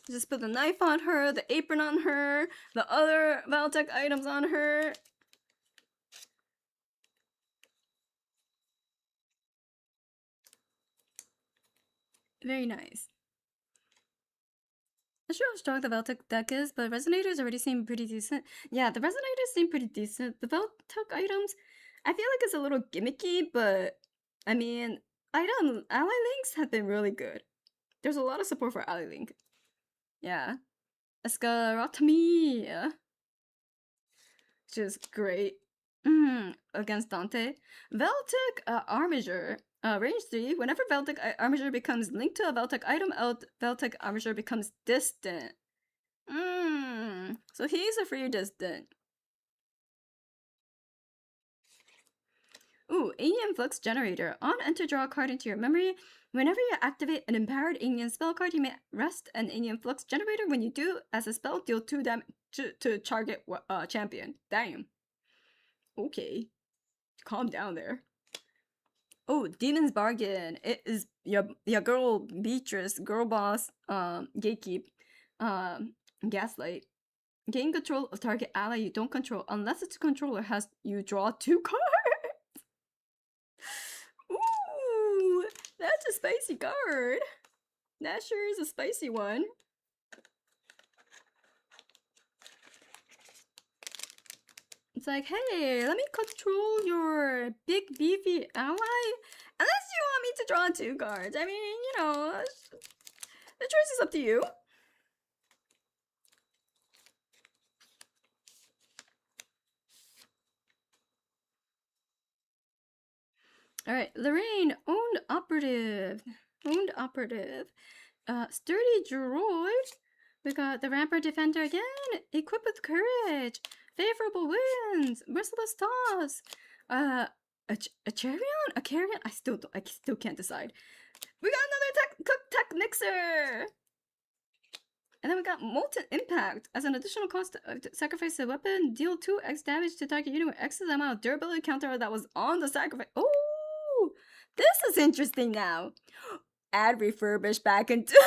Just put the knife on her, the apron on her, the other Valtech items on her. Very nice. Not sure how strong the Valtech deck is, but Resonators already seem pretty decent. Yeah, the Resonators seem pretty decent. The Valtech items, I feel like it's a little gimmicky, but I mean, ally links have been really good. There's a lot of support for ally link. Yeah. Escarotomy, which is great. Against Dante. Veltec Armature. Range 3. Whenever Veltec Armature becomes linked to a Veltec item, Veltec Armature becomes distant. So he's a free distant. Ooh, Alien Flux Generator. On enter, draw a card into your memory. Whenever you activate an empowered alien spell card, you may rest an Alien Flux Generator. When you do, as a spell, deal 2 damage to target champion. Damn. Okay. Calm down there. Oh, Demon's Bargain. It is your girl Beatrice, girl boss, gatekeep, gaslight. Gain control of target ally you don't control unless its controller has you draw 2 cards. Ooh, that's a spicy card. That sure is a spicy one. It's like, hey, let me control your big beefy ally. Unless you want me to draw 2 cards. I mean, you know, the choice is up to you. Alright, Lorraine, owned operative. Sturdy droid. We got the Rampart Defender again. Equipped with courage. Favorable winds. Merciless toss. a Charion? A Carrion? I still can't decide. We got another tech mixer! And then we got Molten Impact. As an additional cost, sacrifice a weapon, deal 2x damage to target unit with X amount of durability counter that was on the sacrifice. Oh, this is interesting now. Add refurbish back into.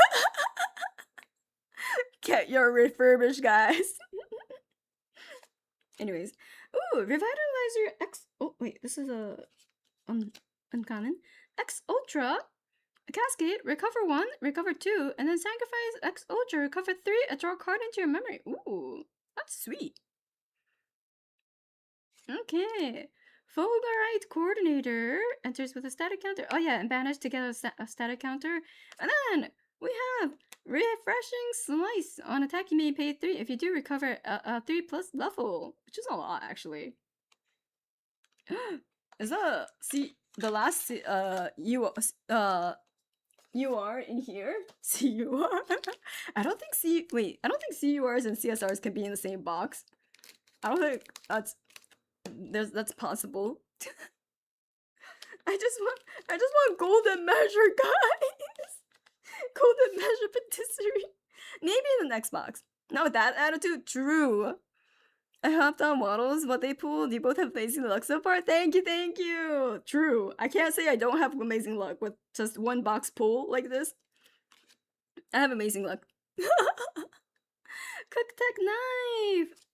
Get your refurbish, guys. Anyways, ooh, Revitalizer X. Oh wait, this is a uncommon X Ultra. A Cascade, recover 1, recover 2, and then sacrifice X Ultra, recover 3, and draw a card into your memory. Ooh, that's sweet. Okay. Fulgurite Coordinator enters with a static counter. Oh yeah, and banish to get a static counter. And then we have Refreshing Slice. On attack, you may pay 3 if you do recover a 3+ level, which is a lot actually. Is that the last you are in here? CUR? I don't think CURs and CSRs can be in the same box. I don't think that's possible. I just want golden measure, guys. Golden measure patisserie. Maybe in the next box. Not with that attitude. True. I hopped on Waddles, what they pulled. You both have amazing luck so far. Thank you. True. I can't say I don't have amazing luck with just one box pull like this. I have amazing luck. Cook Tech Knife!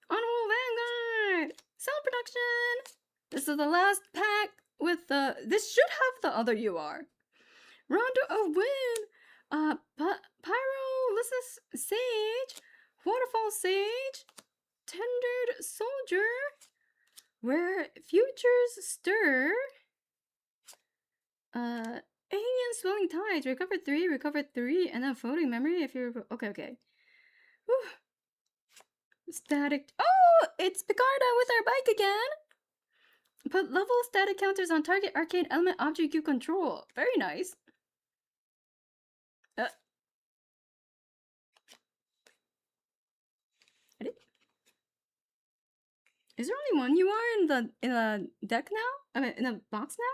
Honorable Vanguard! Sound production! This is the last pack with the... This should have the other UR. Rondo of Wind! Pyrolysis Sage! Waterfall Sage! Tendered Soldier, where futures stir. Alien Swelling Tides, recover 3, and then floating memory if you're okay. Whew. Static. Oh, it's Picarda with our bike again. Put level static counters on target arcane element object you control. Very nice. Is there only one you are in a deck now? I mean, in a box now?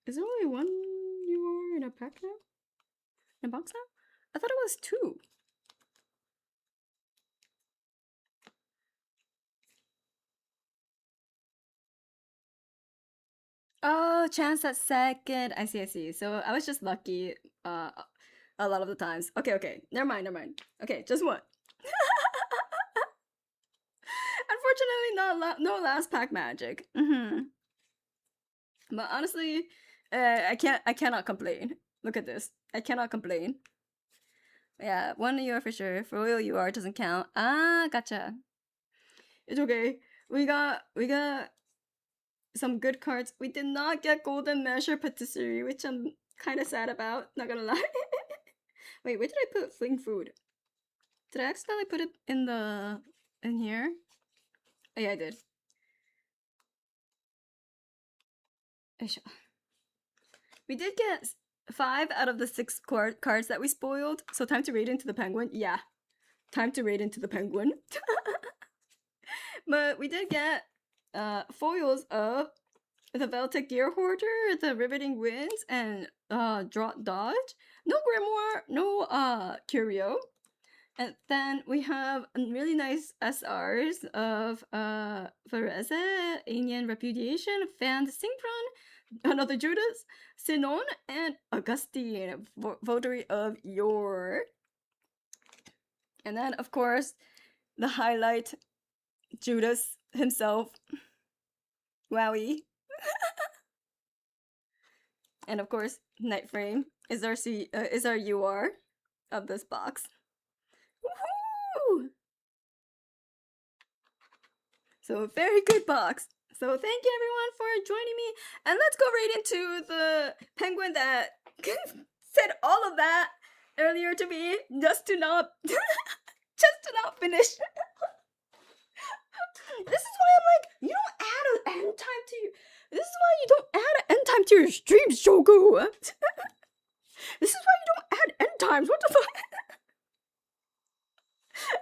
Is there only one you are in a pack now? In a box now? I thought it was 2. Oh, chance at second. I see. So I was just lucky. A lot of the times. Okay. Never mind. Okay, just one. Unfortunately, no last pack magic. But honestly, I cannot complain. Look at this. I cannot complain. Yeah, one UR for sure. For real UR doesn't count. Ah, gotcha. It's okay. We got some good cards. We did not get Golden Measure Patisserie, which I'm kind of sad about. Not gonna lie. Wait, where did I put Fling Food? Did I accidentally put it in here? Oh yeah, I did. We did get 5 out of the 6 cards that we spoiled. So time to raid into the penguin. Yeah, time to raid into the penguin. But we did get foils of the Veltec Gear Hoarder, the Riveting Winds, and Drop Dodge. No Grimoire, no Curio. And then we have really nice SRs of Vereza, Alien Repudiation, Fanned Synchron, another Judas, Sinon, and Augustine, Votary of Yore. And then, of course, the highlight, Judas himself. Wowie. And of course, Nightframe is our UR of this box. Woohoo! So very good box. So thank you everyone for joining me, and let's go right into the penguin that said all of that earlier to me just to not finish. This is why I'm like, you don't add an end time to your. This is why you don't add an end time to your streams, Shogu. This is why you don't add end times. What the fuck?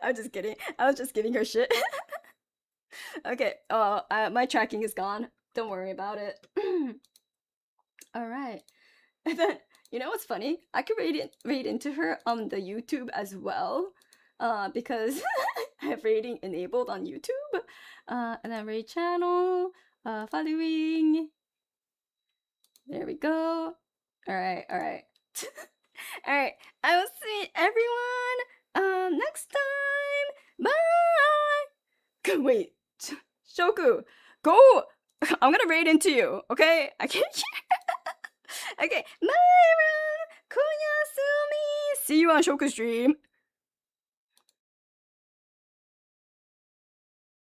I'm just kidding. I was just giving her shit. Okay. My tracking is gone. Don't worry about it. All right. And then you know what's funny? I could read into her on the YouTube as well, because I have rating enabled on YouTube. And then rate channel, following. There we go. All right, all right, all right. I will see everyone next time. Bye. Wait, Shoku, go. I'm gonna raid into you. Okay, I can't hear. Okay, bye everyone. Koyasumi. See you on Shoku stream.